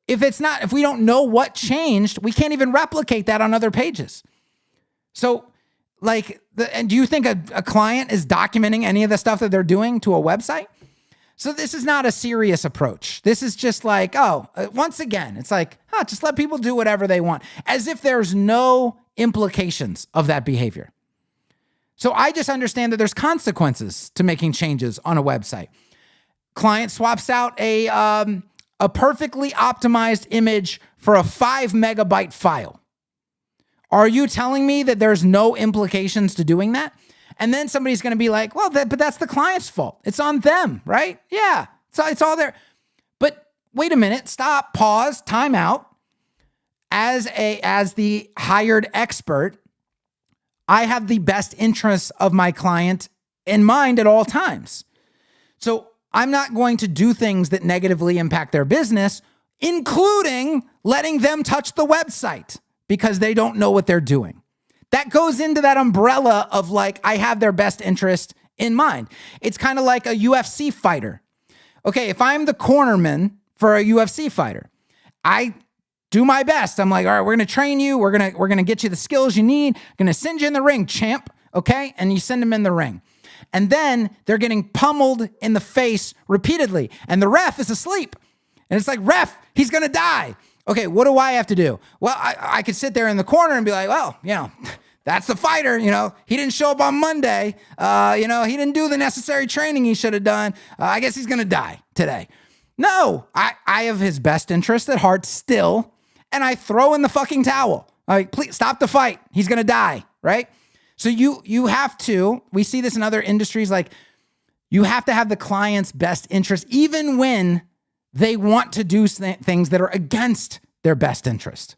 if we don't know what changed, we can't even replicate that on other pages. So, and do you think a client is documenting any of the stuff that they're doing to a website? So this is not a serious approach. This is just like, once again, it's like, just let people do whatever they want, as if there's no implications of that behavior. So I just understand that there's consequences to making changes on a website. Client swaps out a perfectly optimized image for a 5 megabyte file. Are you telling me that there's no implications to doing that? And then somebody's going to be like, well, but that's the client's fault. It's on them, right? Yeah, it's all there. But wait a minute, stop, pause, time out. As the hired expert, I have the best interests of my client in mind at all times. So I'm not going to do things that negatively impact their business, including letting them touch the website because they don't know what they're doing. That goes into that umbrella of like, I have their best interest in mind. It's kind of like a UFC fighter. Okay, if I'm the cornerman for a UFC fighter, I do my best. I'm like, all right, we're going to train you. We're going to get you the skills you need. I'm going to send you in the ring, champ. Okay? And you send them in the ring. And then they're getting pummeled in the face repeatedly. And the ref is asleep. And it's like, ref, he's going to die. Okay, what do I have to do? Well, I could sit there in the corner and be like, well, that's the fighter. He didn't show up on Monday. He didn't do the necessary training he should have done. I guess he's going to die today. No, I have his best interest at heart still. And I throw in the fucking towel. Like, please stop the fight. He's going to die, right? So you have to, we see this in other industries, like you have to have the client's best interest, even when they want to do things that are against their best interest.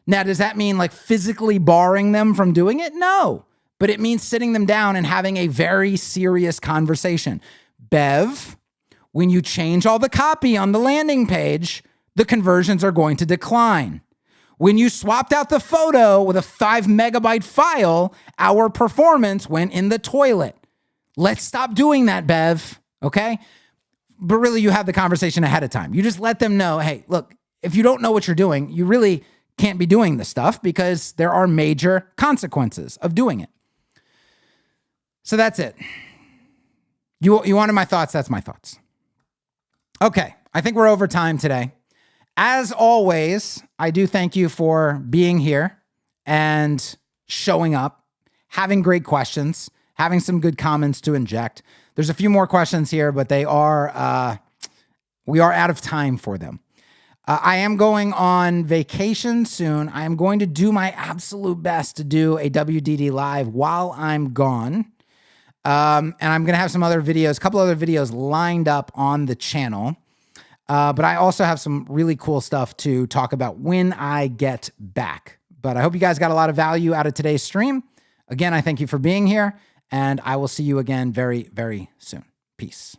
Now, does that mean like physically barring them from doing it? No, but it means sitting them down and having a very serious conversation. Bev, when you change all the copy on the landing page, the conversions are going to decline. When you swapped out the photo with a 5 megabyte file, our performance went in the toilet. Let's stop doing that, Bev, okay? But really, you have the conversation ahead of time. You just let them know, hey, look, if you don't know what you're doing, you really can't be doing this stuff because there are major consequences of doing it. So that's it. You wanted my thoughts? That's my thoughts. Okay, I think we're over time today. As always, I do thank you for being here and showing up, having great questions, having some good comments to inject. There's a few more questions here, but we are out of time for them. I am going on vacation soon. I am going to do my absolute best to do a WDD live while I'm gone. And I'm going to have some other videos, a couple other videos lined up on the channel. But I also have some really cool stuff to talk about when I get back. But I hope you guys got a lot of value out of today's stream. Again, I thank you for being here, and I will see you again very, very soon. Peace.